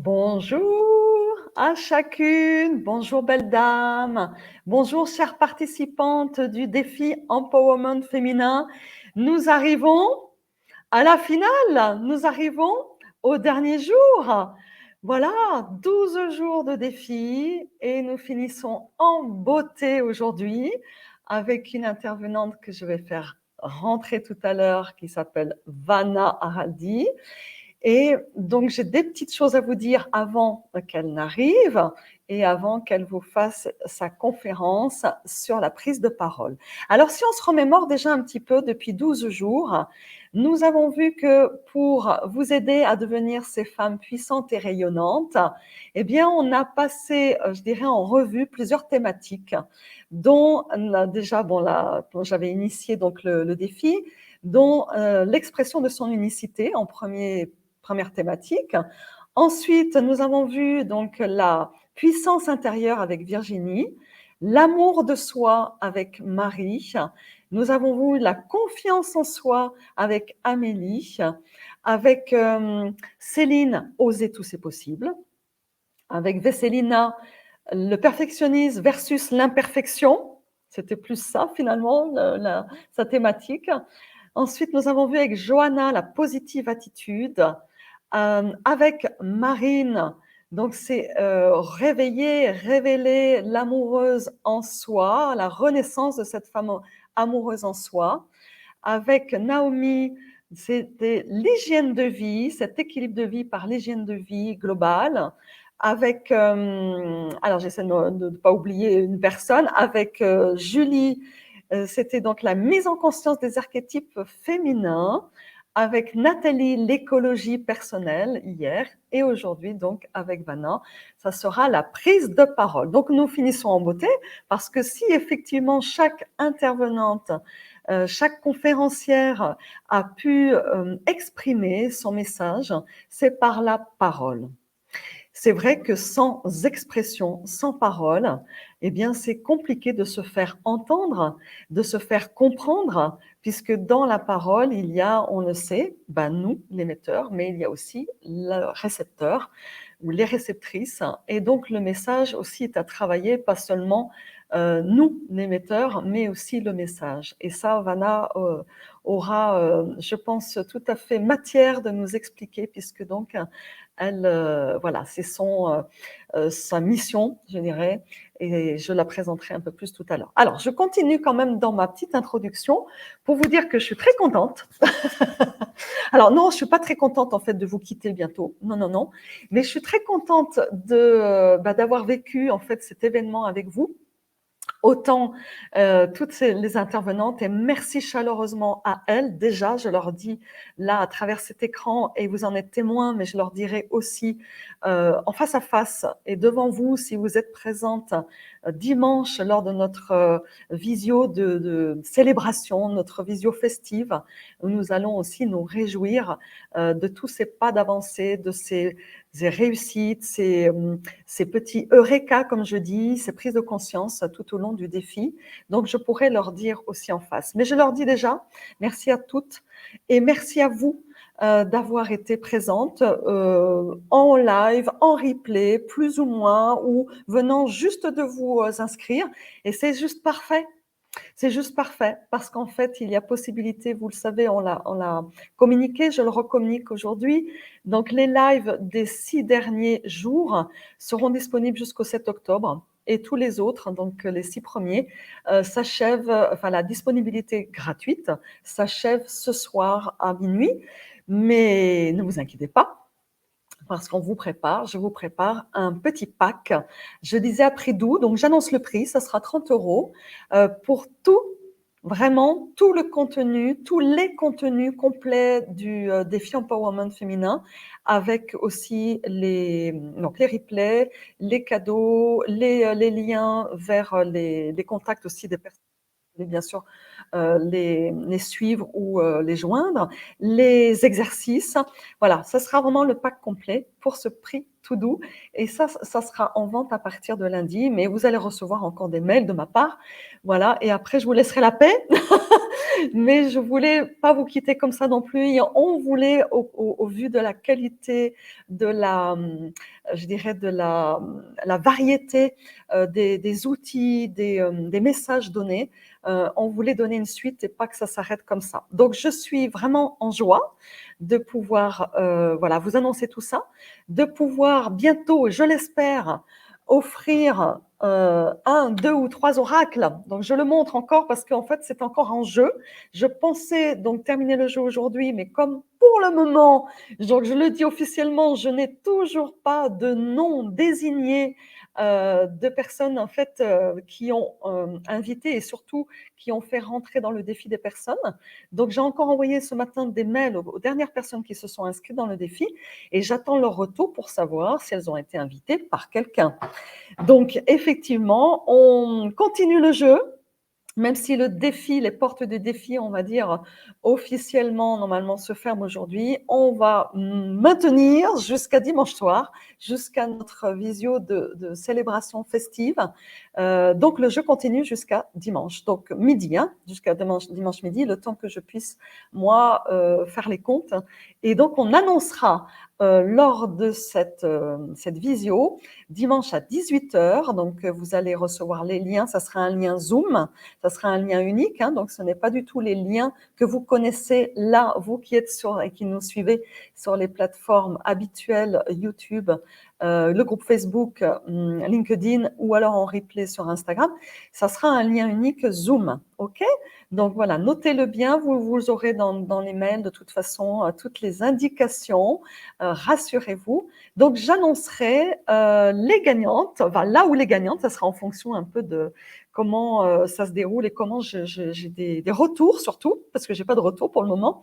Bonjour à chacune, bonjour belle dame, bonjour chères participantes du défi Empowerment féminin. Nous arrivons à la finale, nous arrivons au dernier jour. Voilà, 12 jours de défi et nous finissons en beauté aujourd'hui avec une intervenante que je vais faire rentrer tout à l'heure qui s'appelle Vanna Araldi. Et donc, j'ai des petites choses à vous dire avant qu'elle n'arrive et avant qu'elle vous fasse sa conférence sur la prise de parole. Alors, si on se remémore déjà un petit peu depuis 12 jours, nous avons vu que pour vous aider à devenir ces femmes puissantes et rayonnantes, eh bien, on a passé, je dirais, en revue plusieurs thématiques, dont déjà, bon, là, j'avais initié donc le défi, dont l'expression de son unicité en première thématique. Ensuite, nous avons vu donc la puissance intérieure avec Virginie, l'amour de soi avec Marie. Nous avons vu la confiance en soi avec Amélie, avec Céline, oser tout c'est possible, avec Vesselina, le perfectionnisme versus l'imperfection. C'était plus ça finalement, sa thématique. Ensuite, nous avons vu avec Johanna la positive attitude, avec Marine, donc c'est réveiller, révéler l'amoureuse en soi, la renaissance de cette femme amoureuse en soi. Avec Naomi, c'était l'hygiène de vie, cet équilibre de vie par l'hygiène de vie globale. Avec, alors j'essaie de ne pas oublier une personne, avec Julie, c'était donc la mise en conscience des archétypes féminins, avec Nathalie, l'écologie personnelle hier, et aujourd'hui donc avec Vanna, ça sera la prise de parole. Donc nous finissons en beauté, parce que si effectivement chaque intervenante, chaque conférencière a pu exprimer son message, c'est par la parole. C'est vrai que sans expression, sans parole, eh bien, c'est compliqué de se faire entendre, de se faire comprendre, puisque dans la parole, il y a, on le sait, nous, l'émetteur, mais il y a aussi le récepteur ou les réceptrices. Et donc, le message aussi est à travailler, pas seulement nous, l'émetteur, mais aussi le message. Et ça, Vanna aura, je pense, tout à fait matière de nous expliquer, puisque donc, elle, voilà, c'est sa mission, je dirais, et je la présenterai un peu plus tout à l'heure. Alors, je continue quand même dans ma petite introduction pour vous dire que je suis très contente. Alors non, je suis pas très contente en fait de vous quitter bientôt. Non, non, non. Mais je suis très contente d'avoir vécu en fait cet événement avec vous. Autant toutes les intervenantes, et merci chaleureusement à elles. Déjà, je leur dis là à travers cet écran, et vous en êtes témoins, mais je leur dirai aussi en face à face et devant vous, si vous êtes présentes dimanche lors de notre visio de célébration, notre visio festive, où nous allons aussi nous réjouir de tous ces pas d'avancée, de ces réussites, ces petits eureka, comme je dis, ces prises de conscience tout au long du défi. Donc, je pourrais leur dire aussi en face. Mais je leur dis déjà, merci à toutes et merci à vous d'avoir été présentes en live, en replay, plus ou moins, ou venant juste de vous inscrire. Et c'est juste parfait. C'est juste parfait parce qu'en fait, il y a possibilité, vous le savez, on l'a communiqué, je le recommunique aujourd'hui. Donc, les lives des 6 derniers jours seront disponibles jusqu'au 7 octobre et tous les autres, donc les 6 premiers, s'achèvent, enfin la disponibilité gratuite s'achève ce soir à minuit. Mais ne vous inquiétez pas, parce qu'on vous prépare, je vous prépare un petit pack. Je disais à prix doux, donc j'annonce le prix, ça sera 30 € pour tout, vraiment tout le contenu, tous les contenus complets du défi Empowerment féminin, avec aussi les replays, les cadeaux, les liens vers les contacts aussi des personnes, bien sûr, les suivre ou les joindre, les exercices. Voilà, ça sera vraiment le pack complet pour ce prix tout doux. Et ça sera en vente à partir de lundi, mais vous allez recevoir encore des mails de ma part. Voilà, et après, je vous laisserai la paix. Mais je voulais pas vous quitter comme ça non plus. Et on voulait, au vu de la qualité, de la, je dirais, de la variété des outils, des messages donnés, on voulait donner une suite et pas que ça s'arrête comme ça. Donc, je suis vraiment en joie de pouvoir voilà, vous annoncer tout ça, de pouvoir bientôt, je l'espère, offrir un, deux ou trois oracles. Donc, je le montre encore parce qu'en fait, c'est encore en jeu. Je pensais donc terminer le jeu aujourd'hui, mais comme pour le moment, donc je le dis officiellement, je n'ai toujours pas de nom désigné de personnes en fait qui ont invité et surtout qui ont fait rentrer dans le défi des personnes. Donc, j'ai encore envoyé ce matin des mails aux dernières personnes qui se sont inscrites dans le défi et j'attends leur retour pour savoir si elles ont été invitées par quelqu'un. Donc, effectivement, on continue le jeu, même si le défi, les portes du défi, on va dire, officiellement, normalement, se ferment aujourd'hui, on va maintenir jusqu'à dimanche soir, jusqu'à notre visio de célébration festive. Donc, le jeu continue jusqu'à dimanche, donc midi, hein, jusqu'à dimanche midi, le temps que je puisse, moi, faire les comptes. Et donc, on annoncera lors de cette visio, dimanche à 18h, donc vous allez recevoir les liens, ça sera un lien Zoom, ça sera un lien unique, hein, donc ce n'est pas du tout les liens que vous connaissez là, vous qui êtes sur et qui nous suivez sur les plateformes habituelles, YouTube, le groupe Facebook, LinkedIn ou alors en replay sur Instagram. Ça sera un lien unique Zoom, ok? Donc voilà, notez-le bien, vous aurez dans les mails de toute façon toutes les indications, rassurez-vous. Donc j'annoncerai les gagnantes, enfin, là où les gagnantes, ça sera en fonction un peu de comment ça se déroule et comment j'ai des retours surtout, parce que j'ai pas de retour pour le moment,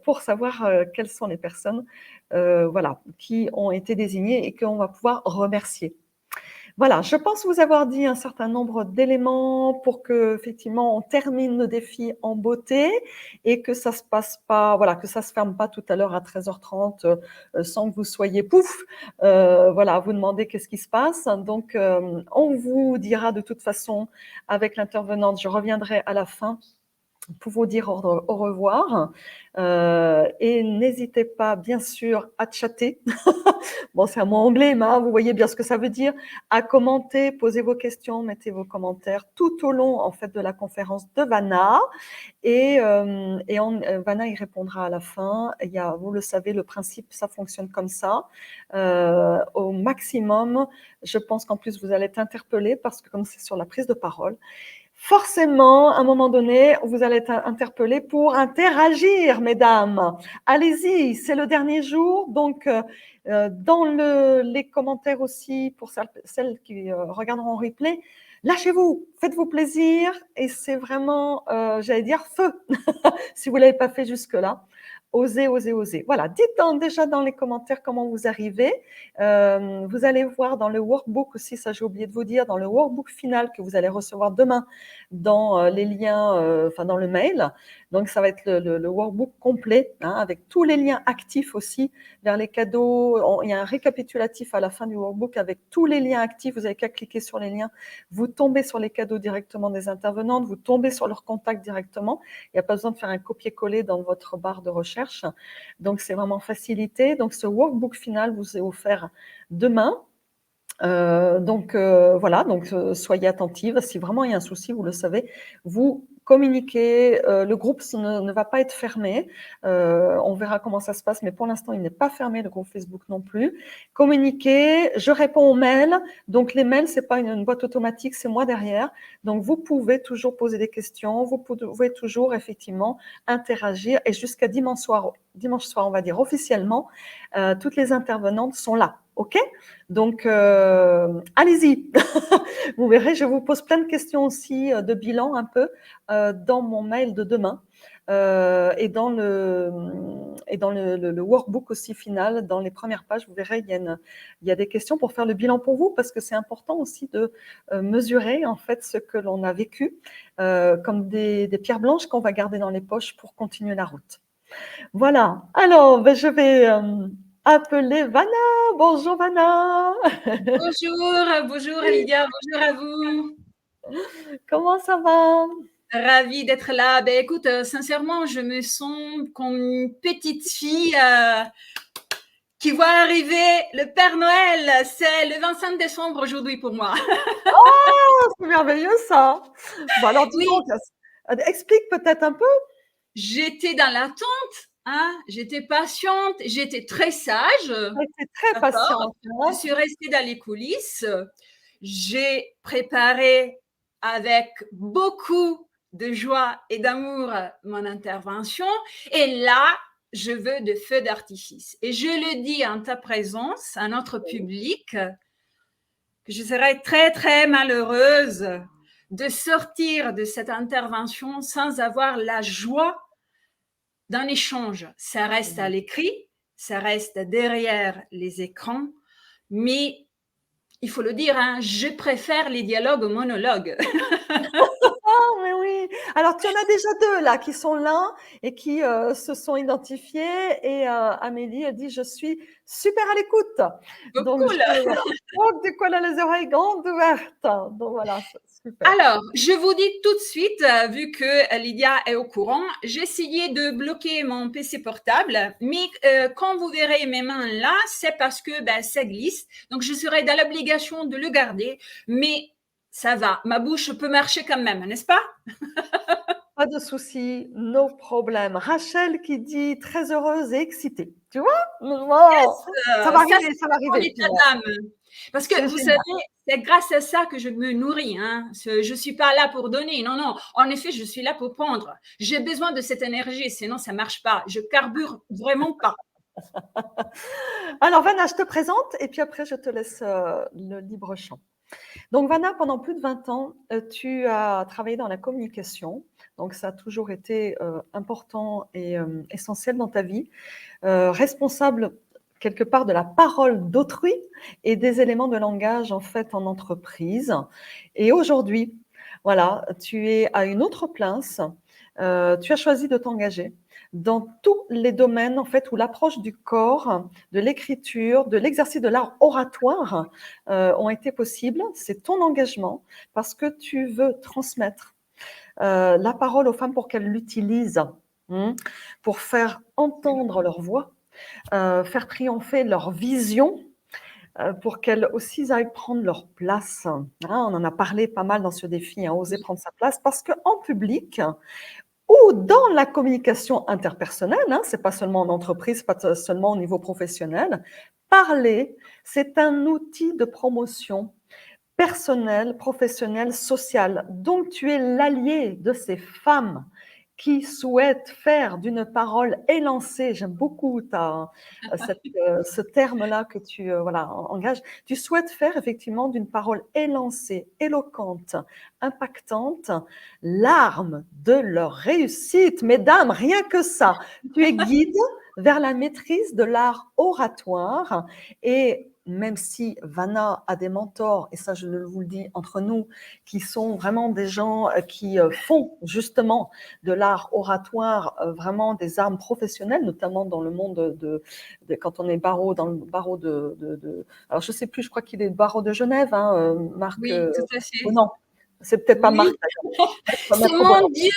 pour savoir quelles sont les personnes voilà, qui ont été désignées et qu'on va pouvoir remercier. Voilà, je pense vous avoir dit un certain nombre d'éléments pour que effectivement on termine le défi en beauté et que ça se passe pas, voilà, que ça se ferme pas tout à l'heure à 13h30 sans que vous soyez pouf, voilà, vous demandez qu'est-ce qui se passe. Donc on vous dira de toute façon avec l'intervenante, je reviendrai à la fin pour vous dire au revoir. Et n'hésitez pas, bien sûr, à chatter. Bon, c'est un mot anglais, mais vous voyez bien ce que ça veut dire. À commenter, posez vos questions, mettez vos commentaires tout au long, en fait, de la conférence de Vanna. Et Vanna y répondra à la fin. Vous le savez, le principe, ça fonctionne comme ça. Au maximum, je pense qu'en plus, vous allez être interpellé parce que comme c'est sur la prise de parole, forcément, à un moment donné, vous allez être interpellé pour interagir, mesdames. Allez-y, c'est le dernier jour. Donc, dans les commentaires aussi, pour celles qui regarderont en replay, lâchez-vous, faites-vous plaisir. Et c'est vraiment, j'allais dire, feu, si vous ne l'avez pas fait jusque-là. Osez, osez, osez. Voilà, dites déjà dans les commentaires comment vous arrivez. Vous allez voir dans le workbook aussi, ça j'ai oublié de vous dire, dans le workbook final que vous allez recevoir demain dans les liens, enfin dans le mail. Donc ça va être le workbook complet, hein, avec tous les liens actifs aussi vers les cadeaux. Il y a un récapitulatif à la fin du workbook avec tous les liens actifs. Vous n'avez qu'à cliquer sur les liens. Vous tombez sur les cadeaux directement des intervenantes, vous tombez sur leur contact directement. Il n'y a pas besoin de faire un copier-coller dans votre barre de recherche. Donc, c'est vraiment facilité. Donc, ce workbook final vous est offert demain. Voilà, donc soyez attentive. Si vraiment il y a un souci, vous le savez, vous communiquez. Le groupe ne va pas être fermé. On verra comment ça se passe, mais pour l'instant, il n'est pas fermé, le groupe Facebook non plus. Communiquez. Je réponds aux mails. Donc, les mails, c'est pas une boîte automatique, c'est moi derrière. Donc, vous pouvez toujours poser des questions. Vous pouvez toujours, effectivement, interagir. Et jusqu'à dimanche soir, on va dire officiellement, toutes les intervenantes sont là. OK? Donc, allez-y. Vous verrez, je vous pose plein de questions aussi de bilan un peu dans mon mail de demain et dans le workbook aussi final, dans les premières pages, vous verrez, il y a des questions pour faire le bilan pour vous parce que c'est important aussi de mesurer en fait ce que l'on a vécu comme des pierres blanches qu'on va garder dans les poches pour continuer la route. Voilà. Alors, je vais appeler Vanna. Bonjour Vanna. Bonjour, bonjour Lydia, bonjour à vous. Comment ça va? Ravie d'être là. Ben, écoute, sincèrement, je me sens comme une petite fille qui voit arriver le Père Noël. C'est le 25 décembre aujourd'hui pour moi. Oh, c'est merveilleux ça. Bon, alors dis Oui, donc, explique peut-être un peu. j'étais dans l'attente, hein, j'étais patiente, j'étais très sage, Tu été très d'accord. patiente, Je hein. suis restée dans les coulisses. J'ai préparé avec beaucoup de joie et d'amour mon intervention. Et là, je veux de feux d'artifice. Et je le dis en ta présence, à notre public, que je serais très, très malheureuse de sortir de cette intervention sans avoir la joie d'un échange. Ça reste à l'écrit, ça reste derrière les écrans, mais il faut le dire, hein, je préfère les dialogues aux monologues. Oh, mais oui. Alors, tu en as déjà deux là qui sont là et qui se sont identifiés. Et Amélie, elle dit, je suis super à l'écoute. Donc, Cool. voilà. Donc, du coup, elle a les oreilles grandes ouvertes. Donc, voilà, c'est super. Alors, je vous dis tout de suite, vu que Lydia est au courant, j'ai essayé de bloquer mon PC portable, mais quand vous verrez mes mains là, c'est parce que ben, ça glisse. Donc, je serai dans l'obligation de le garder, mais ça va. Ma bouche peut marcher quand même, n'est-ce pas? Pas de souci, no problème. Rachel qui dit très heureuse et excitée. Tu vois? Wow. Ça, c'est Ça va mon arriver. Tu état vois. d'âme. Parce que C'est vous savez, génial. c'est grâce à ça que je me nourris. Hein. Je ne suis pas là pour donner. Non, non. En effet, je suis là pour prendre. J'ai besoin de cette énergie, sinon ça ne marche pas. Je carbure vraiment pas. Alors, Vanna, je te présente et puis après, je te laisse le libre champ. Donc, Vanna, pendant plus de 20 ans, tu as travaillé dans la communication. Donc, ça a toujours été important et essentiel dans ta vie. Responsable quelque part de la parole d'autrui et des éléments de langage en fait en entreprise. Et aujourd'hui, voilà, tu es à une autre place. Tu as choisi de t'engager dans tous les domaines en fait où l'approche du corps, de l'écriture, de l'exercice de l'art oratoire ont été possibles. C'est ton engagement parce que tu veux transmettre la parole aux femmes pour qu'elles l'utilisent, pour faire entendre leur voix, faire triompher leur vision, pour qu'elles aussi aillent prendre leur place. Hein, on en a parlé pas mal dans ce défi, hein, oser prendre sa place, parce qu'en public ou dans la communication interpersonnelle, hein, c'est pas seulement en entreprise, pas seulement au niveau professionnel, parler, c'est un outil de promotion personnelle, professionnelle, sociale. Donc, tu es l'allié de ces femmes qui souhaitent faire d'une parole élancée, j'aime beaucoup ce terme-là que tu voilà, engages, tu souhaites faire effectivement d'une parole élancée, éloquente, impactante, l'arme de leur réussite. Mesdames, rien que ça, tu es guide vers la maîtrise de l'art oratoire et même si Vanna a des mentors, et ça je vous le dis entre nous, qui sont vraiment des gens qui font justement de l'art oratoire vraiment des armes professionnelles, notamment dans le monde quand on est barreau, dans le barreau alors je sais plus, je crois qu'il est barreau de Genève, hein, Marc, Oui, tout à ou fait. non, c'est peut-être pas Marc Oui, d'ailleurs, c'est Maître mon Bollard. Dieu.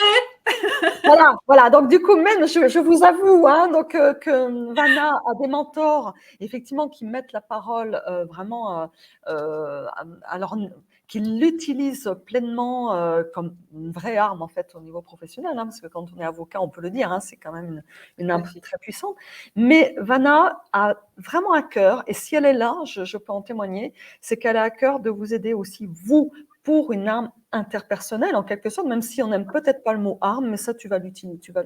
Voilà, voilà. Donc du coup, même, je vous avoue, hein, donc que Vanna a des mentors, effectivement, qui mettent la parole vraiment, alors qui l'utilisent pleinement comme une vraie arme en fait au niveau professionnel, hein, parce que quand on est avocat, on peut le dire, hein, c'est quand même une arme très puissante. Mais Vanna a vraiment à cœur, et si elle est là, je peux en témoigner, c'est qu'elle a à cœur de vous aider aussi vous pour une arme interpersonnelle en quelque sorte, même si on n'aime peut-être pas le mot arme, mais ça tu vas l'utiliser, tu vas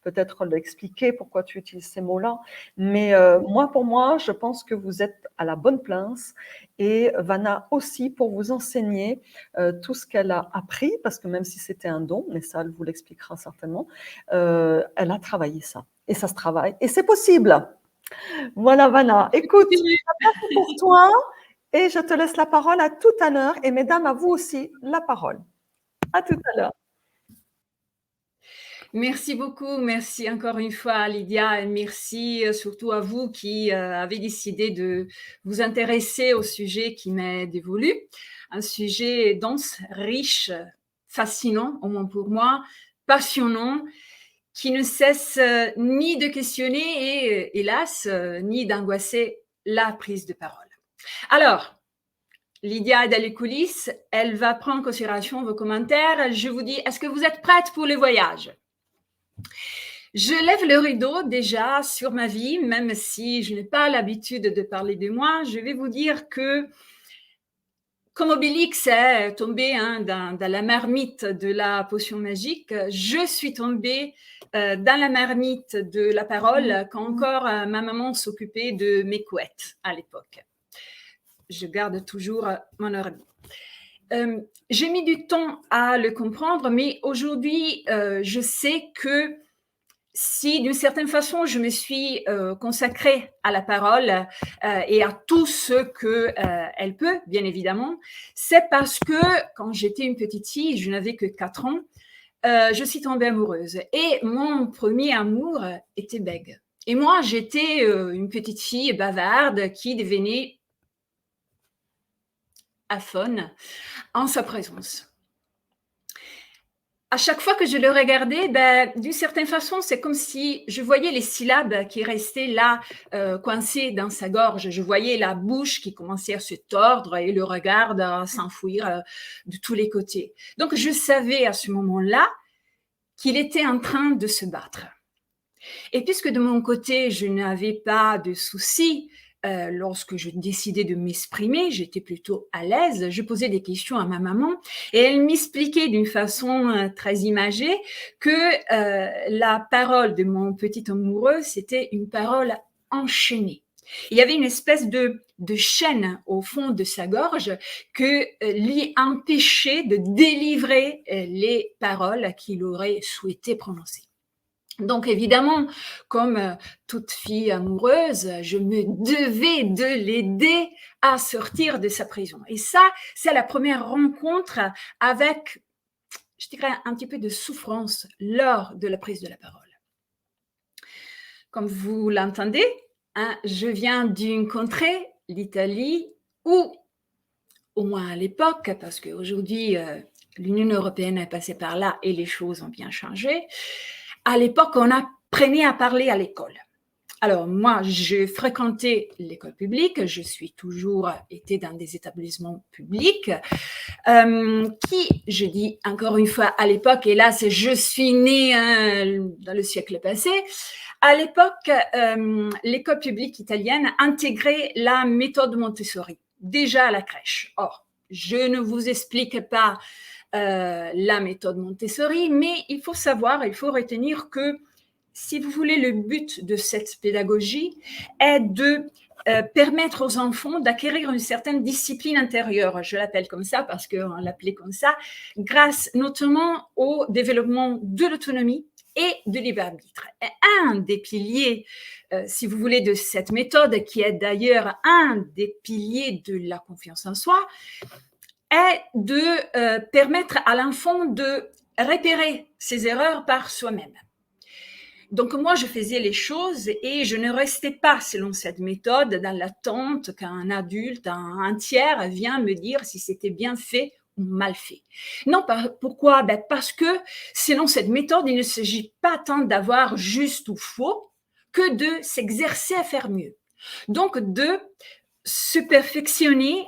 peut-être l'expliquer pourquoi tu utilises ces mots-là. Mais moi, pour moi, je pense que vous êtes à la bonne place et Vanna aussi pour vous enseigner tout ce qu'elle a appris, parce que même si c'était un don, mais ça elle vous l'expliquera certainement, elle a travaillé ça et ça se travaille et c'est possible. Voilà Vanna, écoute, c'est pour toi. Et je te laisse la parole à tout à l'heure. Et mesdames, à vous aussi la parole. À tout à l'heure. Merci beaucoup, merci encore une fois Lydia et merci surtout à vous qui avez décidé de vous intéresser au sujet qui m'est dévolu. Un sujet dense, riche, fascinant, au moins pour moi, passionnant, qui ne cesse ni de questionner et, hélas, ni d'angoisser la prise de parole. Alors, Lydia est dans les coulisses, elle va prendre en considération vos commentaires. Je vous dis, est-ce que vous êtes prête pour le voyage? Je lève le rideau déjà sur ma vie, même si je n'ai pas l'habitude de parler de moi. Je vais vous dire que comme Obélix est tombé dans la marmite de la potion magique, je suis tombée dans la marmite de la parole quand encore ma maman s'occupait de mes couettes à l'époque. Je garde toujours mon ordi. J'ai mis du temps à le comprendre, mais aujourd'hui, je sais que si d'une certaine façon je me suis consacrée à la parole et à tout ce qu'elle peut, bien évidemment, c'est parce que quand j'étais une petite fille, je n'avais que 4 ans, je suis tombée amoureuse. Et mon premier amour était Bègue. Et moi, j'étais une petite fille bavarde qui devenait aphone en sa présence. À chaque fois que je le regardais, d'une certaine façon, c'est comme si je voyais les syllabes qui restaient là, coincées dans sa gorge. Je voyais la bouche qui commençait à se tordre et le regard à s'enfouir de tous les côtés. Donc, je savais à ce moment-là qu'il était en train de se battre. Et puisque de mon côté, je n'avais pas de soucis, lorsque je décidais de m'exprimer, j'étais plutôt à l'aise. Je posais des questions à ma maman et elle m'expliquait d'une façon très imagée que la parole de mon petit amoureux, c'était une parole enchaînée. Il y avait une espèce de chaîne au fond de sa gorge que lui empêchait de délivrer les paroles qu'il aurait souhaité prononcer. Donc évidemment, comme toute fille amoureuse, je me devais de l'aider à sortir de sa prison. Et ça, c'est la première rencontre avec, je dirais, un petit peu de souffrance lors de la prise de la parole. Comme vous l'entendez, je viens d'une contrée, l'Italie, où, au moins à l'époque, parce qu'aujourd'hui, l'Union européenne est passée par là et les choses ont bien changé, à l'époque, on apprenait à parler à l'école. Alors, moi, j'ai fréquenté l'école publique, je suis toujours été dans des établissements publics, qui, je dis encore une fois à l'époque, et là, je suis née dans le siècle passé, à l'époque, l'école publique italienne intégrait la méthode Montessori, déjà à la crèche. Or, je ne vous explique pas la méthode Montessori, mais il faut savoir, il faut retenir que, si vous voulez, le but de cette pédagogie est de permettre aux enfants d'acquérir une certaine discipline intérieure, je l'appelle comme ça parce qu'on l'appelait comme ça, grâce notamment au développement de l'autonomie et de libre arbitre. Et un des piliers, si vous voulez, de cette méthode, qui est d'ailleurs un des piliers de la confiance en soi, est de permettre à l'enfant de repérer ses erreurs par soi-même. Donc moi, je faisais les choses et je ne restais pas, selon cette méthode, dans l'attente qu'un adulte, un tiers, vient me dire si c'était bien fait ou mal fait. Non, pourquoi? Parce que selon cette méthode, il ne s'agit pas tant d'avoir juste ou faux que de s'exercer à faire mieux. Donc de se perfectionner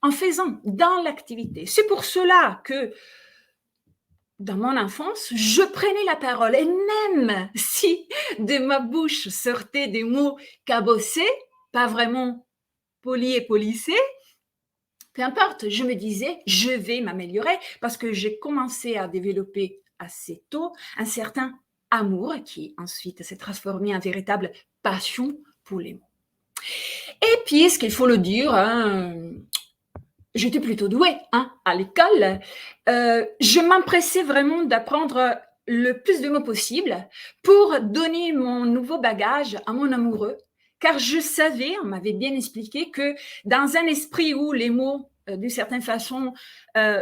en faisant dans l'activité. C'est pour cela que dans mon enfance, je prenais la parole et même si de ma bouche sortaient des mots cabossés, pas vraiment polis et polissés, peu importe, je me disais, je vais m'améliorer parce que j'ai commencé à développer assez tôt un certain amour qui ensuite s'est transformé en véritable passion pour les mots. Et puis, ce qu'il faut le dire, j'étais plutôt douée à l'école. Je m'empressais vraiment d'apprendre le plus de mots possible pour donner mon nouveau bagage à mon amoureux, car je savais, on m'avait bien expliqué, que dans un esprit où les mots, d'une certaine façon,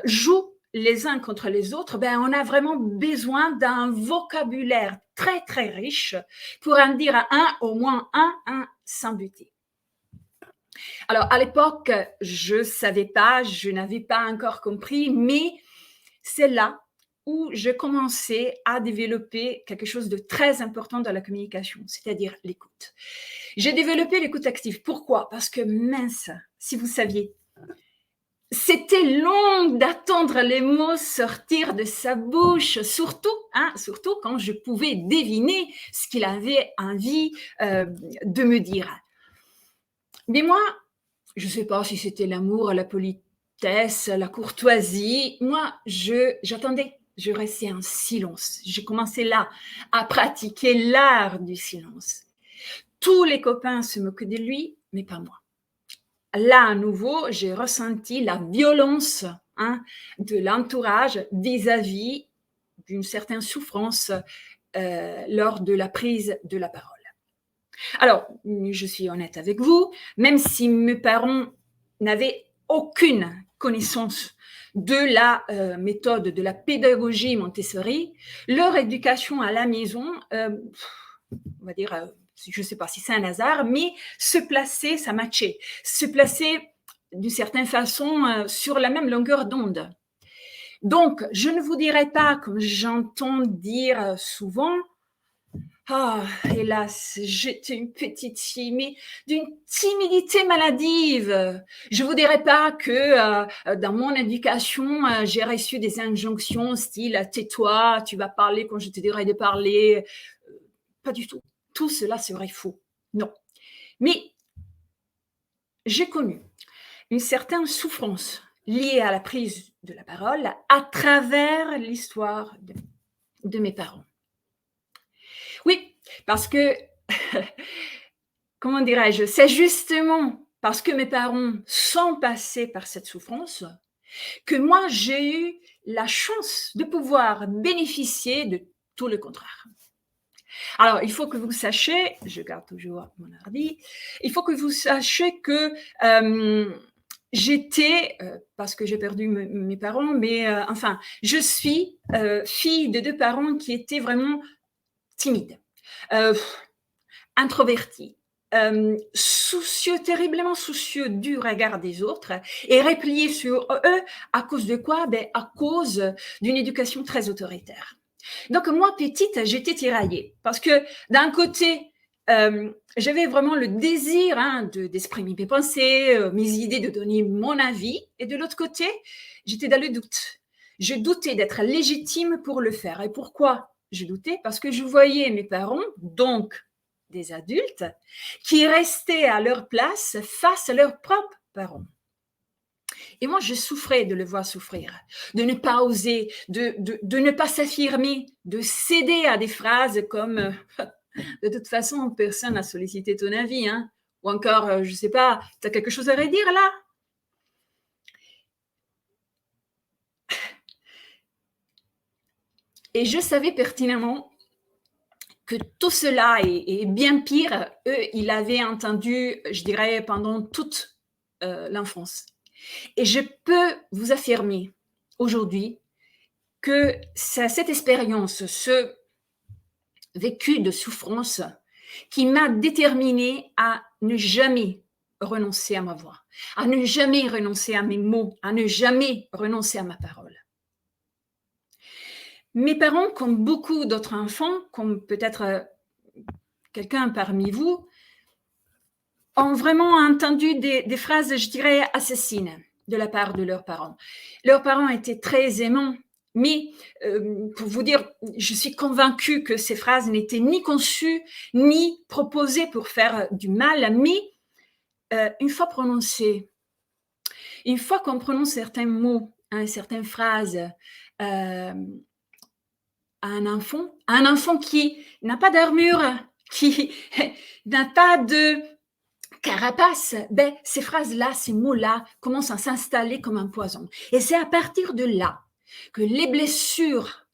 jouent les uns contre les autres, on a vraiment besoin d'un vocabulaire très, très riche pour en dire au moins un sans buter. Alors, à l'époque, je ne savais pas, je n'avais pas encore compris, mais c'est là où je commençais à développer quelque chose de très important dans la communication, c'est-à-dire l'écoute. J'ai développé l'écoute active. Pourquoi? Parce que mince, si vous saviez, c'était long d'attendre les mots sortir de sa bouche, surtout quand je pouvais deviner ce qu'il avait envie de me dire. Mais moi, je ne sais pas si c'était l'amour, la politesse, la courtoisie. Moi, j'attendais, je restais en silence. J'ai commencé là à pratiquer l'art du silence. Tous les copains se moquaient de lui, mais pas moi. Là, à nouveau, j'ai ressenti la violence de l'entourage vis-à-vis d'une certaine souffrance lors de la prise de la parole. Alors, je suis honnête avec vous, même si mes parents n'avaient aucune connaissance de la méthode de la pédagogie Montessori, leur éducation à la maison, on va dire, je ne sais pas si c'est un hasard, mais se placer, ça matchait, se placer d'une certaine façon sur la même longueur d'onde. Donc, je ne vous dirai pas, comme j'entends dire souvent, ah, hélas, j'étais une petite fille, mais d'une timidité maladive. Je vous dirai pas que dans mon éducation, j'ai reçu des injonctions style « tais-toi, tu vas parler quand je te dirai de parler ». Pas du tout. Tout cela serait faux. Non. Mais j'ai connu une certaine souffrance liée à la prise de la parole à travers l'histoire de mes parents. Oui, parce que, comment dirais-je, c'est justement parce que mes parents sont passés par cette souffrance que moi, j'ai eu la chance de pouvoir bénéficier de tout le contraire. Alors, il faut que vous sachiez, je garde toujours mon ordi, il faut que vous sachiez que j'étais, parce que j'ai perdu mes parents, mais enfin, je suis fille de 2 parents qui étaient vraiment timides, introvertis, terriblement soucieux du regard des autres et repliés sur eux à cause de quoi? À cause d'une éducation très autoritaire. Donc moi, petite, j'étais tiraillée parce que d'un côté, j'avais vraiment le désir d'exprimer mes pensées, mes idées, de donner mon avis, et de l'autre côté, j'étais dans le doute. Je doutais d'être légitime pour le faire. Et pourquoi je doutais? Parce que je voyais mes parents, donc des adultes, qui restaient à leur place face à leurs propres parents. Et moi, je souffrais de le voir souffrir, de ne pas oser, de ne pas s'affirmer, de céder à des phrases comme de toute façon, personne n'a sollicité ton avis, ou encore, je ne sais pas, tu as quelque chose à redire là? Et je savais pertinemment que tout cela est bien pire. Eux, ils l'avaient entendu, je dirais, pendant toute l'enfance. Et je peux vous affirmer aujourd'hui que c'est cette expérience, ce vécu de souffrance qui m'a déterminée à ne jamais renoncer à ma voix, à ne jamais renoncer à mes mots, à ne jamais renoncer à ma parole. Mes parents, comme beaucoup d'autres enfants, comme peut-être quelqu'un parmi vous, ont vraiment entendu des phrases, je dirais, assassines de la part de leurs parents. Leurs parents étaient très aimants, mais pour vous dire, je suis convaincue que ces phrases n'étaient ni conçues, ni proposées pour faire du mal, mais une fois prononcées, une fois qu'on prononce certains mots, certaines phrases, à un enfant qui n'a pas d'armure, qui n'a pas de carapace, ces phrases-là, ces mots-là commencent à s'installer comme un poison. Et c'est à partir de là que les blessures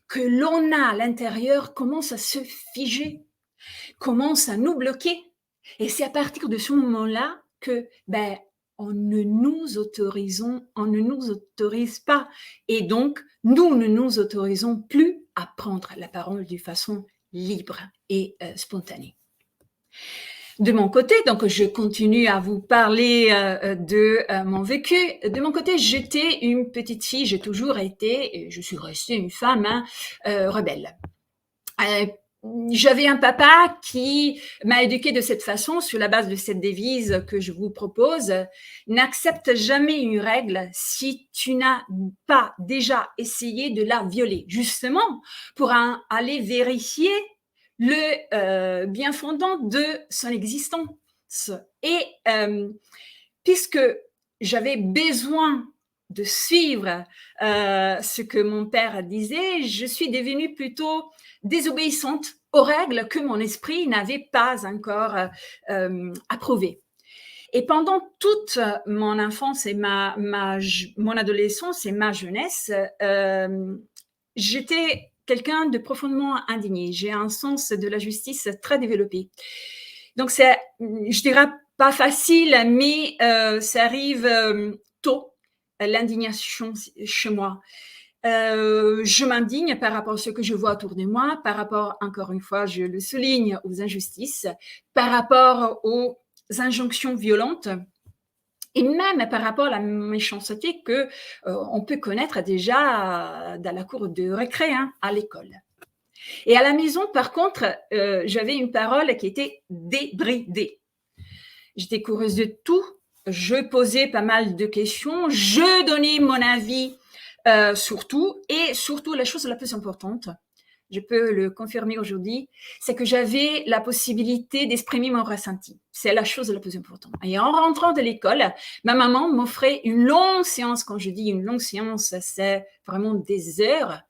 que l'on a à l'intérieur commencent à se figer, commencent à nous bloquer. Et c'est à partir de ce moment-là que on ne nous autorise pas. Et donc, nous ne nous autorisons plus à prendre la parole de façon libre et spontanée. De mon côté, donc je continue à vous parler de mon vécu. De mon côté, j'étais une petite fille, j'ai toujours été, et je suis restée une femme rebelle. J'avais un papa qui m'a éduquée de cette façon, sur la base de cette devise que je vous propose. N'accepte jamais une règle si tu n'as pas déjà essayé de la violer, justement pour aller vérifier le bien fondant de son existence. Et puisque j'avais besoin de suivre ce que mon père disait, je suis devenue plutôt désobéissante aux règles que mon esprit n'avait pas encore approuvées. Et pendant toute mon enfance et mon adolescence et ma jeunesse, j'étais quelqu'un de profondément indigné. J'ai un sens de la justice très développé. Donc, c'est, je dirais pas facile, mais ça arrive tôt, l'indignation chez moi. Je m'indigne par rapport à ce que je vois autour de moi, par rapport, encore une fois, je le souligne, aux injustices, par rapport aux injonctions violentes, et même par rapport à la méchanceté que on peut connaître déjà dans la cour de récré, à l'école. Et à la maison, par contre, j'avais une parole qui était débridée. J'étais curieuse de tout, je posais pas mal de questions, je donnais mon avis sur tout, et surtout la chose la plus importante, je peux le confirmer aujourd'hui, c'est que j'avais la possibilité d'exprimer mon ressenti. C'est la chose la plus importante. Et en rentrant de l'école, ma maman m'offrait une longue séance. Quand je dis une longue séance, c'est vraiment des heures.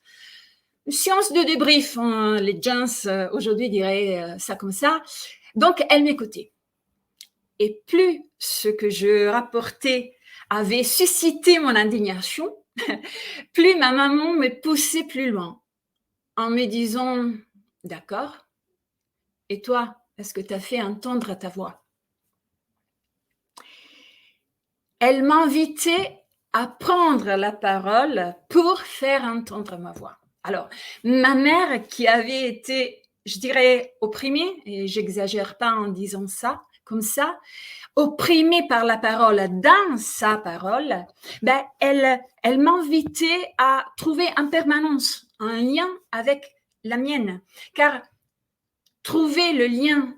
Une séance de débrief, les gens aujourd'hui diraient ça comme ça. Donc, elle m'écoutait. Et plus ce que je rapportais avait suscité mon indignation, plus ma maman me poussait plus loin en me disant « D'accord, et toi, est-ce que tu as fait entendre ta voix ?» Elle m'invitait à prendre la parole pour faire entendre ma voix. Alors, ma mère qui avait été, je dirais, opprimée, et j'exagère pas en disant ça, comme ça, opprimée par la parole, dans sa parole, ben, elle m'invitait à trouver en permanence un lien avec la mienne. Car trouver le lien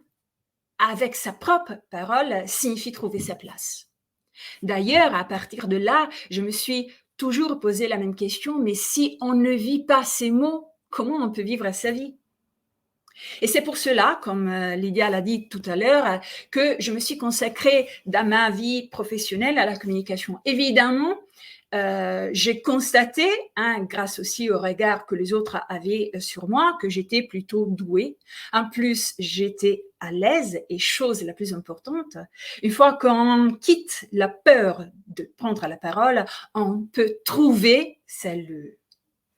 avec sa propre parole signifie trouver sa place. D'ailleurs, à partir de là, je me suis toujours posé la même question, mais si on ne vit pas ces mots, comment on peut vivre sa vie? Et c'est pour cela, comme Lydia l'a dit tout à l'heure, que je me suis consacrée dans ma vie professionnelle à la communication. Évidemment, j'ai constaté, grâce aussi au regard que les autres avaient sur moi, que j'étais plutôt douée. En plus, j'étais à l'aise et chose la plus importante, une fois qu'on quitte la peur de prendre la parole, on peut trouver, c'est le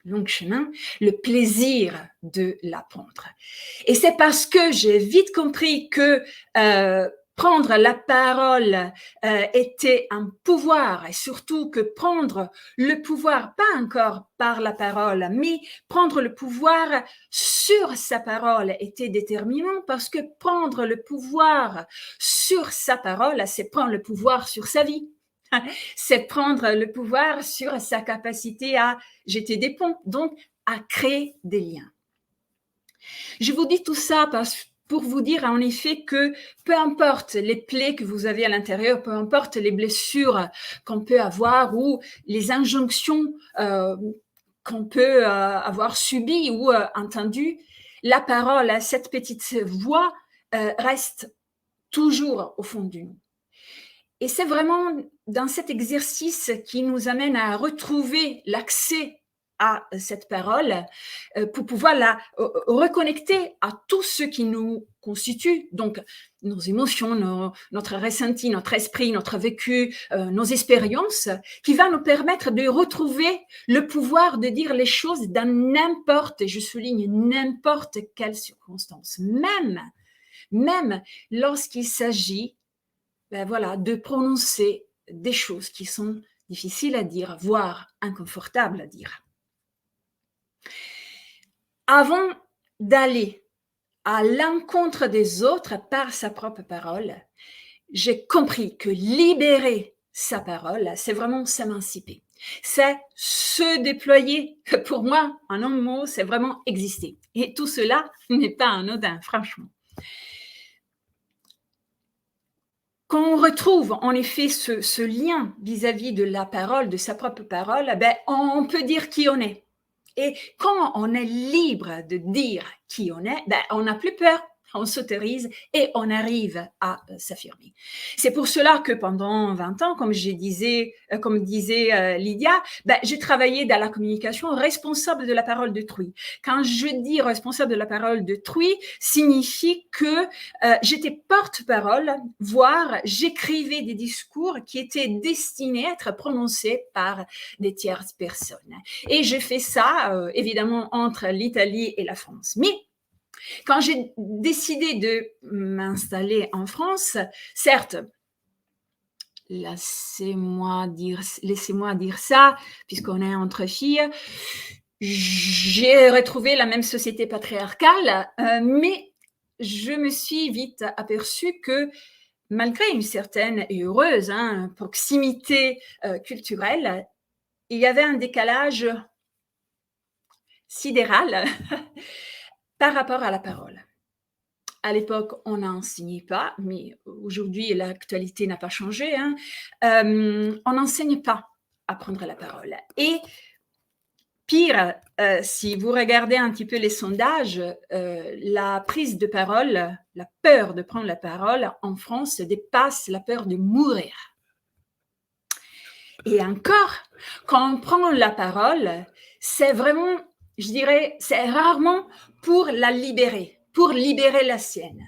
long chemin, le plaisir de l'apprendre. Et c'est parce que j'ai vite compris que prendre la parole était un pouvoir, et surtout que prendre le pouvoir, pas encore par la parole, mais prendre le pouvoir sur sa parole était déterminant, parce que prendre le pouvoir sur sa parole, c'est prendre le pouvoir sur sa vie. C'est prendre le pouvoir sur sa capacité à jeter des ponts, donc à créer des liens. Je vous dis tout ça pour vous dire en effet que peu importe les plaies que vous avez à l'intérieur, peu importe les blessures qu'on peut avoir ou les injonctions qu'on peut avoir subies ou entendues, la parole, cette petite voix reste toujours au fond de nous. Et c'est vraiment dans cet exercice qui nous amène à retrouver l'accès à cette parole pour pouvoir la reconnecter à tout ce qui nous constitue, donc nos émotions, notre ressenti, notre esprit, notre vécu, nos expériences, qui va nous permettre de retrouver le pouvoir de dire les choses dans n'importe, je souligne, n'importe quelle circonstance, même lorsqu'il s'agit de prononcer des choses qui sont difficiles à dire, voire inconfortables à dire. Avant d'aller à l'encontre des autres par sa propre parole, j'ai compris que libérer sa parole, c'est vraiment s'émanciper. C'est se déployer. Pour moi, en un mot, c'est vraiment exister. Et tout cela n'est pas anodin, franchement. Quand on retrouve en effet ce lien vis-à-vis de la parole, de sa propre parole, ben, on peut dire qui on est. Et quand on est libre de dire qui on est, ben, on n'a plus peur, on s'autorise et on arrive à s'affirmer. C'est pour cela que pendant 20 ans, comme disait Lydia, ben, j'ai travaillé dans la communication responsable de la parole d'autrui. Quand je dis responsable de la parole d'autrui, signifie que j'étais porte-parole, voire j'écrivais des discours qui étaient destinés à être prononcés par des tierces personnes. Et j'ai fait ça, évidemment, entre l'Italie et la France. Mais quand j'ai décidé de m'installer en France, certes, laissez-moi dire ça, puisqu'on est entre filles, j'ai retrouvé la même société patriarcale, mais je me suis vite aperçue que malgré une certaine et heureuse proximité culturelle, il y avait un décalage sidéral par rapport à la parole. À l'époque, on n'enseignait pas, mais aujourd'hui, l'actualité n'a pas changé. On n'enseigne pas à prendre la parole. Et pire, si vous regardez un petit peu les sondages, la prise de parole, la peur de prendre la parole en France dépasse la peur de mourir. Et encore, quand on prend la parole, c'est vraiment, je dirais, c'est rarement pour la libérer, pour libérer la sienne.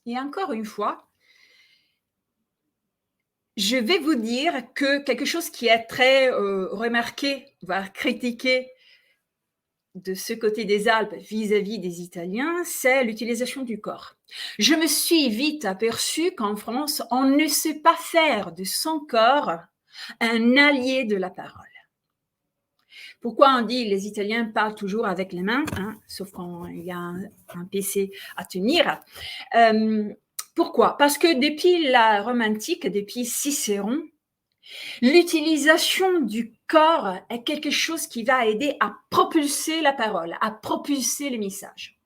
Et encore une fois, je vais vous dire que quelque chose qui est très remarqué, voire critiqué de ce côté des Alpes vis-à-vis des Italiens, c'est l'utilisation du corps. Je me suis vite aperçue qu'en France, on ne sait pas faire de son corps un allié de la parole. Pourquoi on dit les Italiens parlent toujours avec les mains, sauf quand il y a un PC à tenir. Pourquoi? Parce que depuis la Rome antique, depuis Cicéron, l'utilisation du corps est quelque chose qui va aider à propulser la parole, à propulser les messages.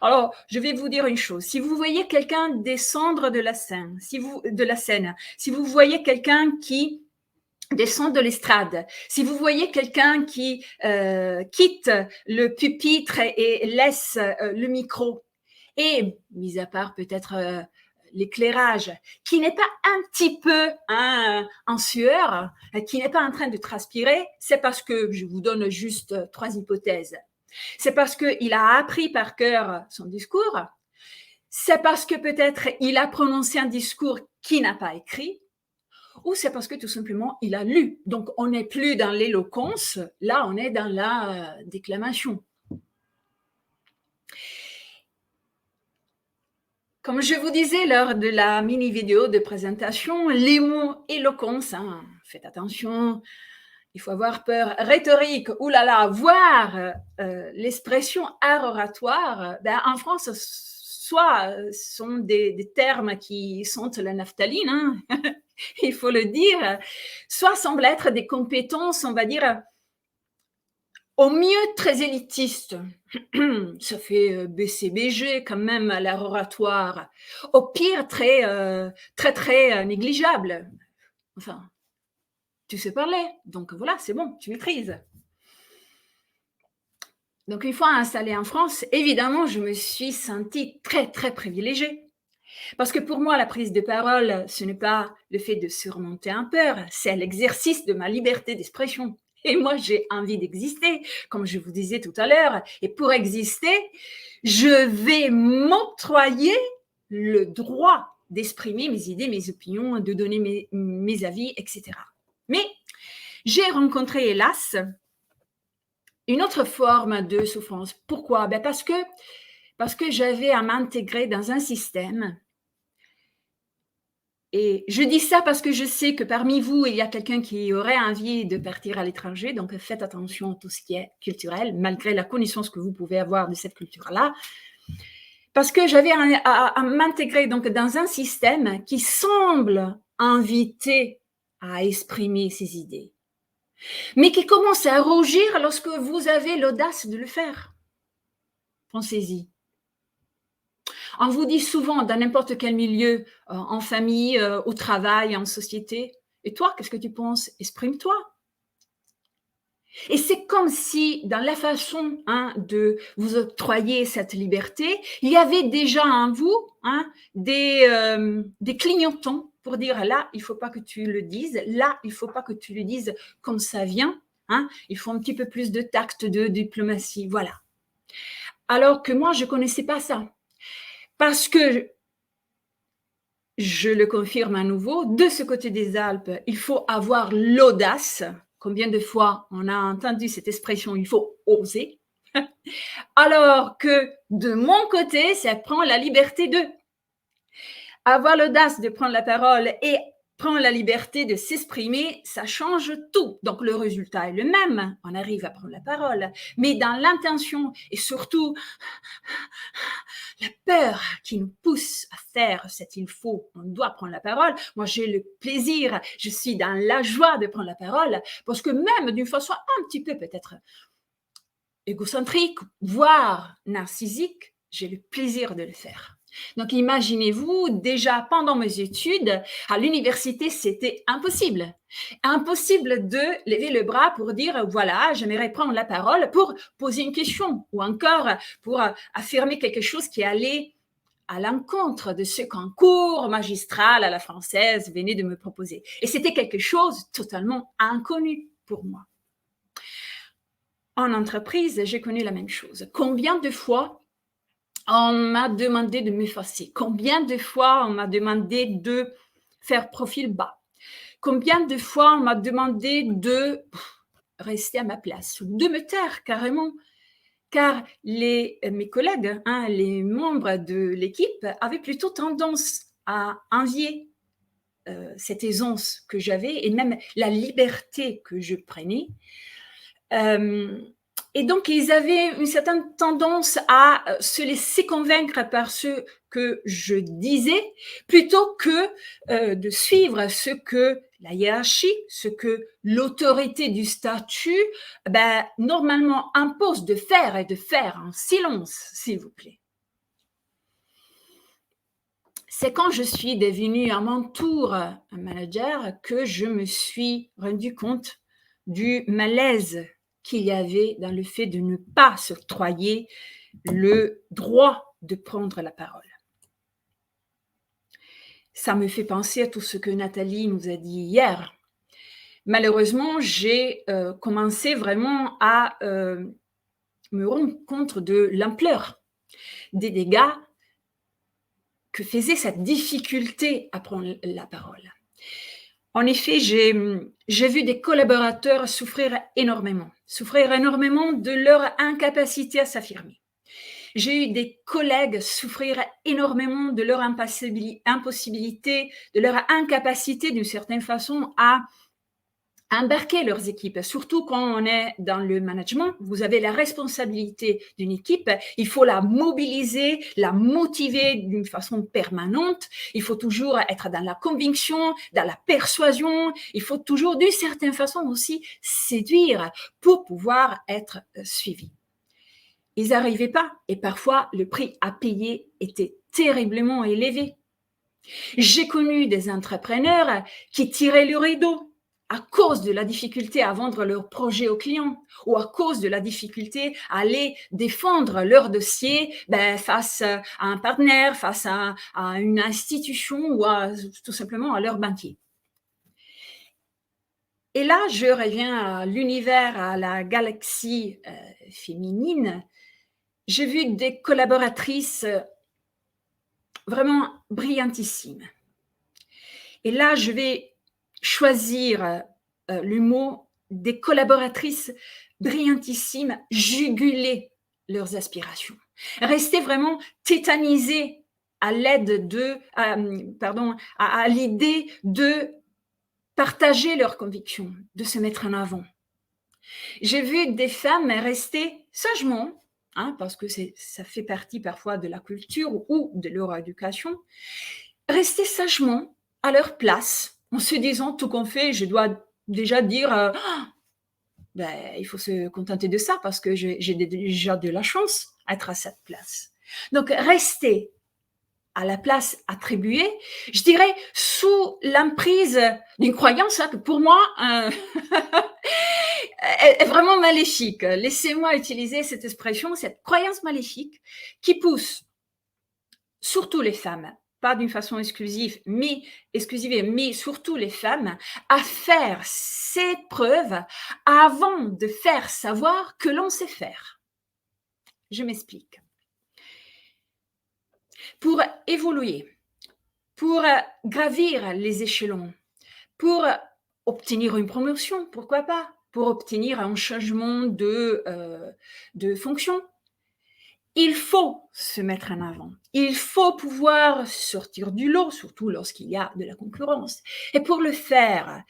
Alors, je vais vous dire une chose. Si vous voyez quelqu'un descendre de la scène, si vous voyez quelqu'un qui descend de l'estrade, si vous voyez quelqu'un qui quitte le pupitre et laisse le micro, et, mis à part peut-être l'éclairage, qui n'est pas un petit peu en sueur, qui n'est pas en train de transpirer, c'est parce que, je vous donne juste 3 hypothèses, c'est parce qu'il a appris par cœur son discours, c'est parce que peut-être il a prononcé un discours qu'il n'a pas écrit, ou c'est parce que tout simplement il a lu. Donc on n'est plus dans l'éloquence, là on est dans la déclamation. Comme je vous disais lors de la mini-vidéo de présentation, les mots éloquence, faites attention, il faut avoir peur, rhétorique, oulala, voire l'expression art oratoire, en France, soit sont des termes qui sentent la naphtaline, il faut le dire, soit semblent être des compétences, on va dire, au mieux très élitistes. Ça fait BCBG quand même, l'art oratoire. Au pire, très négligeable. Enfin, tu sais parler, donc voilà, c'est bon, tu maîtrises. Donc une fois installée en France, évidemment, je me suis sentie très privilégiée. Parce que pour moi, la prise de parole, ce n'est pas le fait de surmonter un peur, c'est l'exercice de ma liberté d'expression. Et moi, j'ai envie d'exister, comme je vous disais tout à l'heure. Et pour exister, je vais m'octroyer le droit d'exprimer mes idées, mes opinions, de donner mes avis, etc. Mais j'ai rencontré, hélas, une autre forme de souffrance. Pourquoi? Parce que j'avais à m'intégrer dans un système. Et je dis ça parce que je sais que parmi vous, il y a quelqu'un qui aurait envie de partir à l'étranger, donc faites attention à tout ce qui est culturel, malgré la connaissance que vous pouvez avoir de cette culture-là. parce que j'avais à m'intégrer donc dans un système qui semble inviter à exprimer ses idées, mais qui commence à rougir lorsque vous avez l'audace de le faire. Pensez-y. On vous dit souvent dans n'importe quel milieu, en famille, au travail, en société, et toi, qu'est-ce que tu penses? Exprime-toi. Et c'est comme si, dans la façon de vous octroyer cette liberté, il y avait déjà en vous des clignotants pour dire là, il ne faut pas que tu le dises, là, il ne faut pas que tu le dises comme ça vient. Il faut un petit peu plus de tact, de diplomatie, voilà. Alors que moi, je ne connaissais pas ça. Parce que, je le confirme à nouveau, de ce côté des Alpes, il faut avoir l'audace. Combien de fois on a entendu cette expression, il faut oser. Alors que de mon côté, ça prend la liberté de avoir l'audace de prendre la parole et prendre la liberté de s'exprimer, ça change tout. Donc le résultat est le même, on arrive à prendre la parole, mais dans l'intention et surtout la peur qui nous pousse à faire cet il faut, on doit prendre la parole. Moi, j'ai le plaisir, je suis dans la joie de prendre la parole, parce que même d'une façon un petit peu peut-être égocentrique, voire narcissique, j'ai le plaisir de le faire. Donc, imaginez-vous, déjà pendant mes études, à l'université, c'était impossible. Impossible de lever le bras pour dire, voilà, j'aimerais prendre la parole pour poser une question ou encore pour affirmer quelque chose qui allait à l'encontre de ce qu'un cours magistral à la française venait de me proposer. Et c'était quelque chose totalement inconnu pour moi. En entreprise, j'ai connu la même chose. Combien de fois on m'a demandé de m'effacer? Combien de fois on m'a demandé de faire profil bas? Combien de fois on m'a demandé de rester à ma place ou de me taire carrément? Car mes collègues, les membres de l'équipe avaient plutôt tendance à envier cette aisance que j'avais et même la liberté que je prenais. Et donc, ils avaient une certaine tendance à se laisser convaincre par ce que je disais, plutôt que de suivre ce que la hiérarchie, ce que l'autorité du statut, normalement impose de faire et de faire en silence, s'il vous plaît. C'est quand je suis devenue à mon tour un manager que je me suis rendu compte du malaise qu'il y avait dans le fait de ne pas s'octroyer le droit de prendre la parole. Ça me fait penser à tout ce que Nathalie nous a dit hier. Malheureusement, j'ai commencé vraiment à me rendre compte de l'ampleur des dégâts que faisait cette difficulté à prendre la parole. En effet, j'ai vu des collaborateurs souffrir énormément de leur incapacité à s'affirmer. J'ai eu des collègues souffrir énormément de leur impossibilité, de leur incapacité d'une certaine façon à embarquer leurs équipes, surtout quand on est dans le management. Vous avez la responsabilité d'une équipe, il faut la mobiliser, la motiver d'une façon permanente, il faut toujours être dans la conviction, dans la persuasion, il faut toujours d'une certaine façon aussi séduire pour pouvoir être suivi. Ils n'arrivaient pas et parfois le prix à payer était terriblement élevé. J'ai connu des entrepreneurs qui tiraient le rideau à cause de la difficulté à vendre leur projet aux clients ou à cause de la difficulté à aller défendre leur dossier face à un partenaire, face à une institution ou tout simplement à leur banquier. Et là, je reviens à l'univers, à la galaxie féminine. J'ai vu des collaboratrices vraiment brillantissimes. Et là, je vais choisir le mot des collaboratrices brillantissimes, juguler leurs aspirations, rester vraiment tétanisées à l'aide à l'idée de partager leurs convictions, de se mettre en avant. J'ai vu des femmes rester sagement hein, parce que ça fait partie parfois de la culture ou de leur éducation, rester sagement à leur place, en se disant tout qu'on fait, je dois déjà dire ben, il faut se contenter de ça parce que j'ai déjà de la chance à être à cette place. Donc, rester à la place attribuée, je dirais sous l'emprise d'une croyance que pour moi est vraiment maléfique. Laissez-moi utiliser cette expression, cette croyance maléfique qui pousse surtout les femmes, pas d'une façon exclusive, mais surtout les femmes, à faire ses preuves avant de faire savoir que l'on sait faire. Je m'explique. Pour évoluer, pour gravir les échelons, pour obtenir une promotion, pourquoi pas, pour obtenir un changement de fonction, il faut se mettre en avant. Il faut pouvoir sortir du lot, surtout lorsqu'il y a de la concurrence. Et pour le faire,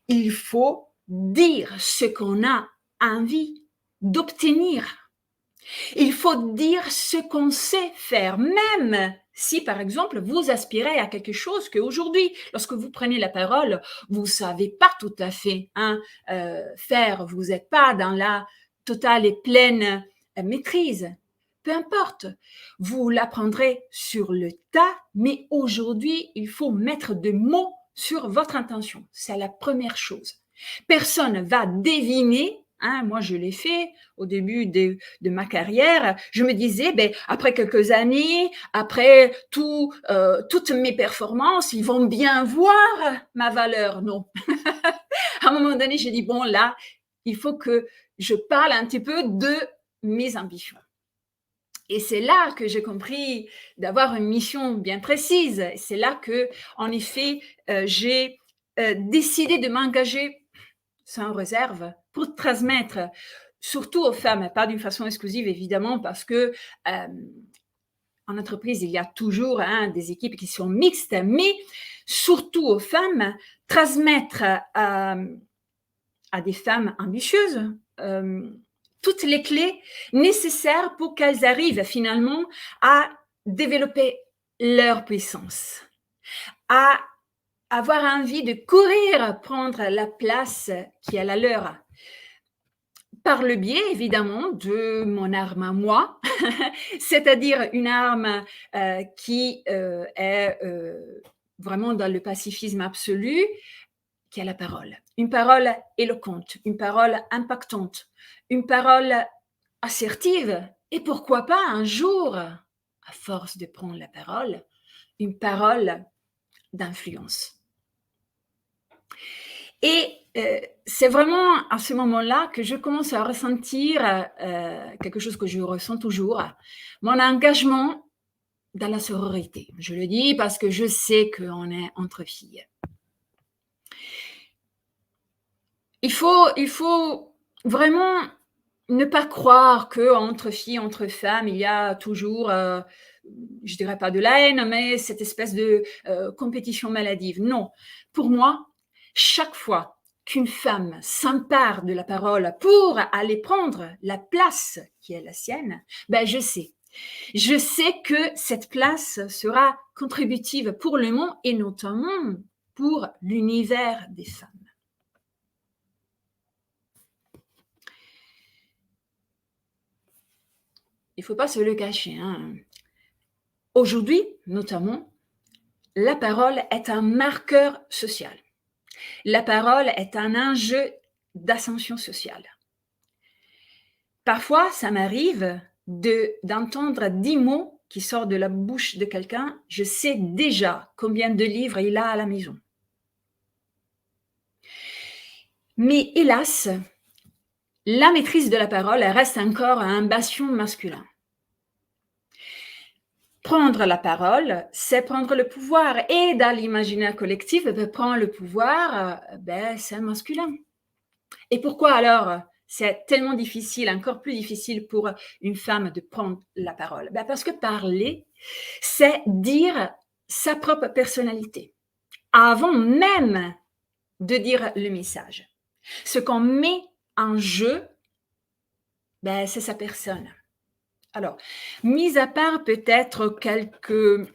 il faut dire ce qu'on a envie d'obtenir. Il faut dire ce qu'on sait faire, même si, par exemple, vous aspirez à quelque chose qu'aujourd'hui, lorsque vous prenez la parole, vous ne savez pas tout à fait faire, vous n'êtes pas dans la totale et pleine maîtrise. Peu importe, vous l'apprendrez sur le tas, mais aujourd'hui, il faut mettre des mots sur votre intention. C'est la première chose. Personne ne va deviner. Moi, je l'ai fait au début de ma carrière. Je me disais, après quelques années, après toutes mes performances, ils vont bien voir ma valeur. Non. À un moment donné, j'ai dit, bon, là, il faut que je parle un petit peu de mes ambitions. Et c'est là que j'ai compris d'avoir une mission bien précise. C'est là que, en effet, j'ai décidé de m'engager sans réserve pour transmettre, surtout aux femmes, pas d'une façon exclusive évidemment, parce que en entreprise, il y a toujours des équipes qui sont mixtes, mais surtout aux femmes, transmettre à des femmes ambitieuses toutes les clés nécessaires pour qu'elles arrivent finalement à développer leur puissance, à avoir envie de courir, prendre la place qui est la leur. Par le biais, évidemment, de mon arme à moi, c'est-à-dire une arme qui est vraiment dans le pacifisme absolu, qui est la parole. Une parole éloquente, une parole impactante, une parole assertive, et pourquoi pas un jour, à force de prendre la parole, une parole d'influence. Et c'est vraiment à ce moment-là que je commence à ressentir quelque chose que je ressens toujours, mon engagement dans la sororité. Je le dis parce que je sais qu'on est entre filles. Il faut vraiment ne pas croire qu'entre filles, entre femmes, il y a toujours, je dirais pas de la haine, mais cette espèce de compétition maladive. Non, pour moi, chaque fois qu'une femme s'empare de la parole pour aller prendre la place qui est la sienne, je sais que cette place sera contributive pour le monde et notamment pour l'univers des femmes. Il ne faut pas se le cacher. Aujourd'hui, notamment, la parole est un marqueur social. La parole est un enjeu d'ascension sociale. Parfois, ça m'arrive d'entendre 10 mots qui sortent de la bouche de quelqu'un. Je sais déjà combien de livres il a à la maison. Mais hélas, la maîtrise de la parole reste encore un bastion masculin. Prendre la parole, c'est prendre le pouvoir. Et dans l'imaginaire collectif, prendre le pouvoir, c'est masculin. Et pourquoi alors c'est tellement difficile, encore plus difficile pour une femme de prendre la parole? Parce que parler, c'est dire sa propre personnalité, avant même de dire le message. Ce qu'on met en jeu, c'est sa personne. Alors, mis à part peut-être quelques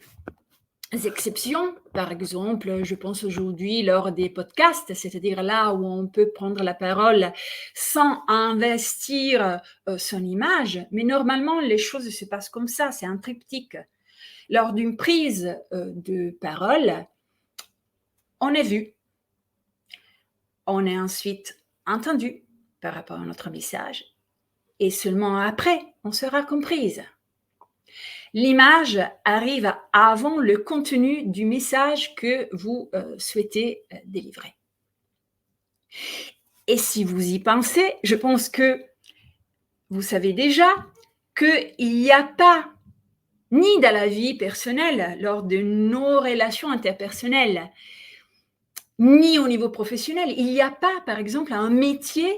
exceptions, par exemple, je pense aujourd'hui lors des podcasts, c'est-à-dire là où on peut prendre la parole sans investir son image, mais normalement les choses se passent comme ça, c'est un triptyque. Lors d'une prise de parole, on est vu, on est ensuite entendu par rapport à notre message, et seulement après, on sera comprise. L'image arrive avant le contenu du message que vous souhaitez délivrer. Et si vous y pensez, je pense que vous savez déjà qu'il n'y a pas, ni dans la vie personnelle, lors de nos relations interpersonnelles, ni au niveau professionnel, il n'y a pas, par exemple, un métier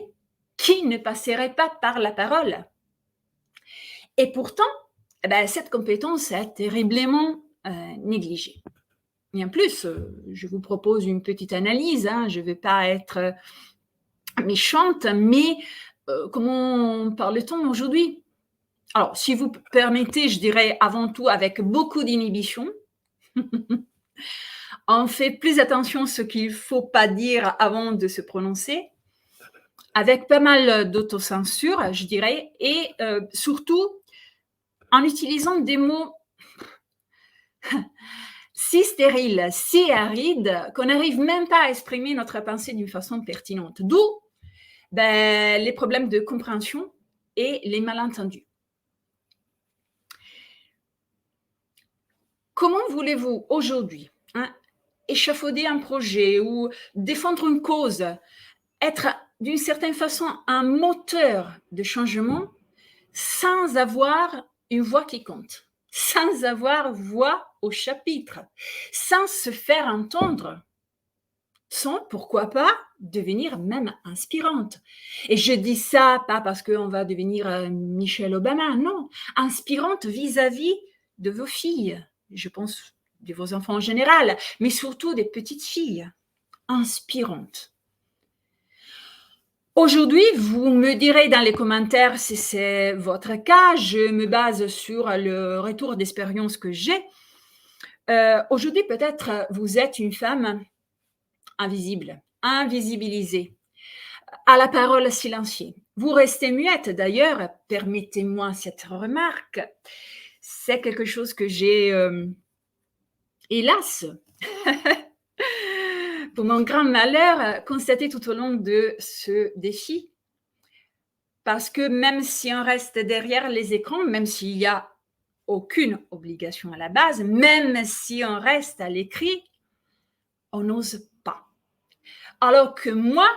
qui ne passerait pas par la parole. Et pourtant, cette compétence est terriblement négligée. Et en plus, je vous propose une petite analyse, je ne vais pas être méchante, mais comment parle-t-on aujourd'hui? Alors, si vous permettez, je dirais avant tout avec beaucoup d'inhibition. On fait plus attention à ce qu'il ne faut pas dire avant de se prononcer, avec pas mal d'autocensure, je dirais, et surtout en utilisant des mots si stériles, si arides, qu'on n'arrive même pas à exprimer notre pensée d'une façon pertinente. D'où les problèmes de compréhension et les malentendus. Comment voulez-vous aujourd'hui échafauder un projet ou défendre une cause, être d'une certaine façon un moteur de changement sans avoir une voix qui compte, sans avoir voix au chapitre, sans se faire entendre, sans, pourquoi pas, devenir même inspirante. Et je dis ça pas parce qu'on va devenir Michelle Obama, non, inspirante vis-à-vis de vos filles, je pense de vos enfants en général, mais surtout des petites filles, inspirantes. Aujourd'hui, vous me direz dans les commentaires si c'est votre cas, je me base sur le retour d'expérience que j'ai. Aujourd'hui, peut-être vous êtes une femme invisible, invisibilisée, à la parole silenciée. Vous restez muette d'ailleurs, permettez-moi cette remarque, c'est quelque chose que j'ai, hélas, pour mon grand malheur, constaté tout au long de ce défi. Parce que même si on reste derrière les écrans, même s'il n'y a aucune obligation à la base, même si on reste à l'écrit, on n'ose pas. Alors que moi,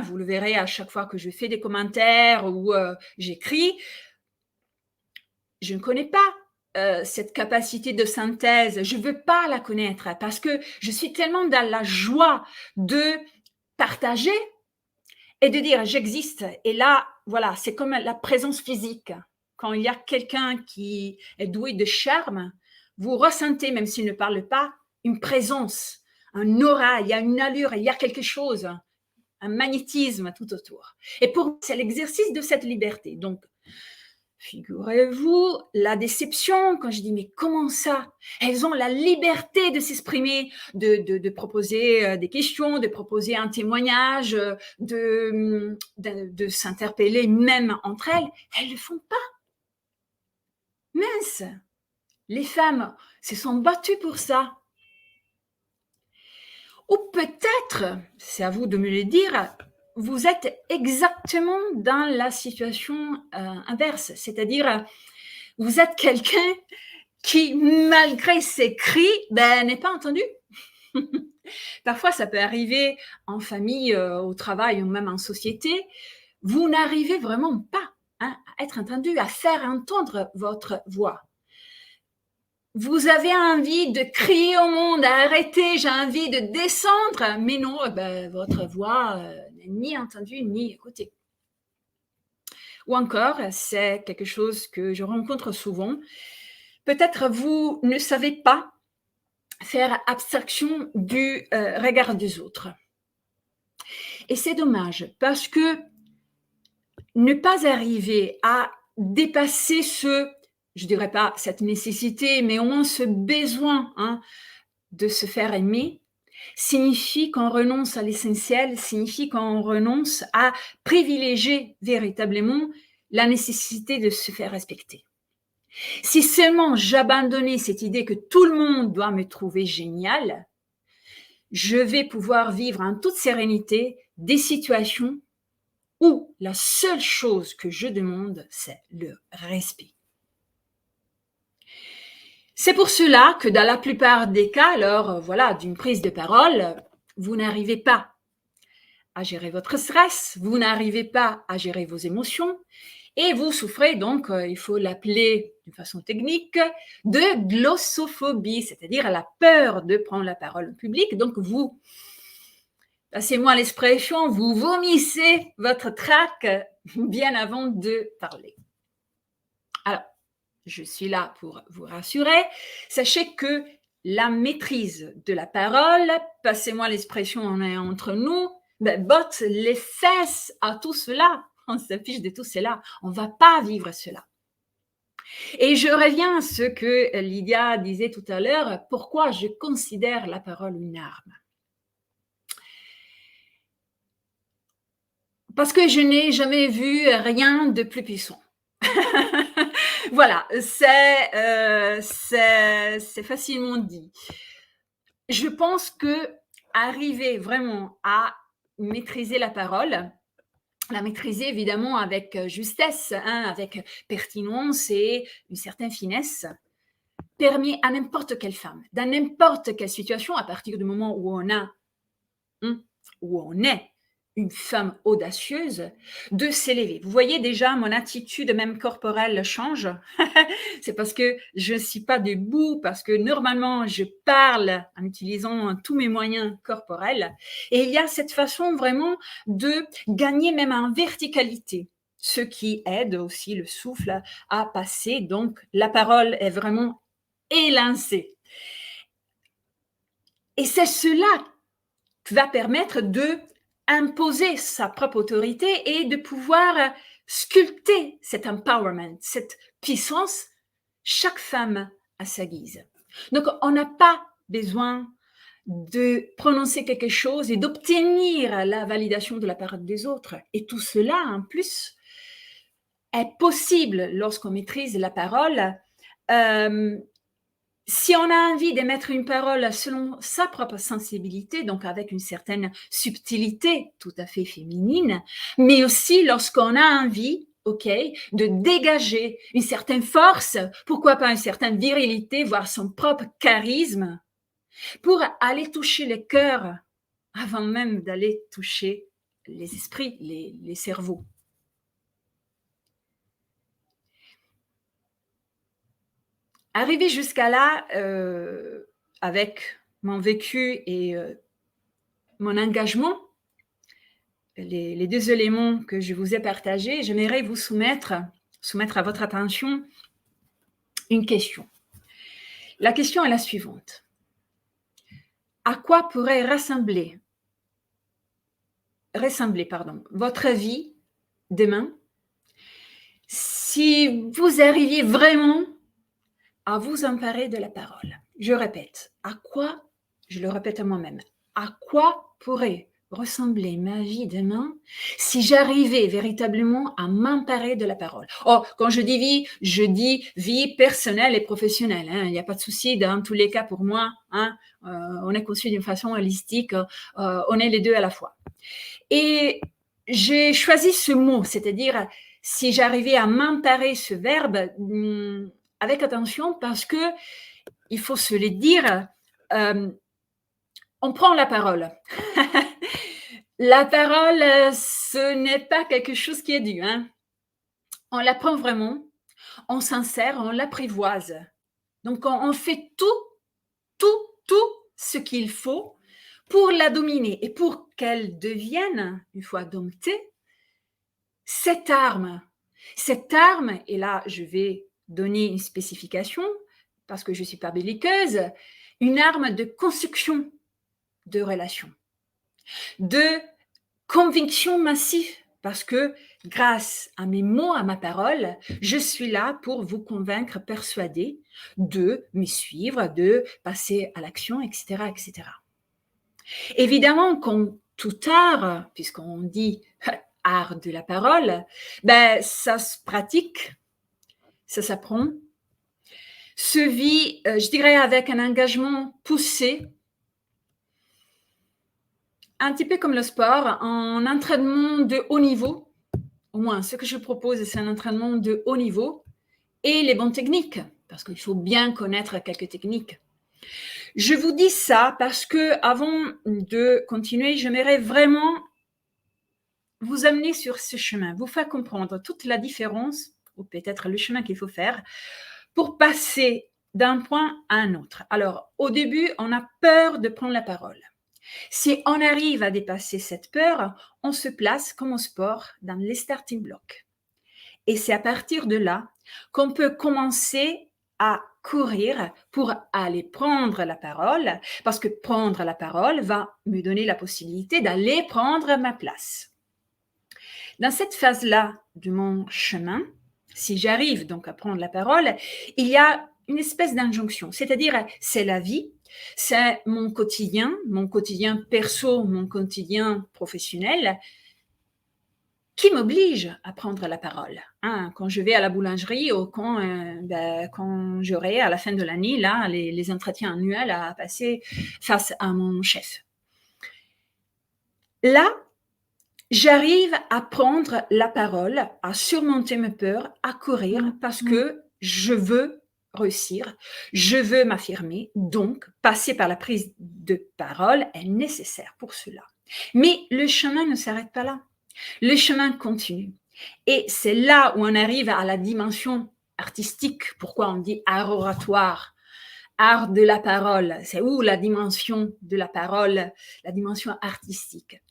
vous le verrez à chaque fois que je fais des commentaires ou j'écris, je ne connais pas cette capacité de synthèse. Je ne veux pas la connaître parce que je suis tellement dans la joie de partager et de dire j'existe. Et là, voilà, c'est comme la présence physique. Quand il y a quelqu'un qui est doué de charme, vous ressentez, même s'il ne parle pas, une présence, un aura, il y a une allure, il y a quelque chose, un magnétisme tout autour. Et pour moi, c'est l'exercice de cette liberté. Donc, figurez-vous, la déception, quand je dis mais comment ça? Elles ont la liberté de s'exprimer, de proposer des questions, de proposer un témoignage, de s'interpeller même entre elles. Elles ne le font pas. Mince, les femmes se sont battues pour ça. Ou peut-être, c'est à vous de me le dire, vous êtes exactement dans la situation inverse, c'est-à-dire vous êtes quelqu'un qui, malgré ses cris, n'est pas entendu. Parfois, ça peut arriver en famille, au travail ou même en société. Vous n'arrivez vraiment pas à être entendu, à faire entendre votre voix. Vous avez envie de crier au monde, arrêtez, j'ai envie de descendre, mais non, votre voix n'est ni entendue ni écoutée. Ou encore, c'est quelque chose que je rencontre souvent, peut-être vous ne savez pas faire abstraction du regard des autres. Et c'est dommage parce que ne pas arriver à dépasser ce je dirais pas cette nécessité, mais au moins ce besoin de se faire aimer, signifie qu'on renonce à l'essentiel, signifie qu'on renonce à privilégier véritablement la nécessité de se faire respecter. Si seulement j'abandonnais cette idée que tout le monde doit me trouver génial, je vais pouvoir vivre en toute sérénité des situations où la seule chose que je demande, c'est le respect. C'est pour cela que dans la plupart des cas, lors d'une prise de parole, vous n'arrivez pas à gérer votre stress, vous n'arrivez pas à gérer vos émotions et vous souffrez donc, il faut l'appeler de façon technique, de glossophobie, c'est-à-dire la peur de prendre la parole en public. Donc vous, passez-moi l'expression, vous vomissez votre trac bien avant de parler. Alors, je suis là pour vous rassurer. Sachez que la maîtrise de la parole, passez-moi l'expression, on est entre nous, botte les fesses à tout cela. On s'affiche de tout cela. On ne va pas vivre cela. Et je reviens à ce que Lydia disait tout à l'heure, pourquoi je considère la parole une arme. Parce que je n'ai jamais vu rien de plus puissant. Voilà, c'est facilement dit. Je pense que arriver vraiment à maîtriser la parole, la maîtriser évidemment avec justesse, avec pertinence et une certaine finesse, permet à n'importe quelle femme, dans n'importe quelle situation, à partir du moment où on est une femme audacieuse, de s'élever. Vous voyez déjà, mon attitude même corporelle change. C'est parce que je ne suis pas debout, parce que normalement, je parle en utilisant tous mes moyens corporels. Et il y a cette façon vraiment de gagner même en verticalité, ce qui aide aussi le souffle à passer. Donc, la parole est vraiment élancée. Et c'est cela qui va permettre de imposer sa propre autorité et de pouvoir sculpter cet empowerment, cette puissance, chaque femme à sa guise. Donc, on n'a pas besoin de prononcer quelque chose et d'obtenir la validation de la part des autres. Et tout cela, en plus, est possible lorsqu'on maîtrise la parole. Si on a envie d'émettre une parole selon sa propre sensibilité, donc avec une certaine subtilité tout à fait féminine, mais aussi lorsqu'on a envie, de dégager une certaine force, pourquoi pas une certaine virilité, voire son propre charisme, pour aller toucher les cœurs avant même d'aller toucher les esprits, les cerveaux. Arrivé jusqu'à là, avec mon vécu et mon engagement, les deux éléments que je vous ai partagés, j'aimerais vous soumettre à votre attention une question. La question est la suivante. À quoi pourrait ressembler votre vie demain si vous arriviez vraiment à vous emparer de la parole? Je répète, je le répète à moi-même, à quoi pourrait ressembler ma vie demain si j'arrivais véritablement à m'emparer de la parole? Oh, quand je dis vie, je dis vie personnelle et professionnelle. Il n'y a pas de souci dans tous les cas pour moi. On est conçu d'une façon holistique. On est les deux à la fois. Et j'ai choisi ce mot, c'est-à-dire si j'arrivais à m'emparer, ce verbe, avec attention, parce que il faut se le dire, on prend la parole. La parole, ce n'est pas quelque chose qui est dû. On la prend vraiment, on s'en sert, on l'apprivoise. Donc, on fait tout ce qu'il faut pour la dominer et pour qu'elle devienne, une fois domptée, cette arme, et là, je vais donner une spécification, parce que je ne suis pas belliqueuse, une arme de construction de relations, de conviction massive parce que grâce à mes mots, à ma parole, je suis là pour vous convaincre, persuader de me suivre, de passer à l'action, etc., etc. Évidemment, comme tout art, puisqu'on dit art de la parole, ben, ça se pratique, ça s'apprend, se vit, je dirais, avec un engagement poussé, un petit peu comme le sport, en entraînement de haut niveau. Au moins, ce que je propose, c'est un entraînement de haut niveau et les bonnes techniques, parce qu'il faut bien connaître quelques techniques. Je vous dis ça parce que, avant de continuer, j'aimerais vraiment vous amener sur ce chemin, vous faire comprendre toute la différence, ou peut-être le chemin qu'il faut faire, pour passer d'un point à un autre. Alors, au début, on a peur de prendre la parole. Si on arrive à dépasser cette peur, on se place, comme au sport, dans les starting blocks. Et c'est à partir de là qu'on peut commencer à courir pour aller prendre la parole, parce que prendre la parole va me donner la possibilité d'aller prendre ma place. Dans cette phase-là de mon chemin, si j'arrive donc à prendre la parole, il y a une espèce d'injonction, c'est-à-dire c'est la vie, c'est mon quotidien perso, mon quotidien professionnel, qui m'oblige à prendre la parole. Hein, quand je vais à la boulangerie ou quand j'aurai à la fin de l'année là, les entretiens annuels à passer face à mon chef. Là, j'arrive à prendre la parole, à surmonter mes peurs, à courir parce que je veux réussir, je veux m'affirmer, donc passer par la prise de parole est nécessaire pour cela. Mais le chemin ne s'arrête pas là. Le chemin continue. Et c'est là où on arrive à la dimension artistique. Pourquoi on dit art oratoire, art de la parole? C'est où la dimension de la parole, la dimension artistique?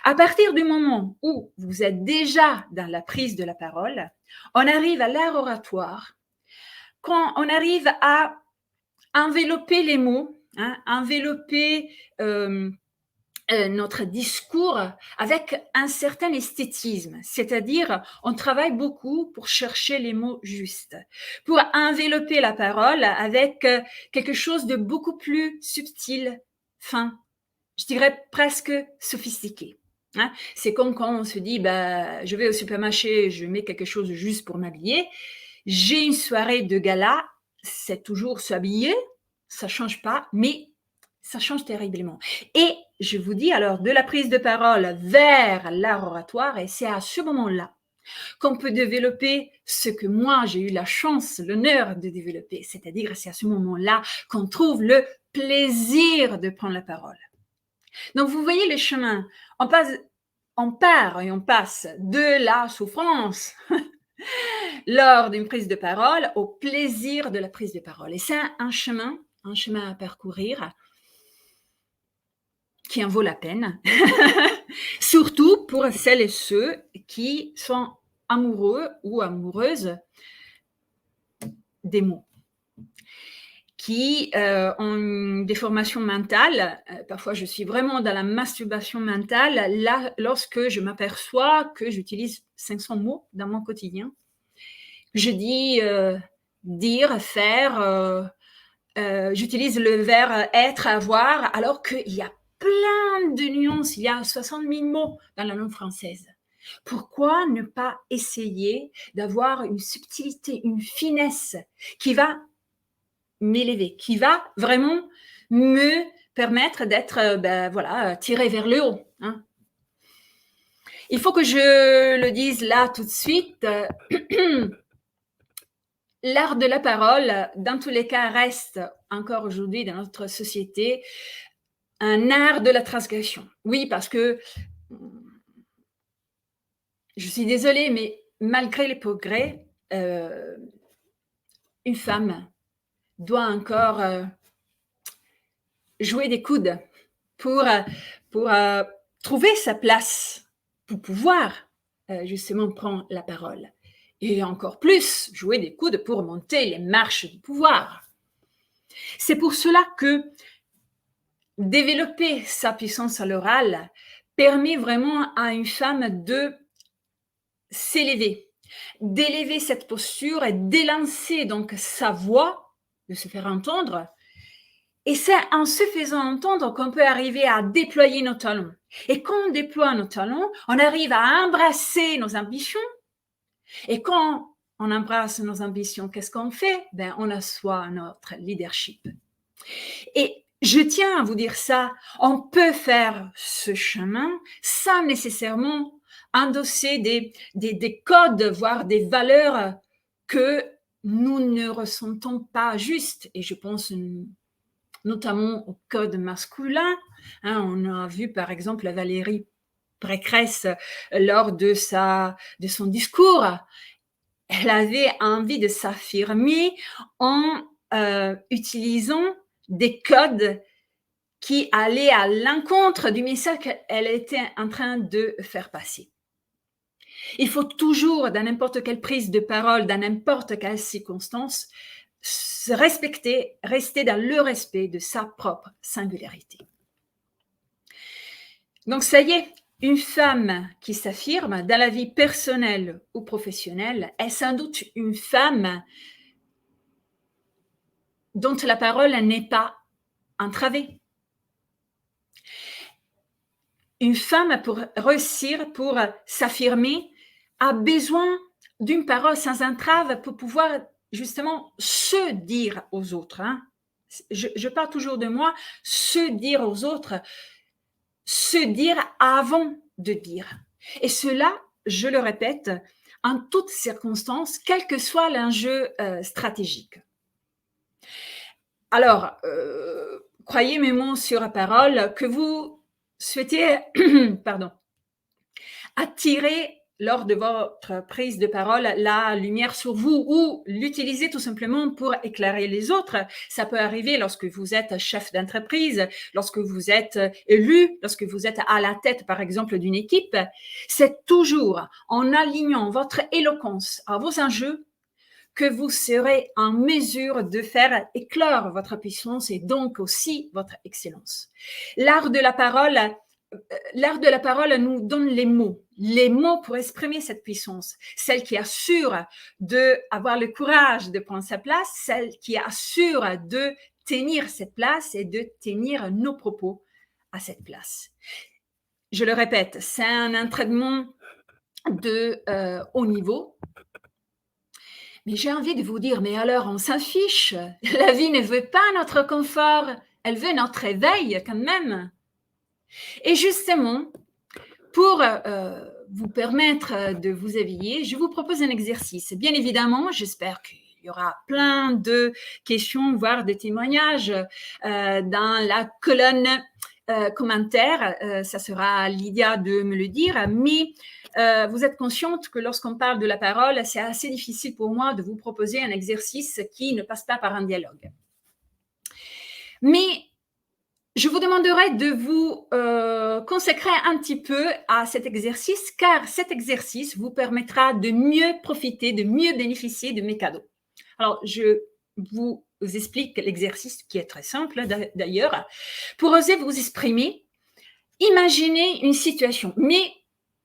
À partir du moment où vous êtes déjà dans la prise de la parole, on arrive à l'art oratoire, quand on arrive à envelopper les mots, envelopper notre discours avec un certain esthétisme, c'est-à-dire on travaille beaucoup pour chercher les mots justes, pour envelopper la parole avec quelque chose de beaucoup plus subtil, fin, je dirais presque sophistiqué. Hein. C'est comme quand on se dit, bah, je vais au supermarché, je mets quelque chose juste pour m'habiller, j'ai une soirée de gala, c'est toujours s'habiller, ça change pas, mais ça change terriblement. Et je vous dis alors, de la prise de parole vers l'art oratoire, et c'est à ce moment-là qu'on peut développer ce que moi j'ai eu la chance, l'honneur de développer, c'est-à-dire c'est à ce moment-là qu'on trouve le plaisir de prendre la parole. Donc vous voyez le chemin, on part et on passe de la souffrance lors d'une prise de parole au plaisir de la prise de parole. Et c'est un chemin à parcourir qui en vaut la peine, surtout pour celles et ceux qui sont amoureux ou amoureuses des mots, qui ont une déformation mentale. Parfois, je suis vraiment dans la masturbation mentale là, lorsque je m'aperçois que j'utilise 500 mots dans mon quotidien. Je dis dire, faire, j'utilise le verbe être, avoir, alors qu'il y a plein de nuances, il y a 60 000 mots dans la langue française. Pourquoi ne pas essayer d'avoir une subtilité, une finesse qui va m'élever, qui va vraiment me permettre d'être tiré vers le haut. Hein. Il faut que je le dise là tout de suite. L'art de la parole, dans tous les cas, reste encore aujourd'hui dans notre société un art de la transgression. Oui, parce que je suis désolée, mais malgré les progrès, une femme doit encore jouer des coudes pour trouver sa place, pour pouvoir justement prendre la parole. Et encore plus, jouer des coudes pour monter les marches du pouvoir. C'est pour cela que développer sa puissance à l'oral permet vraiment à une femme de s'élever, d'élever cette posture et d'élancer donc sa voix, de se faire entendre. Et c'est en se faisant entendre qu'on peut arriver à déployer nos talents. Et quand on déploie nos talents, on arrive à embrasser nos ambitions. Et quand on embrasse nos ambitions, qu'est-ce qu'on fait? Ben, on assoit notre leadership. Et je tiens à vous dire ça, on peut faire ce chemin sans nécessairement endosser des codes, voire des valeurs que nous ne ressentons pas juste. Et je pense notamment au code masculin. On a vu par exemple Valérie Pécresse lors de son discours. Elle avait envie de s'affirmer en utilisant des codes qui allaient à l'encontre du message qu'elle était en train de faire passer. Il faut toujours, dans n'importe quelle prise de parole, dans n'importe quelle circonstance, se respecter, rester dans le respect de sa propre singularité. Donc ça y est, une femme qui s'affirme dans la vie personnelle ou professionnelle est sans doute une femme dont la parole n'est pas entravée. Une femme, pour réussir, pour s'affirmer, a besoin d'une parole sans entrave pour pouvoir justement se dire aux autres. Je parle toujours de moi, se dire aux autres, se dire avant de dire. Et cela, je le répète, en toutes circonstances, quel que soit l'enjeu stratégique. Alors, croyez mes mots sur la parole, que vous souhaitez attirer lors de votre prise de parole la lumière sur vous ou l'utiliser tout simplement pour éclairer les autres. Ça peut arriver lorsque vous êtes chef d'entreprise, lorsque vous êtes élu, lorsque vous êtes à la tête, par exemple, d'une équipe. C'est toujours en alignant votre éloquence à vos enjeux que vous serez en mesure de faire éclore votre puissance et donc aussi votre excellence. L'art de la parole nous donne les mots pour exprimer cette puissance, celle qui assure d'avoir le courage de prendre sa place, celle qui assure de tenir cette place et de tenir nos propos à cette place. Je le répète, c'est un entraînement de haut niveau. Mais j'ai envie de vous dire, mais alors on s'en fiche. La vie ne veut pas notre confort, elle veut notre éveil quand même. Et justement, pour vous permettre de vous éveiller, je vous propose un exercice. Bien évidemment, j'espère qu'il y aura plein de questions, voire de témoignages dans la colonne commentaires. Ça sera à Lydia de me le dire, mais vous êtes consciente que lorsqu'on parle de la parole, c'est assez difficile pour moi de vous proposer un exercice qui ne passe pas par un dialogue. Mais je vous demanderai de vous consacrer un petit peu à cet exercice, car cet exercice vous permettra de mieux profiter, de mieux bénéficier de mes cadeaux. Alors, je vous explique l'exercice qui est très simple d'ailleurs. Pour oser vous exprimer, imaginez une situation, mais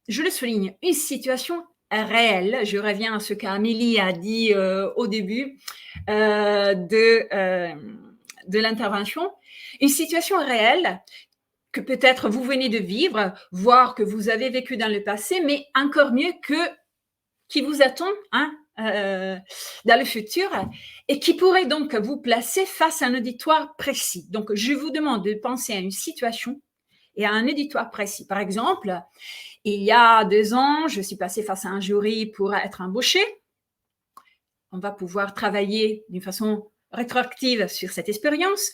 je le souligne, une situation réelle. Je reviens à ce qu'Amélie a dit au début de l'intervention. Une situation réelle que peut-être vous venez de vivre, voire que vous avez vécu dans le passé, mais encore mieux qui vous attend dans le futur et qui pourrait donc vous placer face à un auditoire précis. Donc, je vous demande de penser à une situation et à un auditoire précis. Par exemple, il y a 2 ans, je suis passée face à un jury pour être embauchée. On va pouvoir travailler d'une façon rétroactive sur cette expérience.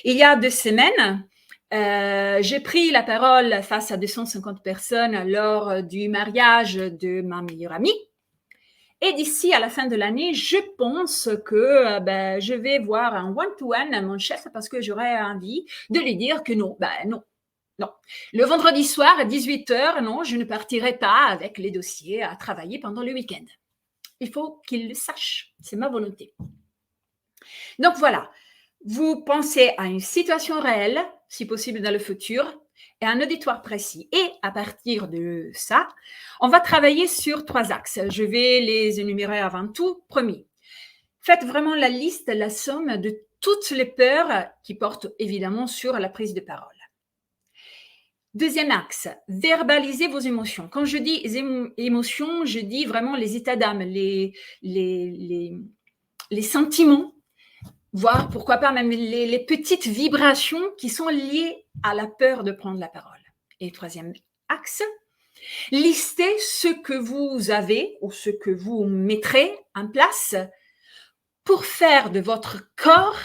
Il y a 2 semaines, j'ai pris la parole face à 250 personnes lors du mariage de ma meilleure amie. Et d'ici à la fin de l'année, je pense que je vais voir un one-to-one à mon chef parce que j'aurais envie de lui dire que non. Le vendredi soir à 18h, non, je ne partirai pas avec les dossiers à travailler pendant le week-end. Il faut qu'il le sache, c'est ma volonté. Donc voilà, vous pensez à une situation réelle, si possible dans le futur, et un auditoire précis. Et à partir de ça, on va travailler sur 3 axes. Je vais les énumérer avant tout. Premier, faites vraiment la liste, la somme de toutes les peurs qui portent évidemment sur la prise de parole. Deuxième axe, verbalisez vos émotions. Quand je dis émotions, je dis vraiment les états d'âme, les sentiments, voire pourquoi pas même les petites vibrations qui sont liées à la peur de prendre la parole. Et troisième axe, listez ce que vous avez ou ce que vous mettrez en place pour faire de votre corps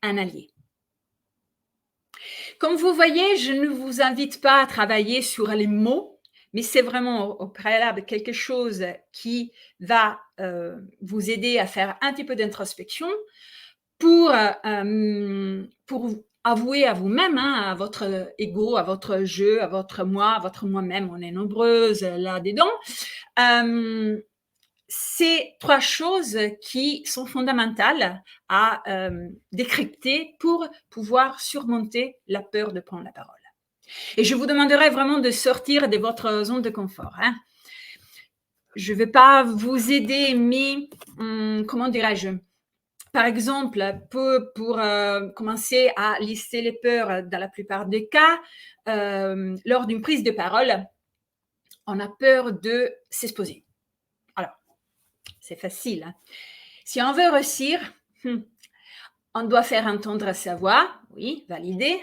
un allié. Comme vous voyez, je ne vous invite pas à travailler sur les mots, mais c'est vraiment au préalable quelque chose qui va vous aider à faire un petit peu d'introspection pour avouer à vous-même, à votre ego, à votre jeu, à votre moi-même. On est nombreuses là-dedans. C'est 3 choses qui sont fondamentales à décrypter pour pouvoir surmonter la peur de prendre la parole. Et je vous demanderai vraiment de sortir de votre zone de confort. Je ne vais pas vous aider, mais comment dirais-je ? Par exemple, pour commencer à lister les peurs, dans la plupart des cas, lors d'une prise de parole, on a peur de s'exposer. Alors, c'est facile. Si on veut réussir, on doit faire entendre sa voix, oui, valider.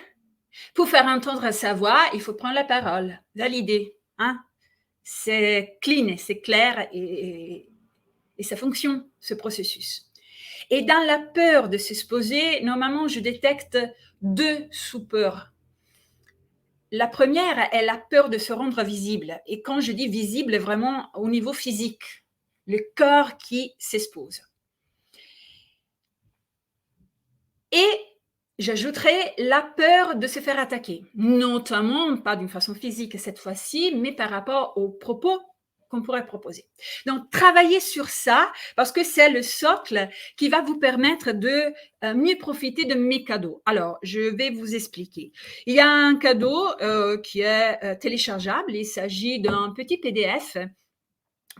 Pour faire entendre sa voix, il faut prendre la parole, valider. C'est clean, c'est clair et ça fonctionne, ce processus. Et dans la peur de s'exposer, normalement, je détecte 2 sous-peurs. La première est la peur de se rendre visible. Et quand je dis visible, vraiment au niveau physique, le corps qui s'expose. Et j'ajouterai la peur de se faire attaquer, notamment pas d'une façon physique cette fois-ci, mais par rapport aux propos qu'on pourrait proposer. Donc, travaillez sur ça parce que c'est le socle qui va vous permettre de mieux profiter de mes cadeaux. Alors, je vais vous expliquer. Il y a un cadeau qui est téléchargeable. Il s'agit d'un petit PDF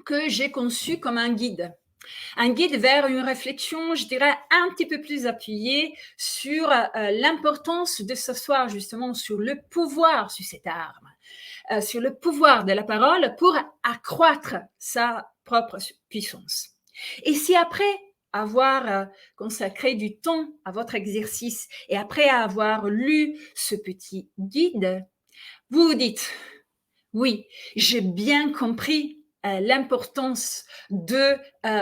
que j'ai conçu comme un guide. Un guide vers une réflexion, je dirais, un petit peu plus appuyée sur l'importance de s'asseoir justement sur le pouvoir sur cette arme. Sur le pouvoir de la parole pour accroître sa propre puissance. Et si après avoir consacré du temps à votre exercice et après avoir lu ce petit guide, vous vous dites, oui, j'ai bien compris l'importance de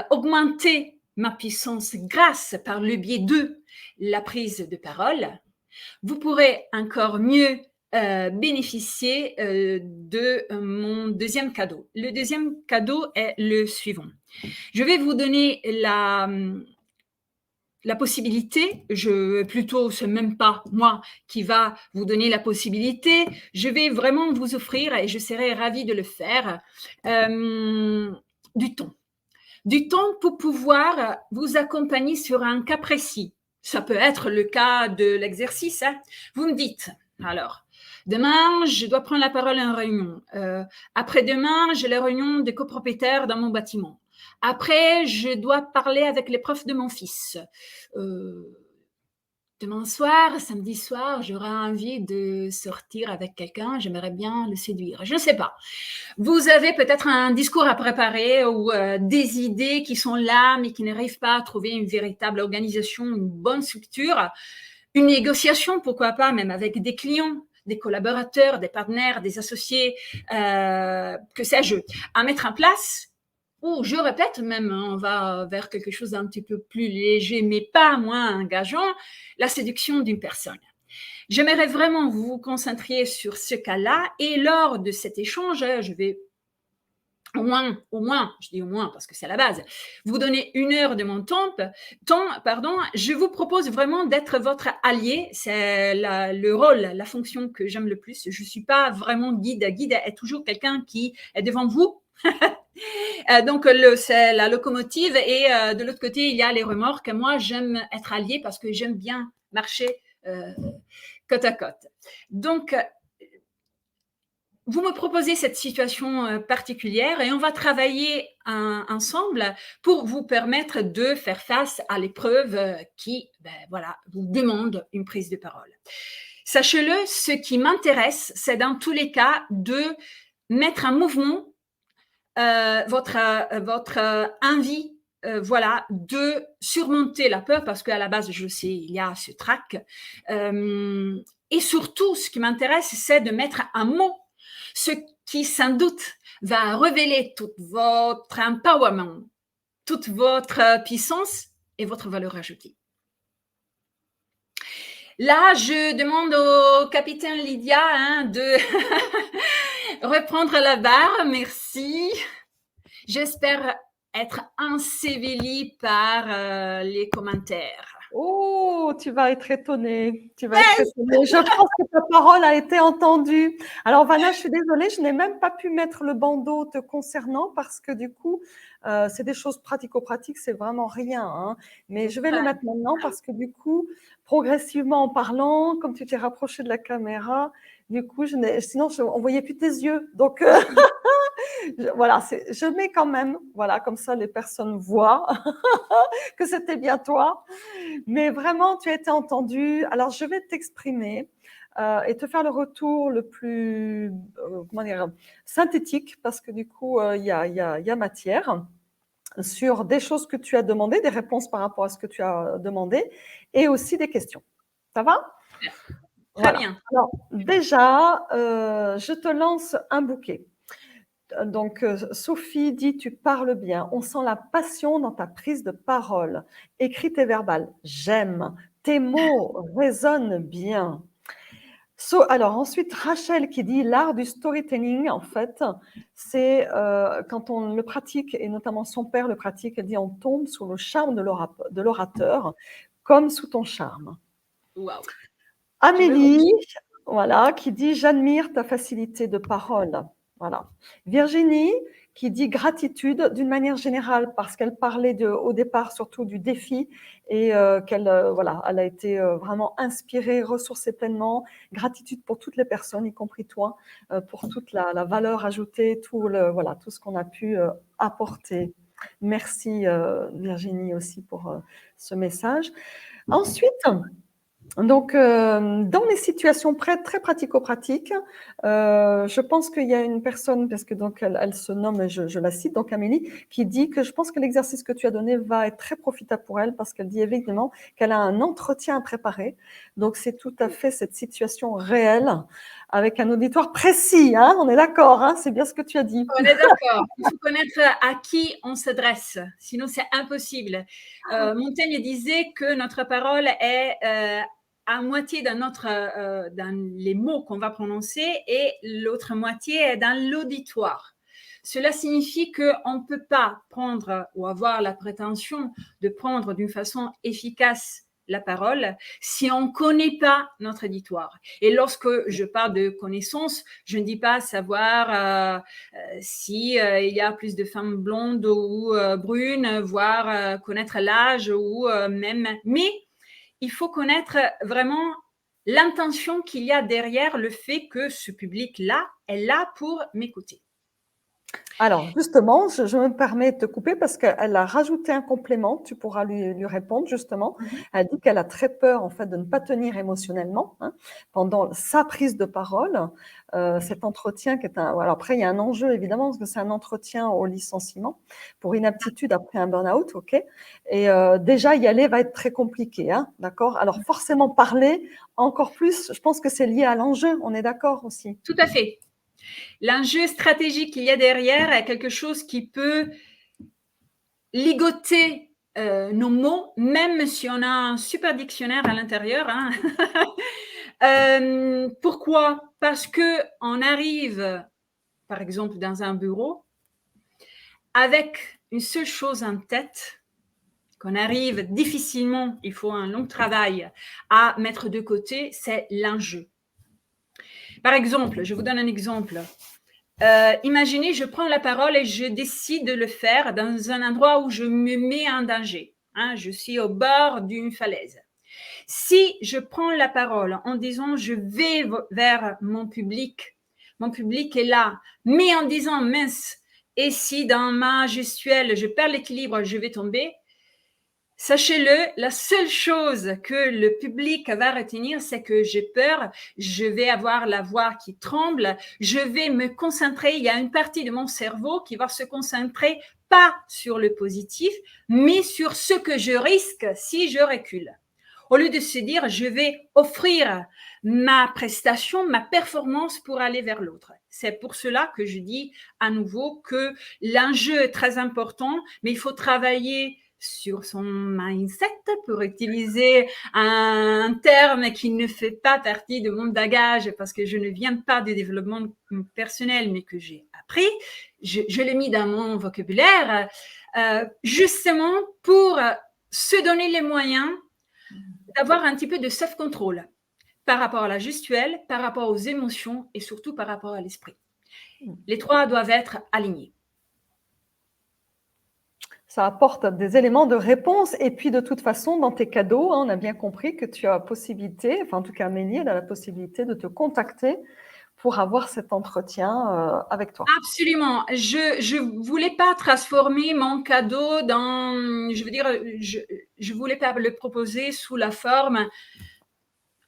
augmenter ma puissance grâce par le biais de la prise de parole, vous pourrez encore mieux bénéficier de mon deuxième cadeau. Le deuxième cadeau est le suivant. Je vais vous donner la possibilité, c'est même pas moi qui va vous donner la possibilité, je vais vraiment vous offrir, et je serai ravie de le faire, du temps. Du temps pour pouvoir vous accompagner sur un cas précis. Ça peut être le cas de l'exercice. Vous me dites, alors, demain, je dois prendre la parole en réunion. Après-demain, j'ai la réunion des copropriétaires dans mon bâtiment. Après, je dois parler avec les profs de mon fils. Demain soir, samedi soir, j'aurai envie de sortir avec quelqu'un, j'aimerais bien le séduire. Je ne sais pas. Vous avez peut-être un discours à préparer ou des idées qui sont là, mais qui n'arrivent pas à trouver une véritable organisation, une bonne structure. Une négociation, pourquoi pas, même avec des clients, des collaborateurs, des partenaires, des associés, que sais-je, à mettre en place. Ou je répète même, on va vers quelque chose d'un petit peu plus léger, mais pas moins engageant, la séduction d'une personne. J'aimerais vraiment vous vous concentriez sur ce cas-là et lors de cet échange, je vais au moins, je dis au moins parce que c'est la base, vous donner 1 heure de mon temps, je vous propose vraiment d'être votre allié, c'est le rôle, la fonction que j'aime le plus. Je ne suis pas vraiment guide, guide est toujours quelqu'un qui est devant vous. Donc, c'est la locomotive et de l'autre côté, il y a les remorques. Moi, j'aime être allié parce que j'aime bien marcher côte à côte. Donc, vous me proposez cette situation particulière et on va travailler ensemble pour vous permettre de faire face à l'épreuve qui, voilà, vous demande une prise de parole. Sachez-le, ce qui m'intéresse, c'est dans tous les cas de mettre en mouvement votre envie, voilà, de surmonter la peur, parce qu'à la base, je sais, il y a ce trac. Et surtout, ce qui m'intéresse, c'est de mettre un mot, ce qui, sans doute, va révéler tout votre empowerment, toute votre puissance et votre valeur ajoutée. Là, je demande au capitaine Lydia de reprendre la barre. Merci. J'espère être ensevelie par les commentaires. Oh, tu vas être étonnée. Tu vas être étonnée. Je pense que ta parole a été entendue. Alors, Vanna, je suis désolée, je n'ai même pas pu mettre le bandeau te concernant parce que du coup, c'est des choses pratico-pratiques, c'est vraiment rien. Hein. Mais je vais le mettre maintenant parce que du coup, progressivement en parlant, comme tu t'es rapproché de la caméra, du coup, sinon, on ne voyait plus tes yeux. Donc, voilà, je mets quand même, voilà, comme ça les personnes voient que c'était bien toi. Mais vraiment, tu as été entendu. Alors, je vais t'exprimer et te faire le retour le plus comment dire, synthétique, parce que du coup, il y a matière sur des choses que tu as demandées, des réponses par rapport à ce que tu as demandé, et aussi des questions. Ça va ? Très bien. Alors, déjà, je te lance un bouquet. Donc, Sophie dit, tu parles bien. On sent la passion dans ta prise de parole. Écrite et verbale. J'aime. Tes mots résonnent bien. Alors, ensuite, Rachel qui dit, l'art du storytelling, en fait, c'est quand on le pratique, et notamment son père le pratique, elle dit, on tombe sous le charme de l'orateur, comme sous ton charme. Wow. Amélie, voilà, qui dit, j'admire ta facilité de parole. Voilà. Virginie, qui dit gratitude d'une manière générale, parce qu'elle parlait au départ surtout du défi et qu'elle voilà, elle a été vraiment inspirée, ressourcée pleinement. Gratitude pour toutes les personnes, y compris toi, pour toute la valeur ajoutée, voilà, tout ce qu'on a pu apporter. Merci Virginie aussi pour ce message. Ensuite, donc, dans les situations très pratico-pratiques, je pense qu'il y a une personne, parce que donc elle se nomme, je la cite, donc Amélie, qui dit que je pense que l'exercice que tu as donné va être très profitable pour elle, parce qu'elle dit évidemment qu'elle a un entretien à préparer. Donc, c'est tout à fait cette situation réelle, avec un auditoire précis, hein, on est d'accord, hein, c'est bien ce que tu as dit. On est d'accord. Il faut connaître à qui on s'adresse, sinon c'est impossible. Montaigne disait que notre parole est à moitié dans les mots qu'on va prononcer et l'autre moitié est dans l'auditoire. Cela signifie qu'on ne peut pas prendre ou avoir la prétention de prendre d'une façon efficace la parole si on ne connaît pas notre auditoire. Et lorsque je parle de connaissance, je ne dis pas savoir si il y a plus de femmes blondes ou brunes, voire connaître l'âge ou même. Mais il faut connaître vraiment l'intention qu'il y a derrière le fait que ce public-là est là pour m'écouter. Alors, justement, je me permets de te couper parce qu'elle a rajouté un complément, tu pourras lui répondre justement. Elle dit qu'elle a très peur en fait de ne pas tenir émotionnellement pendant sa prise de parole, cet entretien qui est alors après il y a un enjeu évidemment parce que c'est un entretien au licenciement pour inaptitude après un burn-out, ok. Et déjà y aller va être très compliqué, hein, d'accord. Alors forcément parler encore plus, je pense que c'est lié à l'enjeu, on est d'accord aussi. Tout à fait. L'enjeu stratégique qu'il y a derrière est quelque chose qui peut ligoter nos mots, même si on a un super dictionnaire à l'intérieur. Hein. Pourquoi ? Parce qu'on arrive, par exemple, dans un bureau, avec une seule chose en tête, qu'on arrive difficilement, il faut un long travail, à mettre de côté, c'est l'enjeu. Par exemple, je vous donne un exemple. Imaginez, je prends la parole et je décide de le faire dans un endroit où je me mets en danger. Hein, je suis au bord d'une falaise. Si je prends la parole en disant je vais vers mon public est là, mais en disant mince, et si dans ma gestuelle je perds l'équilibre, je vais tomber, sachez-le, la seule chose que le public va retenir, c'est que j'ai peur, je vais avoir la voix qui tremble, je vais me concentrer, il y a une partie de mon cerveau qui va se concentrer pas sur le positif, mais sur ce que je risque si je recule. Au lieu de se dire, je vais offrir ma prestation, ma performance pour aller vers l'autre. C'est pour cela que je dis à nouveau que l'enjeu est très important, mais il faut travailler sur son mindset, pour utiliser un terme qui ne fait pas partie de mon bagage parce que je ne viens pas du développement personnel, mais que j'ai appris. Je l'ai mis dans mon vocabulaire, justement pour se donner les moyens d'avoir un petit peu de self-control par rapport à la gestuelle, par rapport aux émotions et surtout par rapport à l'esprit. Les trois doivent être alignés. Ça apporte des éléments de réponse. Et puis, de toute façon, dans tes cadeaux, on a bien compris que tu as la possibilité, enfin, en tout cas, Amélie, elle a la possibilité de te contacter pour avoir cet entretien avec toi. Absolument. Je voulais pas transformer mon cadeau dans, je veux dire, je voulais pas le proposer sous la forme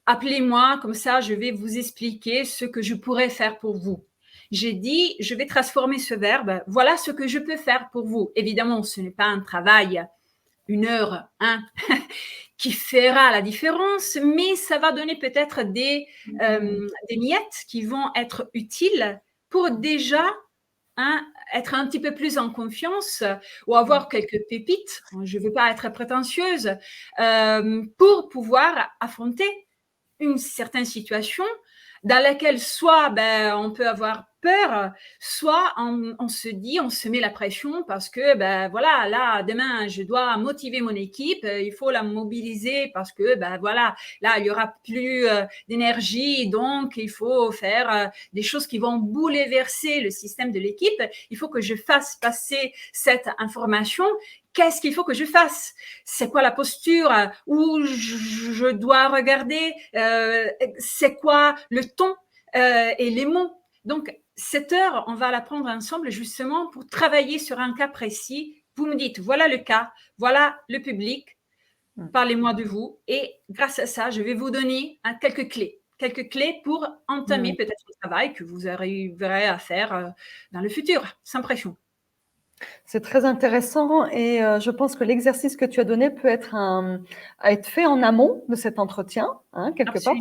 appelez-moi, comme ça je vais vous expliquer ce que je pourrais faire pour vous. J'ai dit, je vais transformer ce verbe, voilà ce que je peux faire pour vous. Évidemment, ce n'est pas un travail, 1 heure, qui fera la différence, mais ça va donner peut-être des miettes qui vont être utiles pour déjà être un petit peu plus en confiance ou avoir quelques pépites, je ne veux pas être prétentieuse, pour pouvoir affronter une certaine situation dans laquelle soit on peut avoir peur, soit on se dit, on se met la pression parce que voilà, là demain je dois motiver mon équipe, il faut la mobiliser parce que voilà, là il y aura plus d'énergie, donc il faut faire des choses qui vont bouleverser le système de l'équipe. Il faut que je fasse passer cette information. Qu'est-ce qu'il faut que je fasse? C'est quoi la posture? Où je dois regarder? C'est quoi le ton et les mots? Donc, cette heure, on va la prendre ensemble justement pour travailler sur un cas précis. Vous me dites, voilà le cas, voilà le public, parlez-moi de vous. Et grâce à ça, je vais vous donner quelques clés pour entamer peut-être le travail que vous arriverez à faire dans le futur, sans pression. C'est très intéressant et je pense que l'exercice que tu as donné peut être à être fait en amont de cet entretien, quelque part,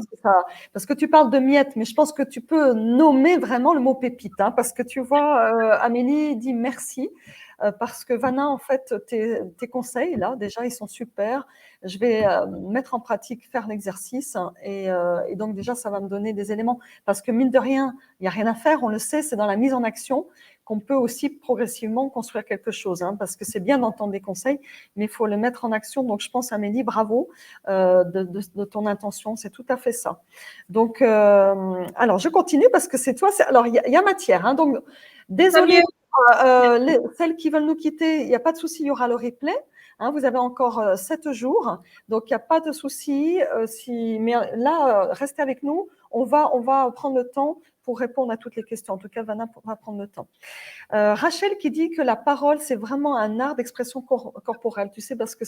parce que tu parles de miettes, mais je pense que tu peux nommer vraiment le mot pépite, parce que tu vois, Amélie dit merci, parce que Vanna, en fait, tes conseils, là, déjà, ils sont super. Je vais mettre en pratique, faire l'exercice et donc déjà, ça va me donner des éléments, parce que mine de rien, il n'y a rien à faire, on le sait, c'est dans la mise en action qu'on peut aussi progressivement construire quelque chose, parce que c'est bien d'entendre des conseils, mais il faut le mettre en action. Donc, je pense, Amélie, bravo de ton intention, c'est tout à fait ça. Donc, alors, je continue parce que c'est toi. Alors, il y a matière, donc désolée, celles qui veulent nous quitter, il n'y a pas de souci, il y aura le replay. Vous avez encore 7 jours, donc il n'y a pas de souci. Mais là, restez avec nous. On va prendre le temps pour répondre à toutes les questions. En tout cas, Vanna va prendre le temps. Rachel qui dit que la parole, c'est vraiment un art d'expression corporelle. Tu sais, parce que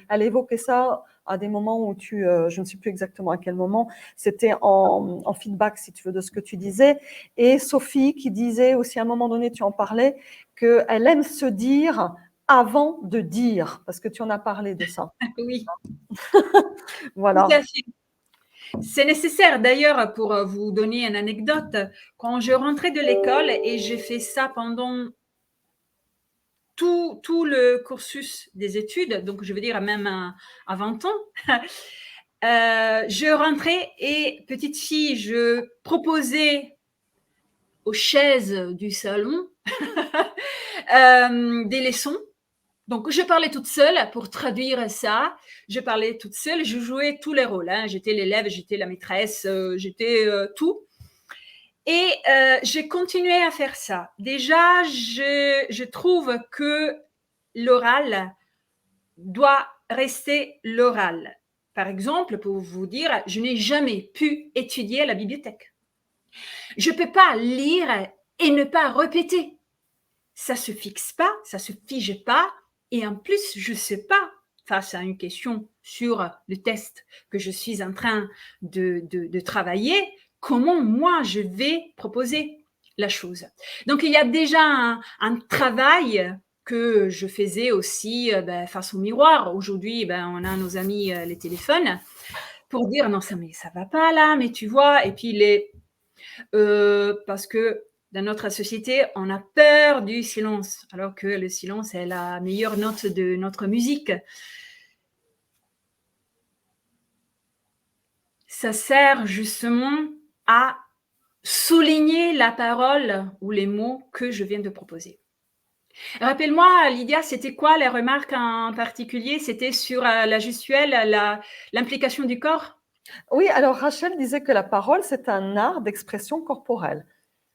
elle évoquait ça à des moments où je ne sais plus exactement à quel moment, c'était en feedback, si tu veux, de ce que tu disais. Et Sophie qui disait aussi, à un moment donné, tu en parlais, qu'elle aime se dire avant de dire, parce que tu en as parlé de ça. Oui. Voilà. Tout à fait. C'est nécessaire d'ailleurs pour vous donner une anecdote. Quand je rentrais de l'école et j'ai fait ça pendant tout le cursus des études, donc je veux dire même à 20 ans, je rentrais et petite fille, je proposais aux chaises du salon des leçons. Donc, je parlais toute seule pour traduire ça. Je parlais toute seule, je jouais tous les rôles. J'étais l'élève, j'étais la maîtresse, j'étais tout. Et j'ai continué à faire ça. Déjà, je trouve que l'oral doit rester l'oral. par exemple, pour vous dire, je n'ai jamais pu étudier à la bibliothèque. Je ne peux pas lire et ne pas répéter. Ça ne se fixe pas, ça ne se fige pas. Et en plus, je ne sais pas, face à une question sur le test que je suis en train de travailler, comment moi je vais proposer la chose. Donc, il y a déjà un travail que je faisais aussi face au miroir. Aujourd'hui, on a nos amis les téléphones pour dire non, ça ne va pas là, mais tu vois. Et puis, parce que dans notre société, on a peur du silence, alors que le silence est la meilleure note de notre musique. Ça sert justement à souligner la parole ou les mots que je viens de proposer. Rappelle-moi, Lydia, c'était quoi les remarques en particulier? C'était sur la gestuelle, l'implication du corps? Oui, alors Rachel disait que la parole, c'est un art d'expression corporelle.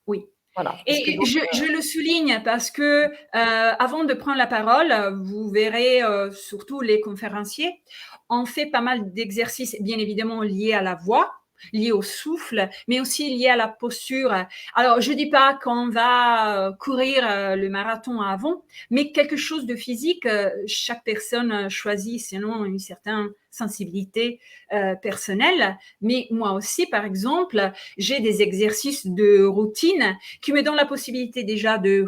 Oui. Voilà. Et je le souligne parce que avant de prendre la parole, vous verrez surtout les conférenciers, on fait pas mal d'exercices, bien évidemment liés à la voix, liés au souffle, mais aussi liés à la posture. Alors, je dis pas qu'on va courir le marathon avant, mais quelque chose de physique. Chaque personne choisit selon une certaine sensibilité personnelle. Mais moi aussi, par exemple, j'ai des exercices de routine qui me donnent la possibilité déjà de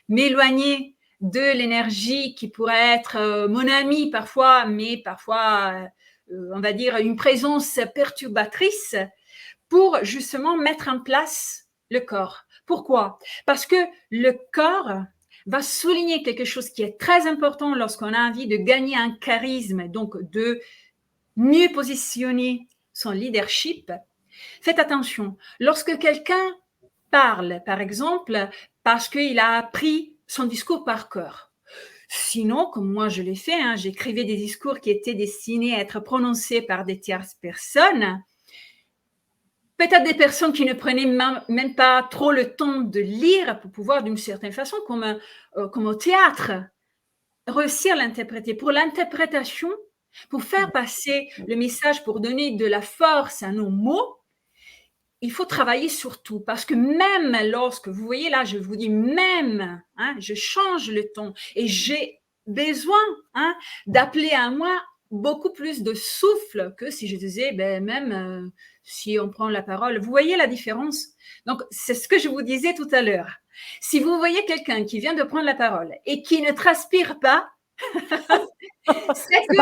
m'éloigner de l'énergie qui pourrait être mon ami parfois, mais parfois, on va dire, une présence perturbatrice pour justement mettre en place le corps. Pourquoi? Parce que le corps va souligner quelque chose qui est très important lorsqu'on a envie de gagner un charisme, donc de mieux positionner son leadership. Faites attention, lorsque quelqu'un parle, par exemple, parce qu'il a appris son discours par cœur. Sinon, comme moi je l'ai fait, j'écrivais des discours qui étaient destinés à être prononcés par des tierces personnes, peut-être des personnes qui ne prenaient même pas trop le temps de lire pour pouvoir, d'une certaine façon, comme au théâtre, réussir à l'interpréter. Pour l'interprétation, pour faire passer le message, pour donner de la force à nos mots, il faut travailler sur tout, parce que même lorsque, vous voyez là, je vous dis même, je change le ton et j'ai besoin d'appeler à moi beaucoup plus de souffle que si je disais, même si on prend la parole. Vous voyez la différence? Donc, c'est ce que je vous disais tout à l'heure. Si vous voyez quelqu'un qui vient de prendre la parole et qui ne transpire pas, c'est que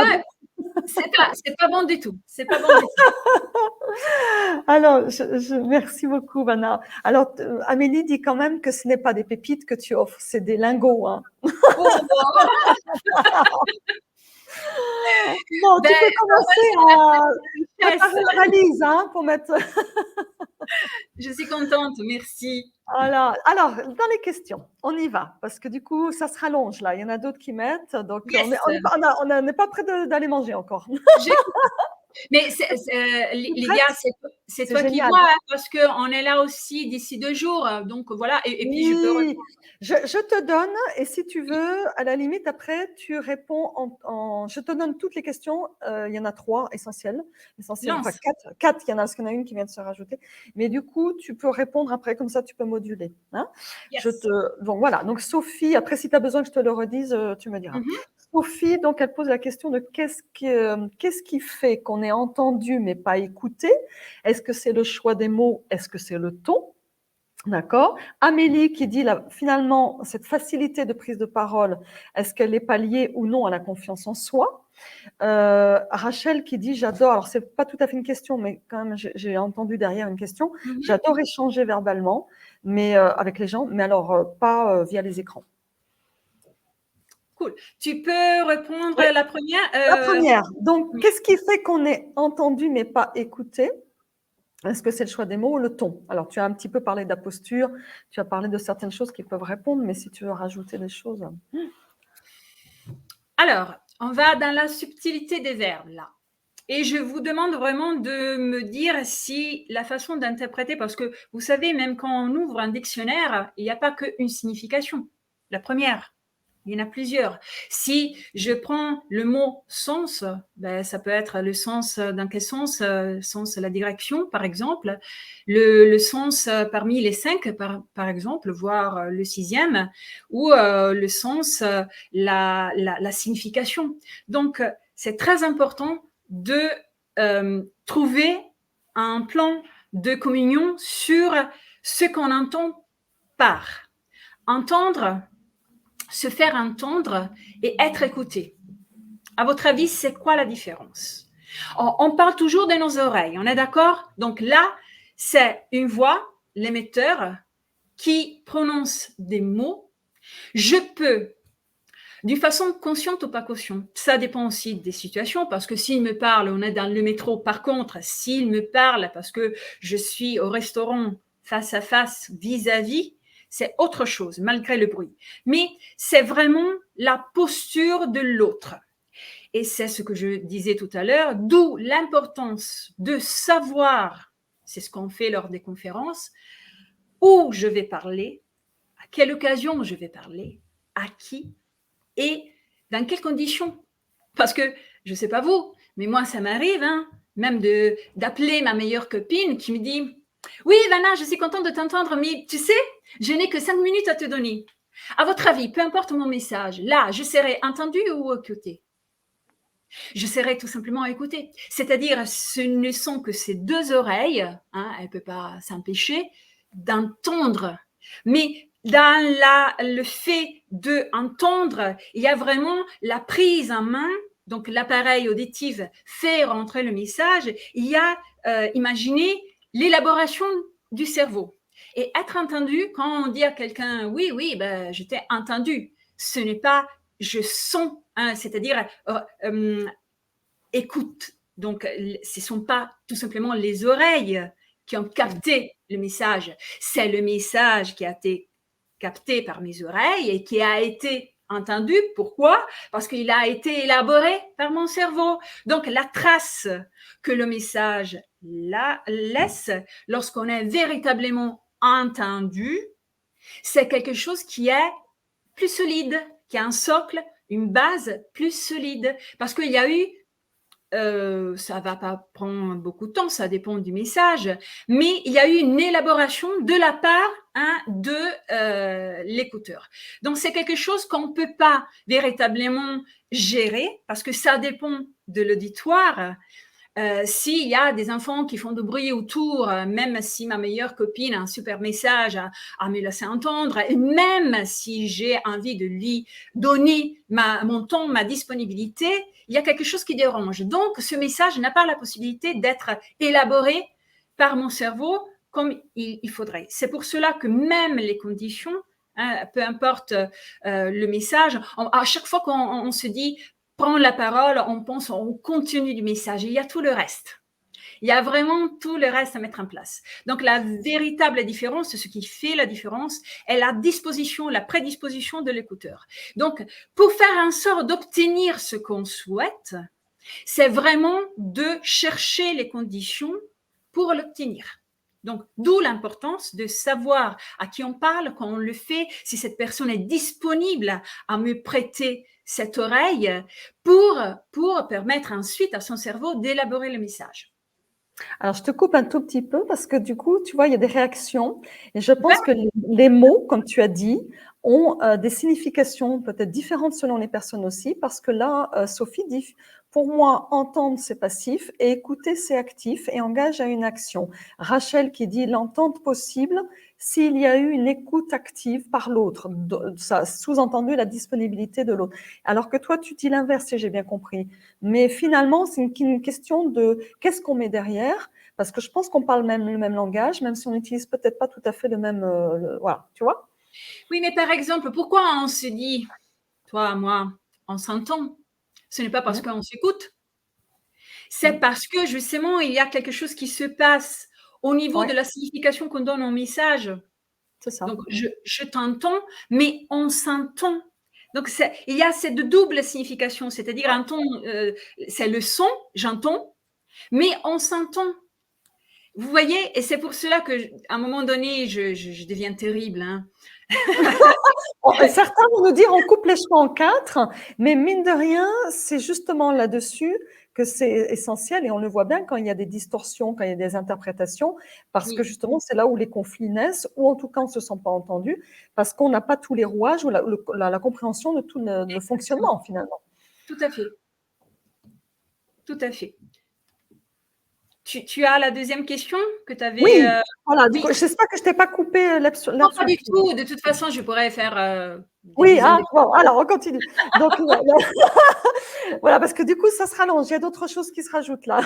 c'est pas bon du tout. C'est pas bon du tout. Alors, merci beaucoup, Vanna. Alors, Amélie dit quand même que ce n'est pas des pépites que tu offres, c'est des lingots. Hein. Bon, tu peux commencer à préparer la valise pour mettre. Je suis contente, merci. Voilà. Alors, dans les questions, on y va, parce que du coup, ça se rallonge là. Il y en a d'autres qui mettent, donc Yes. on n'est pas prêt d'aller manger encore. Mais Lydia, c'est toi génial. qui vois, parce qu'on est là aussi d'ici 2 jours, donc voilà, et puis je peux répondre. Je te donne, et si tu veux, à la limite, après, tu réponds je te donne toutes les questions, il y en a 3 essentielles, enfin 4, il y en a, parce qu'il y en a une qui vient de se rajouter, mais du coup, tu peux répondre après, comme ça, tu peux moduler. Yes. Bon, voilà, donc Sophie, après, si tu as besoin que je te le redise, tu me diras. Sophie, donc, elle pose la question de qu'est-ce qui fait qu'on est entendu mais pas écouté? Est-ce que c'est le choix des mots? Est-ce que c'est le ton? D'accord. Amélie qui dit finalement cette facilité de prise de parole, est-ce qu'elle est pas liée ou non à la confiance en soi? Rachel qui dit j'adore, alors c'est pas tout à fait une question, mais quand même j'ai entendu derrière une question. J'adore échanger verbalement, mais avec les gens, mais alors pas via les écrans. Cool. Tu peux répondre à la première? La première. Donc, qu'est-ce qui fait qu'on est entendu mais pas écouté? Est-ce que c'est le choix des mots ou le ton? Alors, tu as un petit peu parlé de la posture, tu as parlé de certaines choses qui peuvent répondre, mais si tu veux rajouter des choses. Alors, on va dans la subtilité des verbes là. Et je vous demande vraiment de me dire si la façon d'interpréter, parce que vous savez, même quand on ouvre un dictionnaire, il n'y a pas qu'une signification. La première. Il y en a plusieurs. Si je prends le mot sens, ben, ça peut être le sens dans quel sens? Sens la direction, par exemple. Le sens parmi les 5, par exemple, voire le 6e, ou le sens, la signification. Donc, c'est très important de trouver un plan de communion sur ce qu'on entend par. Entendre, se faire entendre et être écouté. À votre avis, c'est quoi la différence? On parle toujours de nos oreilles, on est d'accord? Donc là, c'est une voix, l'émetteur, qui prononce des mots. Je peux, d'une façon consciente ou pas consciente, ça dépend aussi des situations, parce que s'il me parle, on est dans le métro. Par contre, s'il me parle parce que je suis au restaurant face à face, vis-à-vis, c'est autre chose, malgré le bruit. Mais c'est vraiment la posture de l'autre. Et c'est ce que je disais tout à l'heure, d'où l'importance de savoir, c'est ce qu'on fait lors des conférences, où je vais parler, à quelle occasion je vais parler, à qui et dans quelles conditions. Parce que, je ne sais pas vous, mais moi, ça m'arrive, hein, même d'appeler ma meilleure copine qui me dit « Oui, Vanna, je suis contente de t'entendre, mais tu sais, je n'ai que 5 minutes à te donner. À votre avis, peu importe mon message, là, je serai entendue ou écoutée? Je serai tout simplement écoutée. C'est-à-dire, ce ne sont que ces deux oreilles, hein, elle ne peut pas s'empêcher d'entendre. Mais dans le fait d'entendre, il y a vraiment la prise en main, donc l'appareil auditif fait rentrer le message. Il y a, imaginez, l'élaboration du cerveau. Et être entendu, quand on dit à quelqu'un, oui, oui, ben, je t'ai entendu, ce n'est pas je sens, hein, c'est-à-dire écoute. Donc, ce ne sont pas tout simplement les oreilles qui ont capté le message, c'est le message qui a été capté par mes oreilles et qui a été entendu. Pourquoi? Parce qu'il a été élaboré par mon cerveau. Donc, la trace que le message laisse lorsqu'on est véritablement entendu, c'est quelque chose qui est plus solide, qui a un socle, une base plus solide. Parce qu'il y a eu ça va pas prendre beaucoup de temps, ça dépend du message, mais il y a eu une élaboration de la part, hein, de l'écouteur. Donc c'est quelque chose qu'on ne peut pas véritablement gérer parce que ça dépend de l'auditoire. S'il y a des enfants qui font du bruit autour, même si ma meilleure copine a un super message à me laisser entendre, et même si j'ai envie de lui donner mon temps, ma disponibilité, il y a quelque chose qui dérange. Donc, ce message n'a pas la possibilité d'être élaboré par mon cerveau comme il faudrait. C'est pour cela que même les conditions, hein, peu importe le message, à chaque fois qu'on se dit prendre la parole, on pense au contenu du message. Il y a tout le reste. Il y a vraiment tout le reste à mettre en place. Donc, la véritable différence, ce qui fait la différence, est la disposition, la prédisposition de l'écouteur. Donc, pour faire en sorte d'obtenir ce qu'on souhaite, c'est vraiment de chercher les conditions pour l'obtenir. Donc, d'où l'importance de savoir à qui on parle, quand on le fait, si cette personne est disponible à me prêter cette oreille pour permettre ensuite à son cerveau d'élaborer le message. Alors, je te coupe un tout petit peu parce que du coup, tu vois, il y a des réactions et je pense que les mots, comme tu as dit, ont des significations peut-être différentes selon les personnes aussi parce que là, Sophie dit, pour moi, entendre, c'est passif et écouter, c'est actif et engage à une action. Rachel qui dit l'entente possible s'il y a eu une écoute active par l'autre, ça sous-entendu la disponibilité de l'autre. Alors que toi, tu dis l'inverse, si j'ai bien compris. Mais finalement, c'est une question de qu'est-ce qu'on met derrière, parce que je pense qu'on parle même le même langage, même si on n'utilise peut-être pas tout à fait le même, voilà, tu vois? Oui, mais par exemple, pourquoi on se dit, toi, moi, on s'entend? Ce n'est pas parce qu'on s'écoute. C'est parce que justement, il y a quelque chose qui se passe au niveau Ouais, de la signification qu'on donne au message. c'est ça. Donc, je t'entends, mais on s'entend. Donc, il y a cette double signification, c'est-à-dire un ton, c'est le son, j'entends, mais on s'entend. Vous voyez, et c'est pour cela que, à un moment donné, je deviens terrible, hein. Certains vont nous dire on coupe les cheveux en 4, mais mine de rien, c'est justement là-dessus que c'est essentiel et on le voit bien quand il y a des distorsions, quand il y a des interprétations, parce que Oui, justement, c'est là où les conflits naissent, ou en tout cas, on ne se sent pas entendu, parce qu'on n'a pas tous les rouages ou la compréhension de tout le exactement. fonctionnement, finalement. Tout à fait. Tout à fait. Tu as la deuxième question que tu avais Oui, voilà, du oui. coup, j'espère que je ne t'ai pas coupé là-dessus. Non, pas du tout. De toute façon, je pourrais faire des Oui, dizaines hein, de bon, alors on continue. Donc, voilà, parce que du coup, ça se rallonge. Il y a d'autres choses qui se rajoutent là.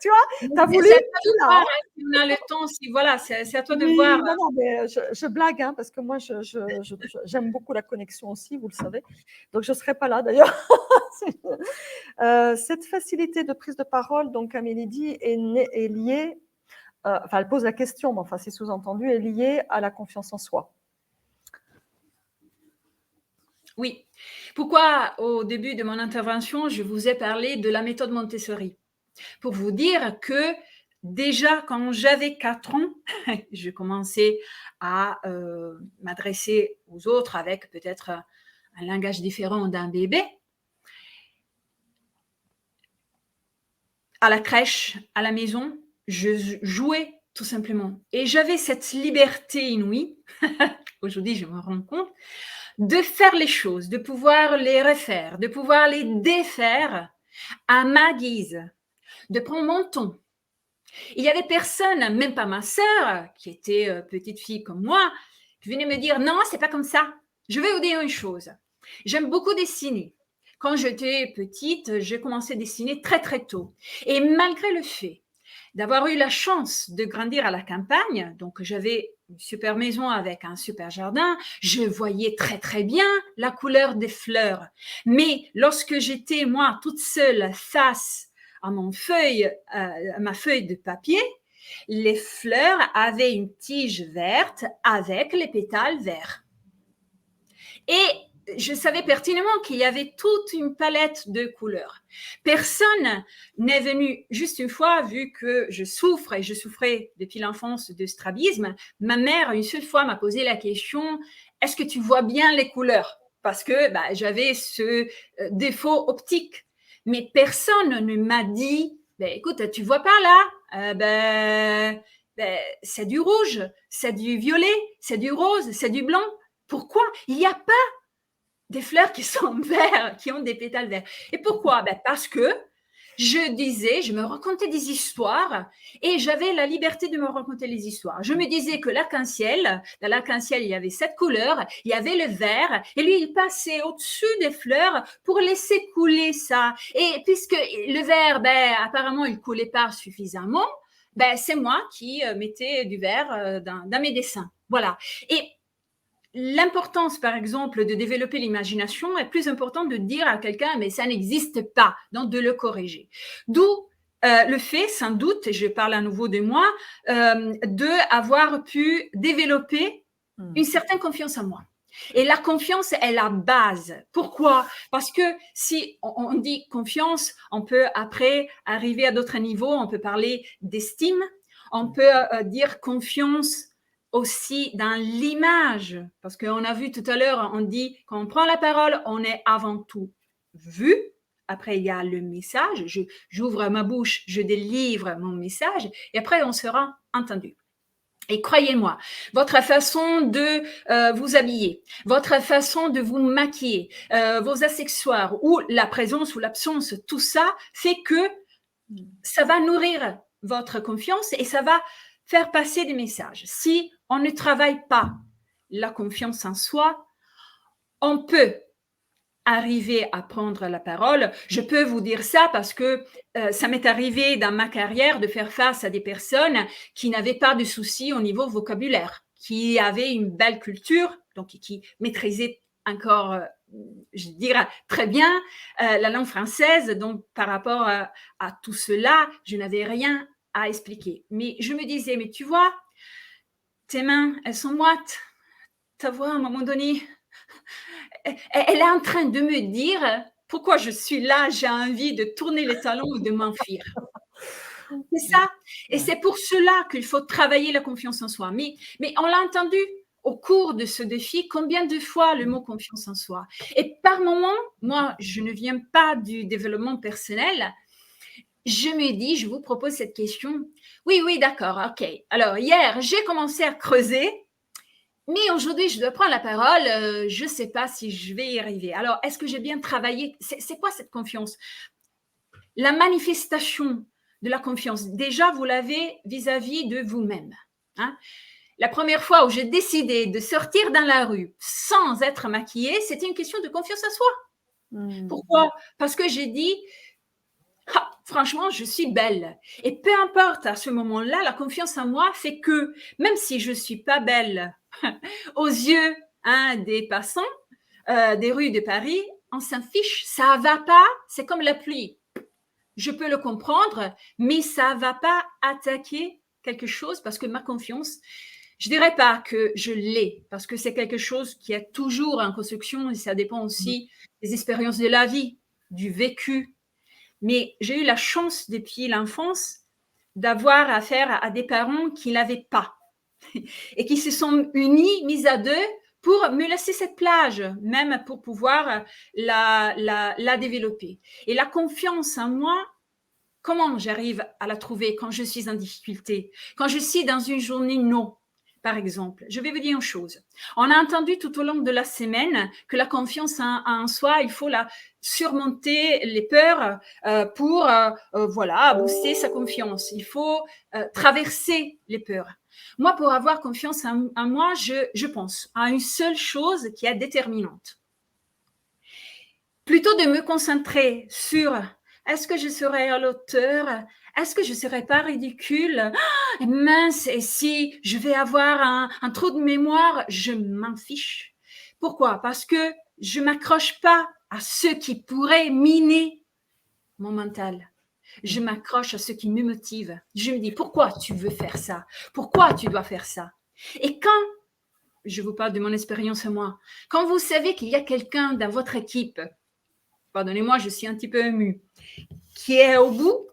Tu vois, tu as voulu, c'est à toi tu de l'as. voir Hein. hein, si on a le temps. Si, voilà, c'est à toi de voir. Oui, non, non, mais je blague, hein, parce que moi, j'aime beaucoup la connexion aussi, vous le savez. Donc, je ne serai pas là d'ailleurs. Cette facilité de prise de parole, donc Amélie dit, est liée, enfin, elle pose la question, mais enfin, c'est sous-entendu, est liée à la confiance en soi. Oui. Pourquoi, au début de mon intervention, je vous ai parlé de la méthode Montessori? Pour vous dire que déjà, quand j'avais 4 ans, je commençais à m'adresser aux autres avec peut-être un langage différent d'un bébé. À la crèche, à la maison, je jouais tout simplement. Et j'avais cette liberté inouïe, aujourd'hui je me rends compte, de faire les choses, de pouvoir les refaire, de pouvoir les défaire à ma guise, de prendre mon temps. Il y avait personne, même pas ma sœur, qui était petite fille comme moi, qui venait me dire non, c'est pas comme ça. Je vais vous dire une chose. J'aime beaucoup dessiner. Quand j'étais petite, j'ai commencé à dessiner très très tôt. Et malgré le fait d'avoir eu la chance de grandir à la campagne, donc j'avais une super maison avec un super jardin, je voyais très très bien la couleur des fleurs. Mais lorsque j'étais moi toute seule face à ma feuille de papier, les fleurs avaient une tige verte avec les pétales verts. Et je savais pertinemment qu'il y avait toute une palette de couleurs. Personne n'est venu juste une fois, vu que je souffre et je souffrais depuis l'enfance de strabisme. Ma mère, une seule fois, m'a posé la question, est-ce que tu vois bien les couleurs? Parce que j'avais ce défaut optique. Mais personne ne m'a dit, écoute, tu vois pas là c'est du rouge, c'est du violet, c'est du rose, c'est du blanc. Pourquoi? Il n'y a pas des fleurs qui sont vertes, qui ont des pétales verts. Et pourquoi? Parce que je me racontais des histoires et j'avais la liberté de me raconter les histoires. Je me disais que dans l'arc-en-ciel, il y avait 7 couleurs, il y avait le vert, et lui, il passait au-dessus des fleurs pour laisser couler ça. Et puisque le vert, apparemment, il coulait pas suffisamment, c'est moi qui mettais du vert dans mes dessins. Voilà. Et l'importance, par exemple, de développer l'imagination est plus importante de dire à quelqu'un, mais ça n'existe pas, donc de le corriger. D'où le fait, sans doute, et je parle à nouveau de moi, d'avoir pu développer une certaine confiance en moi. Et la confiance est la base. Pourquoi? Parce que si on dit confiance, on peut après arriver à d'autres niveaux, on peut parler d'estime, on peut dire confiance aussi dans l'image, parce qu'on a vu tout à l'heure, on dit quand on prend la parole, on est avant tout vu. Après, il y a le message. J'ouvre ma bouche, je délivre mon message, et après, on sera entendu. Et croyez-moi, votre façon de vous habiller, votre façon de vous maquiller, vos accessoires ou la présence ou l'absence, tout ça fait que ça va nourrir votre confiance et ça va faire passer des messages. Si on ne travaille pas la confiance en soi, on peut arriver à prendre la parole. Je peux vous dire ça parce que ça m'est arrivé dans ma carrière de faire face à des personnes qui n'avaient pas de soucis au niveau vocabulaire, qui avaient une belle culture, donc qui maîtrisaient encore, je dirais, très bien la langue française. Donc, par rapport à tout cela, je n'avais rien à expliquer. Mais je me disais, mais tu vois, tes mains, elles sont moites. Ta voix, à un moment donné, elle est en train de me dire pourquoi je suis là, j'ai envie de tourner les talons et de m'enfuir. C'est ça. Et c'est pour cela qu'il faut travailler la confiance en soi. Mais on l'a entendu au cours de ce défi combien de fois le mot confiance en soi. Et par moment, moi, je ne viens pas du développement personnel. Je me dis, je vous propose cette question. Oui, d'accord, ok. Alors, hier, j'ai commencé à creuser, mais aujourd'hui, je dois prendre la parole. Je ne sais pas si je vais y arriver. Alors, est-ce que j'ai bien travaillé? C'est quoi cette confiance? La manifestation de la confiance, déjà, vous l'avez vis-à-vis de vous-même. Hein? La première fois où j'ai décidé de sortir dans la rue sans être maquillée, c'était une question de confiance en soi. Pourquoi? Parce que j'ai dit, ah, franchement, je suis belle. Et peu importe à ce moment-là, la confiance en moi fait que même si je ne suis pas belle aux yeux des passants des rues de Paris, on s'en fiche, ça ne va pas, c'est comme la pluie. Je peux le comprendre, mais ça ne va pas attaquer quelque chose parce que ma confiance, je ne dirais pas que je l'ai, parce que c'est quelque chose qui est toujours en construction et ça dépend aussi des expériences de la vie, du vécu. Mais j'ai eu la chance depuis l'enfance d'avoir affaire à des parents qui ne l'avaient pas et qui se sont unis, mis à deux, pour me laisser cette plage, même pour pouvoir la développer. Et la confiance en moi, comment j'arrive à la trouver quand je suis en difficulté? Quand je suis dans une journée non, par exemple. Je vais vous dire une chose. On a entendu tout au long de la semaine que la confiance en soi, il faut la surmonter les peurs pour voilà, booster sa confiance. Il faut traverser les peurs. Moi, pour avoir confiance en moi, je pense à une seule chose qui est déterminante. Plutôt de me concentrer sur est-ce que je serai à l'auteur? Est-ce que je ne serai pas ridicule? Oh, mince, et si je vais avoir un trou de mémoire, je m'en fiche. Pourquoi? Parce que je ne m'accroche pas à ce qui pourrait miner mon mental. Je m'accroche à ce qui me motive. Je me dis, pourquoi tu veux faire ça? Pourquoi tu dois faire ça? Et quand, je vous parle de mon expérience à moi, quand vous savez qu'il y a quelqu'un dans votre équipe, pardonnez-moi, je suis un petit peu émue, qui est au bout,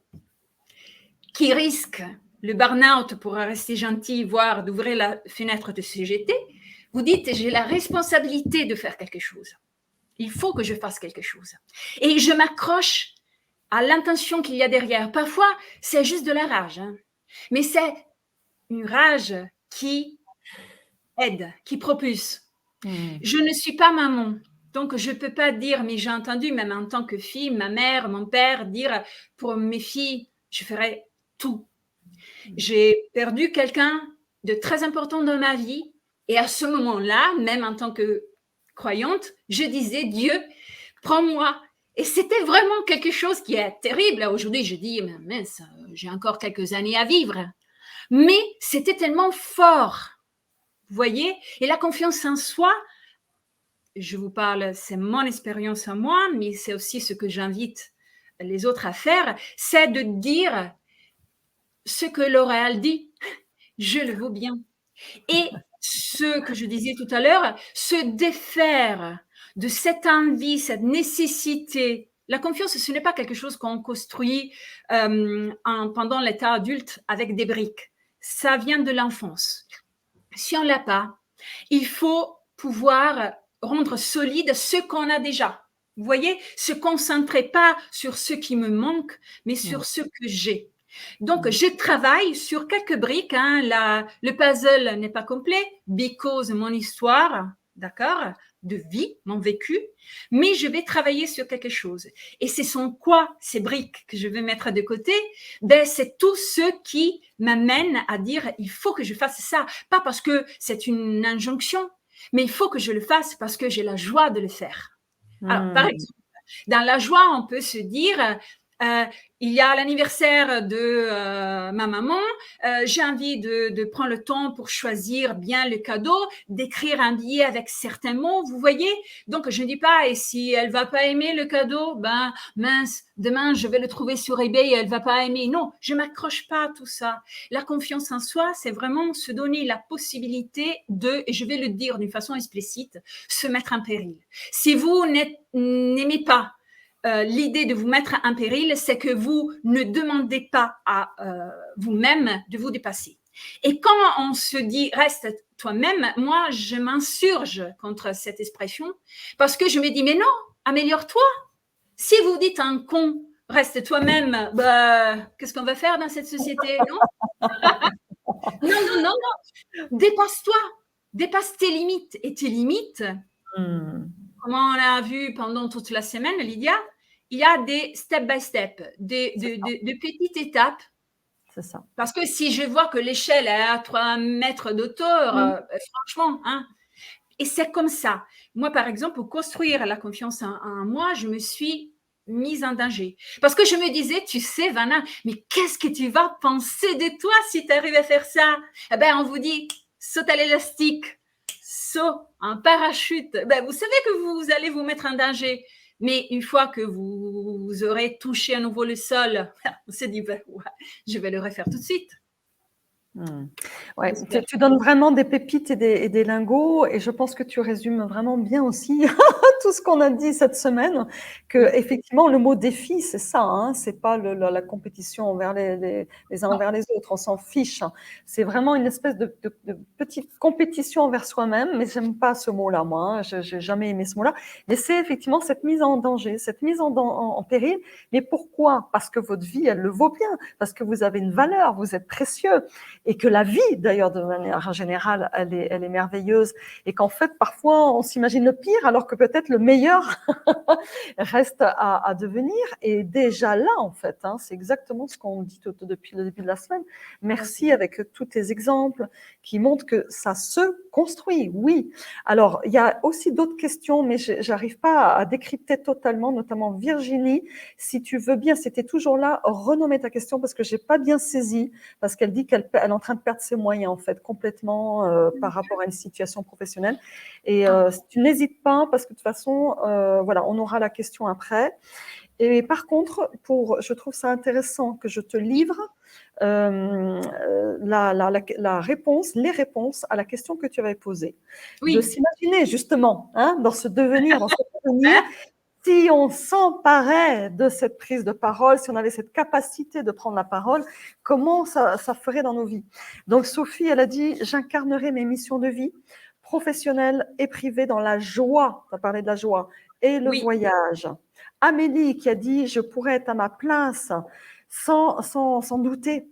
qui risque le burn-out pour rester gentil, voire d'ouvrir la fenêtre de CGT, vous dites, j'ai la responsabilité de faire quelque chose. Il faut que je fasse quelque chose. Et je m'accroche à l'intention qu'il y a derrière. Parfois, c'est juste de la rage, mais c'est une rage qui aide, qui propulse. Je ne suis pas maman, donc je ne peux pas dire, mais j'ai entendu, même en tant que fille, ma mère, mon père, dire pour mes filles, je ferai tout. J'ai perdu quelqu'un de très important dans ma vie et à ce moment-là, même en tant que croyante, je disais, Dieu, prends-moi. Et c'était vraiment quelque chose qui est terrible. Aujourd'hui, je dis, mais mince, j'ai encore quelques années à vivre. Mais c'était tellement fort, vous voyez? Et la confiance en soi, je vous parle, c'est mon expérience à moi, mais c'est aussi ce que j'invite les autres à faire, c'est de dire ce que L'Oréal dit, je le vaux bien. Et ce que je disais tout à l'heure, se défaire de cette envie, cette nécessité. La confiance, ce n'est pas quelque chose qu'on construit pendant l'état adulte avec des briques. Ça vient de l'enfance. Si on ne l'a pas, il faut pouvoir rendre solide ce qu'on a déjà. Vous voyez, se concentrer pas sur ce qui me manque, mais sur ce que j'ai. Donc, je travaille sur quelques briques. Le puzzle n'est pas complet, because mon histoire, d'accord, de vie, mon vécu, mais je vais travailler sur quelque chose. Et ce sont quoi ces briques que je vais mettre de côté? Ben, c'est tout ce qui m'amène à dire, il faut que je fasse ça. Pas parce que c'est une injonction, mais il faut que je le fasse parce que j'ai la joie de le faire. Alors, par exemple, dans la joie, on peut se dire, il y a l'anniversaire de ma maman, j'ai envie de prendre le temps pour choisir bien le cadeau, d'écrire un billet avec certains mots, vous voyez? Donc, je ne dis pas, et si elle ne va pas aimer le cadeau, ben mince, demain, je vais le trouver sur eBay et elle ne va pas aimer. Non, je ne m'accroche pas à tout ça. La confiance en soi, c'est vraiment se donner la possibilité de, et je vais le dire d'une façon explicite, se mettre en péril. Si vous n'aimez pas l'idée de vous mettre en péril, c'est que vous ne demandez pas à vous-même de vous dépasser. Et quand on se dit reste toi-même, moi, je m'insurge contre cette expression parce que je me dis mais non, améliore-toi. Si vous dites à un con, reste toi-même, bah, qu'est-ce qu'on va faire dans cette société, non? Non, non, non, non. Dépasse-toi. Dépasse tes limites. Et tes limites, comme on l'a vu pendant toute la semaine, Lydia, il y a des step by step, de petites étapes. C'est ça. Parce que si je vois que l'échelle est à 3 mètres d'auteur, franchement, hein, et c'est comme ça. Moi, par exemple, pour construire la confiance en moi, je me suis mise en danger. Parce que je me disais, tu sais, Vanna, mais qu'est-ce que tu vas penser de toi si tu arrives à faire ça? Eh bien, on vous dit, saute à l'élastique, saut en parachute. Ben, vous savez que vous allez vous mettre en danger. Mais une fois que vous aurez touché à nouveau le sol, on s'est dit, ben, ouais, je vais le refaire tout de suite. Ouais, tu donnes vraiment des pépites et des lingots, et je pense que tu résumes vraiment bien aussi tout ce qu'on a dit cette semaine, que effectivement le mot défi, c'est ça, hein, c'est pas la compétition envers les uns envers les autres, on s'en fiche. C'est vraiment une espèce de petite compétition envers soi-même, mais j'aime pas ce mot-là, moi, hein, j'ai jamais aimé ce mot-là. Mais c'est effectivement cette mise en danger, cette mise en péril. Mais pourquoi? Parce que votre vie, elle le vaut bien, parce que vous avez une valeur, vous êtes précieux. Et que la vie, d'ailleurs, de manière générale, elle est merveilleuse, et qu'en fait, parfois, on s'imagine le pire, alors que peut-être le meilleur reste à devenir, et déjà là, en fait, hein, c'est exactement ce qu'on dit depuis le début de la semaine. Merci avec tous tes exemples qui montrent que ça se construit, oui. Alors, il y a aussi d'autres questions, mais j'arrive pas à décrypter totalement, notamment Virginie, si tu veux bien, c'était toujours là, renommer ta question, parce que j'ai pas bien saisi, parce qu'elle dit qu'elle est en train de perdre ses moyens, en fait, complètement par rapport à une situation professionnelle. Et tu n'hésites pas, parce que de toute façon, voilà, on aura la question après. Et par contre, je trouve ça intéressant que je te livre la réponse, les réponses à la question que tu avais posée. Oui. De s'imaginer, justement, hein, dans ce devenir, si on s'emparait de cette prise de parole, si on avait cette capacité de prendre la parole, comment ça ferait dans nos vies? Donc Sophie, elle a dit, j'incarnerai mes missions de vie, professionnelles et privées, dans la joie, tu as parlé de la joie, et le voyage. Amélie qui a dit, je pourrais être à ma place sans douter,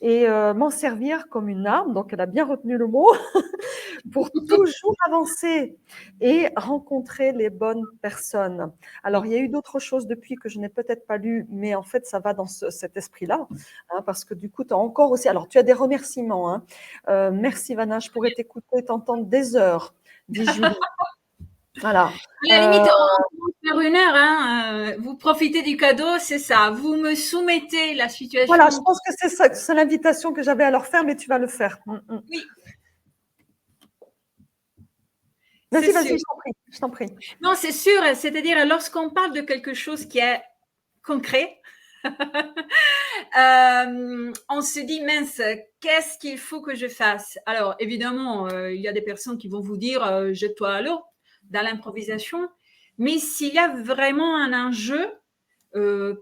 et m'en servir comme une arme, donc elle a bien retenu le mot, pour toujours avancer et rencontrer les bonnes personnes. Alors, il y a eu d'autres choses depuis que je n'ai peut-être pas lu, mais en fait, ça va dans cet esprit-là, hein, parce que du coup, tu as encore aussi… Alors, tu as des remerciements. Hein. Merci, Vanna, je pourrais t'écouter et t'entendre des heures, dit Julie. Voilà. À la limite, on peut faire 1 heure. Hein. Vous profitez du cadeau, c'est ça. Vous me soumettez la situation. Voilà, je pense que c'est l'invitation que j'avais à leur faire, mais tu vas le faire. Oui. Vas-y, je t'en prie. Non, c'est sûr. C'est-à-dire, lorsqu'on parle de quelque chose qui est concret, on se dit, mince, qu'est-ce qu'il faut que je fasse? Alors, évidemment, il y a des personnes qui vont vous dire, jette-toi à l'eau, dans l'improvisation. Mais s'il y a vraiment un enjeu,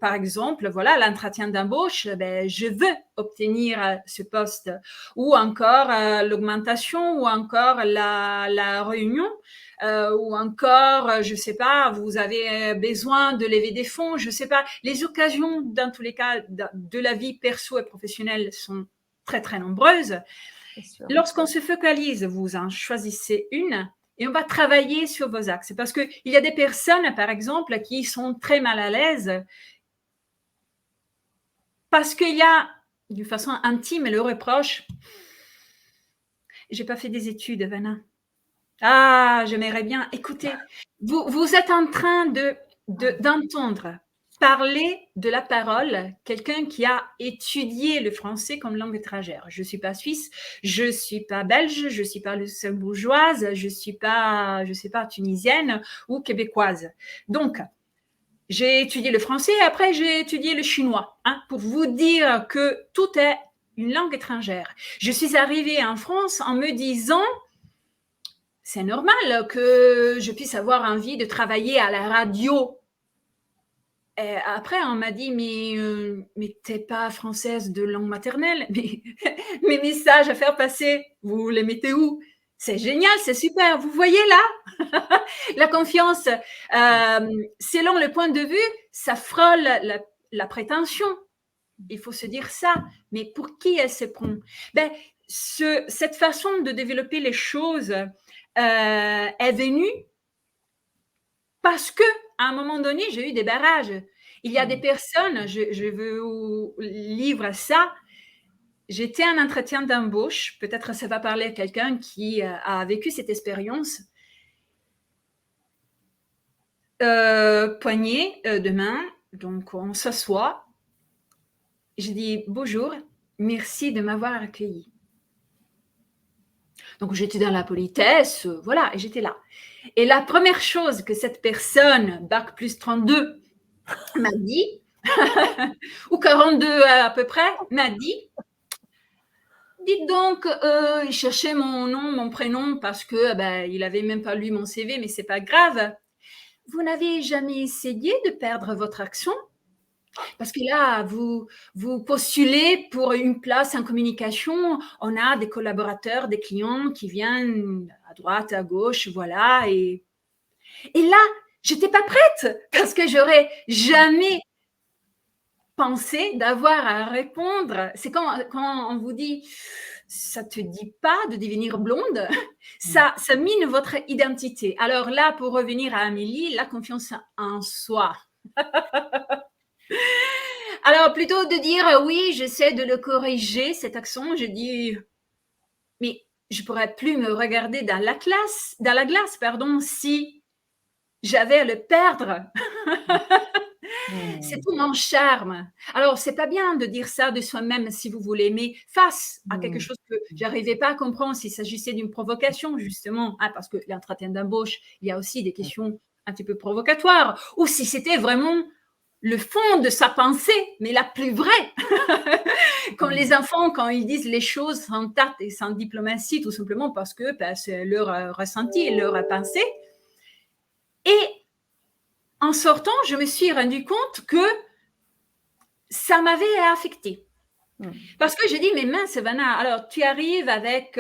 par exemple, voilà, l'entretien d'embauche, ben, je veux obtenir ce poste, ou encore l'augmentation, ou encore la réunion, ou encore, je sais pas, vous avez besoin de lever des fonds, je sais pas. Les occasions, dans tous les cas, de la vie perso et professionnelle sont très, très nombreuses. Lorsqu'on se focalise, vous en choisissez une, et on va travailler sur vos axes. Parce qu'il y a des personnes, par exemple, qui sont très mal à l'aise parce qu'il y a, d'une façon intime, le reproche. J'ai pas fait des études, Vanna. Ah, j'aimerais bien. Écoutez, vous êtes en train d'entendre parler de la parole quelqu'un qui a étudié le français comme langue étrangère. Je suis pas suisse, je suis pas belge, je suis pas luxembourgeoise, je suis pas, je sais pas, tunisienne ou québécoise. Donc, j'ai étudié le français et après j'ai étudié le chinois, hein, pour vous dire que tout est une langue étrangère. Je suis arrivée en France en me disant, c'est normal que je puisse avoir envie de travailler à la radio. Et après, on m'a dit, mais t'es pas française de langue maternelle, mais mes messages à faire passer, vous les mettez où? C'est génial, c'est super. Vous voyez là, la confiance, selon le point de vue, ça frôle la prétention. Il faut se dire ça. Mais pour qui elle se prend? Ben, cette façon de développer les choses est venue parce que à un moment donné, j'ai eu des barrages. Il y a des personnes, je vous livre ça. J'étais en entretien d'embauche. Peut-être ça va parler à quelqu'un qui a vécu cette expérience. Poignée de main, donc on s'assoit. Je dis bonjour, merci de m'avoir accueilli. Donc j'étais dans la politesse, voilà, et j'étais là. Et la première chose que cette personne, bac plus 32, m'a dit, ou 42 à peu près, m'a dit, dites donc, il cherchait mon nom, mon prénom, parce que il avait même pas lu mon CV, mais c'est pas grave. Vous n'avez jamais essayé de perdre votre accent? Parce que là, vous postulez pour une place en communication. On a des collaborateurs, des clients qui viennent à droite, à gauche, voilà. Et là, j'étais pas prête parce que j'aurais jamais pensé d'avoir à répondre. C'est quand on vous dit, ça te dit pas de devenir blonde, ça mine votre identité. Alors là, pour revenir à Amélie, la confiance en soi. Alors, plutôt de dire oui, j'essaie de le corriger, cet accent, je dis mais je pourrais plus me regarder dans la glace, pardon, si j'avais à le perdre. C'est tout mon charme. Alors, c'est pas bien de dire ça de soi-même si vous voulez, mais face à quelque chose que j'arrivais pas à comprendre s'il s'agissait d'une provocation, justement, parce que l'entretien d'embauche, il y a aussi des questions un petit peu provocatoires, ou si c'était vraiment le fond de sa pensée, mais la plus vraie. Quand les enfants, quand ils disent les choses sans tact et sans diplomatie, tout simplement parce que c'est leur ressenti, leur pensée. Et en sortant, je me suis rendu compte que ça m'avait affectée. Parce que j'ai dit, mais mince, Vanna, alors tu arrives avec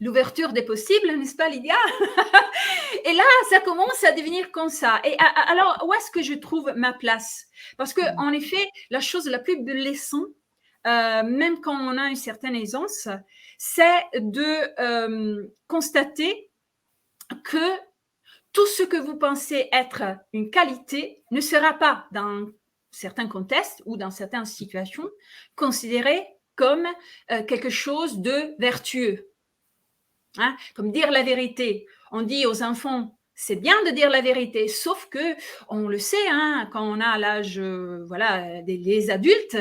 l'ouverture des possibles, n'est-ce pas, Lydia? Et là, ça commence à devenir comme ça. Et alors, où est-ce que je trouve ma place? Parce que, en effet, la chose la plus blessante, même quand on a une certaine aisance, c'est de constater que tout ce que vous pensez être une qualité ne sera pas, dans certains contextes ou dans certaines situations, considéré comme quelque chose de vertueux. Hein? Comme dire la vérité. On dit aux enfants, c'est bien de dire la vérité, sauf que on le sait, hein, quand on a l'âge, voilà, des adultes,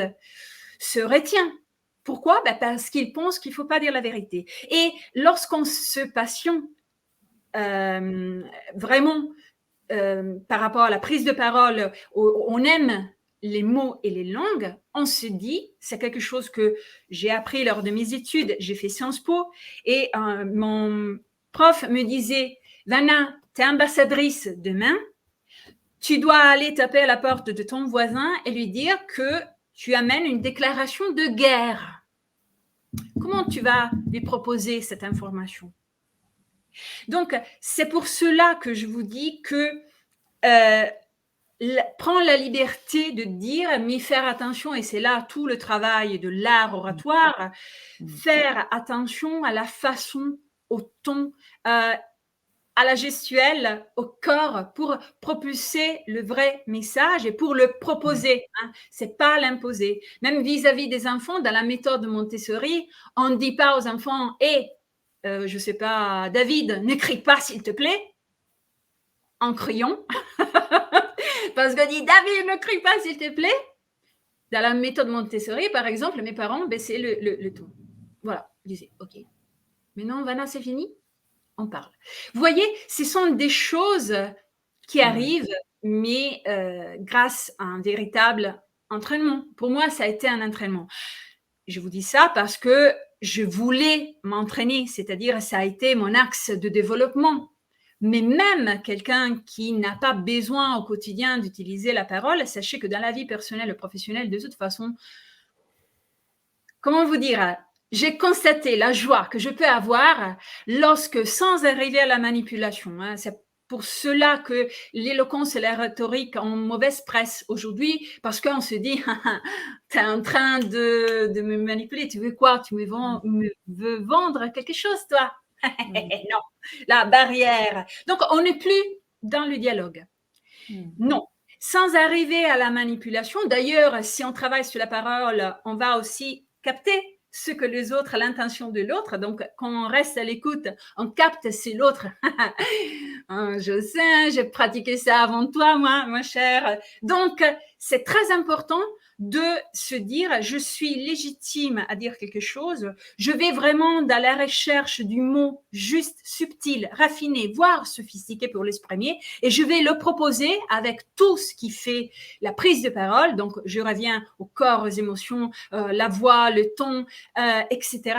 se retient. Pourquoi? Parce qu'ils pensent qu'il ne faut pas dire la vérité. Et lorsqu'on se passionne vraiment par rapport à la prise de parole, on aime les mots et les langues, on se dit, c'est quelque chose que j'ai appris lors de mes études, j'ai fait Sciences Po, et mon prof me disait, Vanna, tu es ambassadrice demain, tu dois aller taper à la porte de ton voisin et lui dire que tu amènes une déclaration de guerre. Comment tu vas lui proposer cette information? Donc, c'est pour cela que je vous dis que prendre la liberté de dire, mais faire attention, et c'est là tout le travail de l'art oratoire, faire attention à la façon, au ton, à la gestuelle, au corps, pour propulser le vrai message et pour le proposer. Hein. C'est pas l'imposer. Même vis-à-vis des enfants, dans la méthode Montessori, on ne dit pas aux enfants, je sais pas, David, n'écris pas s'il te plaît, en criant. Parce qu'on dit, David, ne crie pas s'il te plaît. Dans la méthode Montessori, par exemple, mes parents baissaient le ton. Voilà, ils disaient, ok. Maintenant, Vanna, c'est fini? On parle. Vous voyez, ce sont des choses qui arrivent, mais grâce à un véritable entraînement. Pour moi, ça a été un entraînement. Je vous dis ça parce que je voulais m'entraîner, c'est-à-dire ça a été mon axe de développement. Mais même quelqu'un qui n'a pas besoin au quotidien d'utiliser la parole, sachez que dans la vie personnelle et professionnelle, de toute façon, comment vous dire, j'ai constaté la joie que je peux avoir lorsque, sans arriver à la manipulation, hein, c'est pour cela que l'éloquence et la rhétorique ont mauvaise presse aujourd'hui, parce qu'on se dit, tu es en train de me manipuler, tu veux quoi? Tu me veux vendre quelque chose, toi? Non, la barrière. Donc, on n'est plus dans le dialogue. Non, sans arriver à la manipulation. D'ailleurs, si on travaille sur la parole, on va aussi capter ce que les autres, l'intention de l'autre. Donc, quand on reste à l'écoute, on capte si l'autre. Je sais, j'ai pratiqué ça avant toi, moi, ma chère. Donc, c'est très important de se dire, je suis légitime à dire quelque chose. Je vais vraiment dans la recherche du mot juste, subtil, raffiné, voire sophistiqué pour l'exprimer, et je vais le proposer avec tout ce qui fait la prise de parole. Donc, je reviens au corps, aux émotions, la voix, le ton, etc.,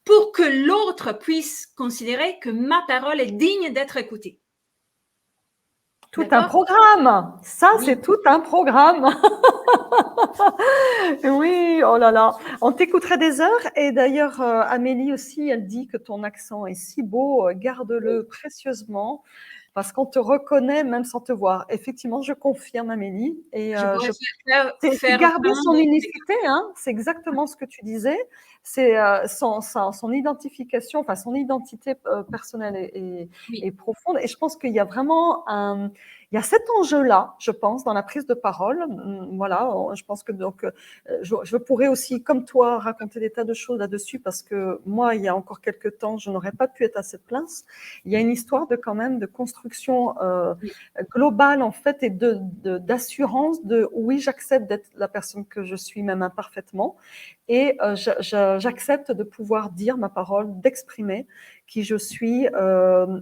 pour que l'autre puisse considérer que ma parole est digne d'être écoutée. Tout un programme. Ça, oui. C'est tout un programme. Oui, oh là là. On t'écouterait des heures. Et d'ailleurs, Amélie aussi, elle dit que ton accent est si beau. Garde-le précieusement. Parce qu'on te reconnaît même sans te voir. Effectivement, je confirme, Amélie. Et c'est garder son unicité, hein, c'est exactement ce que tu disais. C'est son identification, enfin son identité personnelle est profonde. Et je pense qu'il y a vraiment il y a cet enjeu-là, je pense, dans la prise de parole. Voilà, je pense que donc je pourrais aussi, comme toi, raconter des tas de choses là-dessus, parce que moi, il y a encore quelques temps, je n'aurais pas pu être à cette place. Il y a une histoire de quand même de construction globale en fait et d'assurance de oui, j'accepte d'être la personne que je suis, même imparfaitement, et j'accepte de pouvoir dire ma parole, d'exprimer qui je suis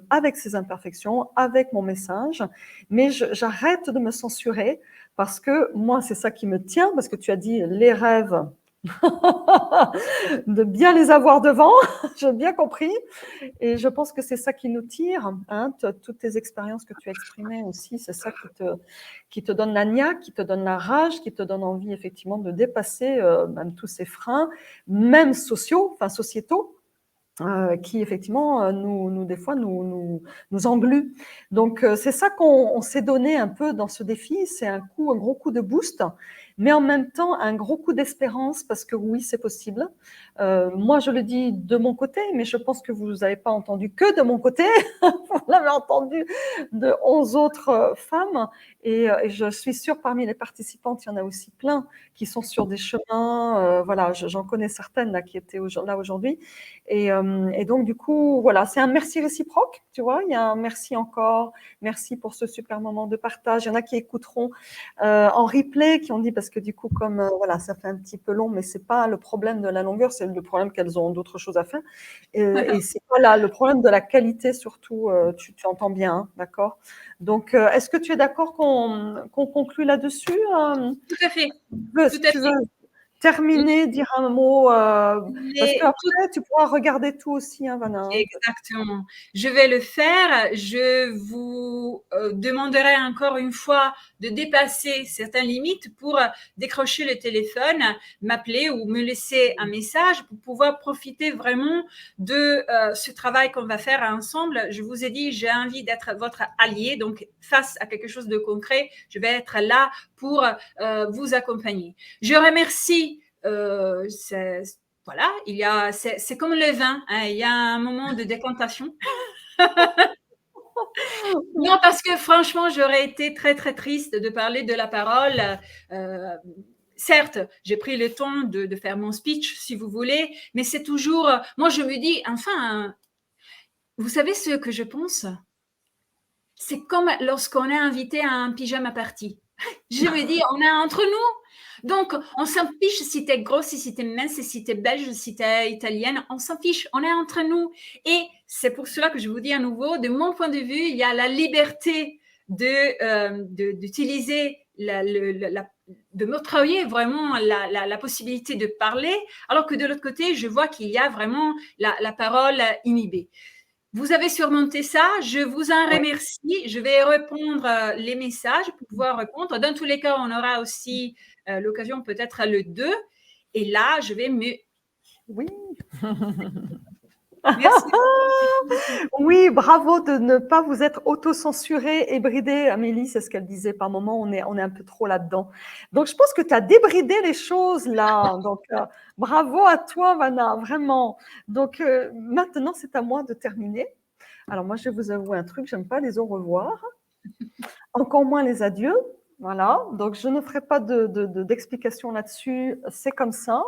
avec ses imperfections, avec mon message, mais j'arrête de me censurer parce que moi, c'est ça qui me tient, parce que tu as dit les rêves, de bien les avoir devant, j'ai bien compris, et je pense que c'est ça qui nous tire, hein, toutes tes expériences que tu as exprimées aussi, c'est ça qui te donne la niaque, qui te donne la rage, qui te donne envie effectivement de dépasser même tous ces freins, même sociétaux, qui effectivement des fois nous engluent. Donc c'est ça qu'on s'est donné un peu dans ce défi, c'est un gros coup de boost, mais en même temps un gros coup d'espérance, parce que oui, c'est possible. Moi je le dis de mon côté, mais je pense que vous n'avez pas entendu que de mon côté, vous l'avez entendu de 11 autres femmes, et je suis sûre parmi les participantes, il y en a aussi plein qui sont sur des chemins, voilà, j'en connais certaines là qui étaient là aujourd'hui, et donc du coup voilà, c'est un merci réciproque, tu vois, il y a un merci encore, merci pour ce super moment de partage. Il y en a qui écouteront en replay, qui ont dit, parce que du coup comme voilà, ça fait un petit peu long, mais c'est pas le problème de la longueur, c'est le problème qu'elles ont d'autres choses à faire, et c'est pas là le problème de la qualité surtout, tu entends bien, hein, d'accord. Donc est-ce que tu es d'accord qu'on conclue là-dessus? Tout à fait. Tu veux terminer, dire un mot, parce qu'après, tu pourras regarder tout aussi, hein, Vanna. Exactement. Je vais le faire. Je vous demanderai encore une fois de dépasser certaines limites pour décrocher le téléphone, m'appeler ou me laisser un message pour pouvoir profiter vraiment de ce travail qu'on va faire ensemble. Je vous ai dit, j'ai envie d'être votre allié, donc face à quelque chose de concret, je vais être là pour vous accompagner. Je remercie voilà, c'est comme le vin, hein, il y a un moment de décantation. Non, parce que franchement, j'aurais été très, très triste de parler de la parole. Certes, j'ai pris le temps de faire mon speech, si vous voulez, mais c'est toujours, moi je me dis, enfin, vous savez ce que je pense? C'est comme lorsqu'on est invité à un pyjama party. Je me dis, on est entre nous. Donc, on s'en fiche si t'es grosse, si t'es mince, si t'es belge, si t'es italienne. On s'en fiche, on est entre nous. Et c'est pour cela que je vous dis à nouveau, de mon point de vue, il y a la liberté d'utiliser de m'octroyer vraiment la possibilité de parler, alors que de l'autre côté, je vois qu'il y a vraiment la parole inhibée. vous avez surmonté ça. Je vous en Ouais. remercie. Je vais répondre les messages pour pouvoir répondre. Dans tous les cas, on aura aussi l'occasion peut-être le 2. Et là, je vais me... Oui. Merci. Oui, bravo de ne pas vous être auto-censuré et bridé. Amélie, c'est ce qu'elle disait par moment, on est un peu trop là-dedans. Donc, je pense que tu as débridé les choses là. Donc, bravo à toi, Vanna, vraiment. Donc, maintenant, c'est à moi de terminer. Alors, moi, je vais vous avouer un truc, j'aime pas les au revoir, encore moins les adieux. Voilà, donc je ne ferai pas d'explication là-dessus, c'est comme ça.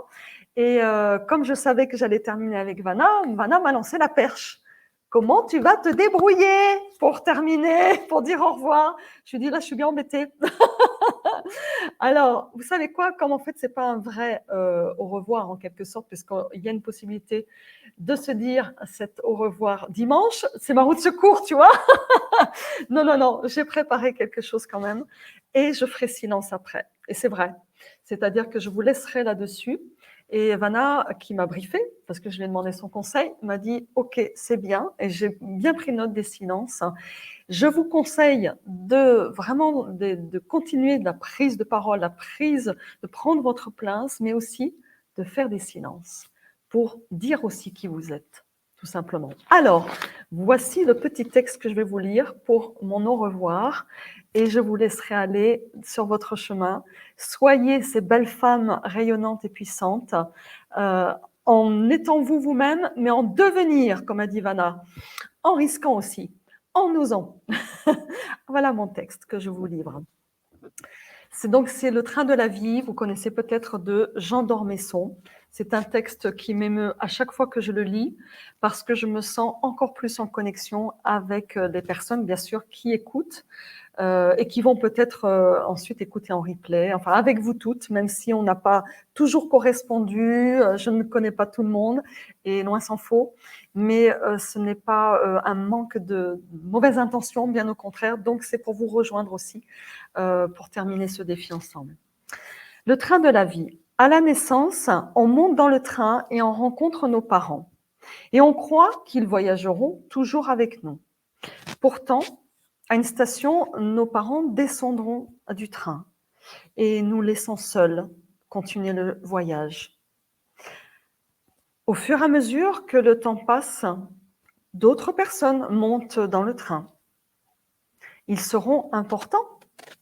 Et comme je savais que j'allais terminer avec Vanna, Vanna m'a lancé la perche. Comment tu vas te débrouiller pour terminer, pour dire au revoir? Je lui dis là, je suis bien embêtée. Alors, vous savez quoi? Comme en fait, c'est pas un vrai au revoir en quelque sorte, puisqu'il y a une possibilité de se dire cet au revoir dimanche, c'est ma roue de secours, tu vois? Non, non, non, j'ai préparé quelque chose quand même et je ferai silence après. Et c'est vrai. C'est-à-dire que je vous laisserai là-dessus. Et Vanna, qui m'a briefé, parce que je lui ai demandé son conseil, m'a dit OK, c'est bien. Et j'ai bien pris note des silences. Je vous conseille de vraiment de continuer de la prise de parole, la prise, de prendre votre place, mais aussi de faire des silences pour dire aussi qui vous êtes, tout simplement. Alors, voici le petit texte que je vais vous lire pour mon au revoir et je vous laisserai aller sur votre chemin. Soyez ces belles femmes rayonnantes et puissantes euh, en étant vous-même, mais en devenir, comme a dit Vanna, en risquant aussi, en osant. Voilà mon texte que je vous livre. C'est Le train de la vie, vous connaissez peut-être, de Jean d'Ormesson. C'est un texte qui m'émeut à chaque fois que je le lis parce que je me sens encore plus en connexion avec les personnes, bien sûr, qui écoutent et qui vont peut-être ensuite écouter en replay, enfin avec vous toutes, même si on n'a pas toujours correspondu, je ne connais pas tout le monde, et loin s'en faut, mais ce n'est pas un manque de mauvaises intentions, bien au contraire, donc c'est pour vous rejoindre aussi, pour terminer ce défi ensemble. Le train de la vie. À la naissance, on monte dans le train et on rencontre nos parents. Et on croit qu'ils voyageront toujours avec nous. Pourtant, à une station, nos parents descendront du train et nous laissant seuls continuer le voyage. Au fur et à mesure que le temps passe, d'autres personnes montent dans le train. Ils seront importants,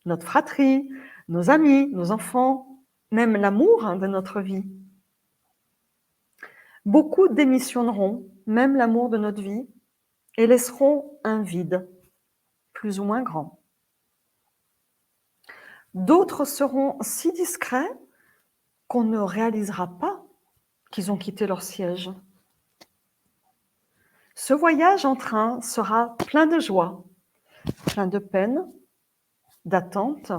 notre fratrie, nos amis, nos enfants, même l'amour de notre vie. Beaucoup démissionneront, même l'amour de notre vie, et laisseront un vide, plus ou moins grand. D'autres seront si discrets qu'on ne réalisera pas qu'ils ont quitté leur siège. Ce voyage en train sera plein de joie, plein de peine, d'attente,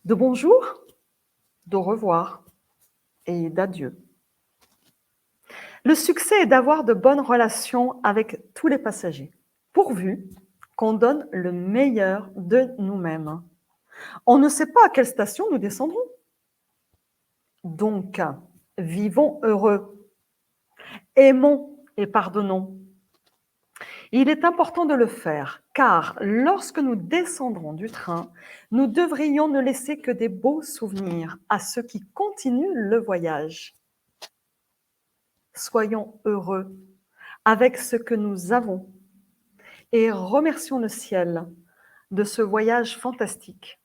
de bonjour, d'au revoir et d'adieu. Le succès est d'avoir de bonnes relations avec tous les passagers, pourvu qu'on donne le meilleur de nous-mêmes. On ne sait pas à quelle station nous descendrons. Donc, vivons heureux, aimons et pardonnons. Il est important de le faire, car lorsque nous descendrons du train, nous devrions ne laisser que des beaux souvenirs à ceux qui continuent le voyage. Soyons heureux avec ce que nous avons et remercions le ciel de ce voyage fantastique.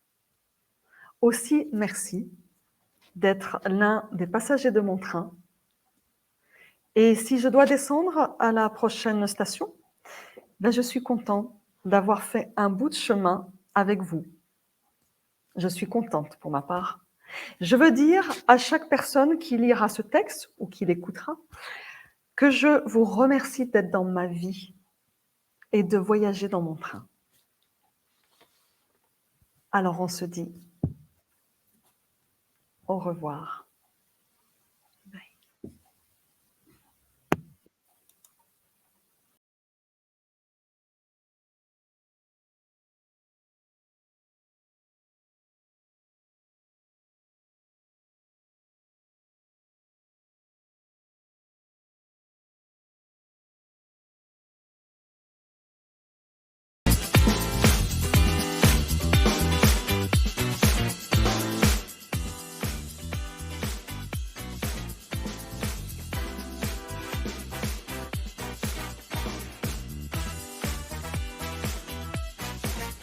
Aussi, merci d'être l'un des passagers de mon train. Et si je dois descendre à la prochaine station, je suis content d'avoir fait un bout de chemin avec vous. Je suis contente pour ma part. Je veux dire à chaque personne qui lira ce texte ou qui l'écoutera que je vous remercie d'être dans ma vie et de voyager dans mon train. Alors on se dit au revoir.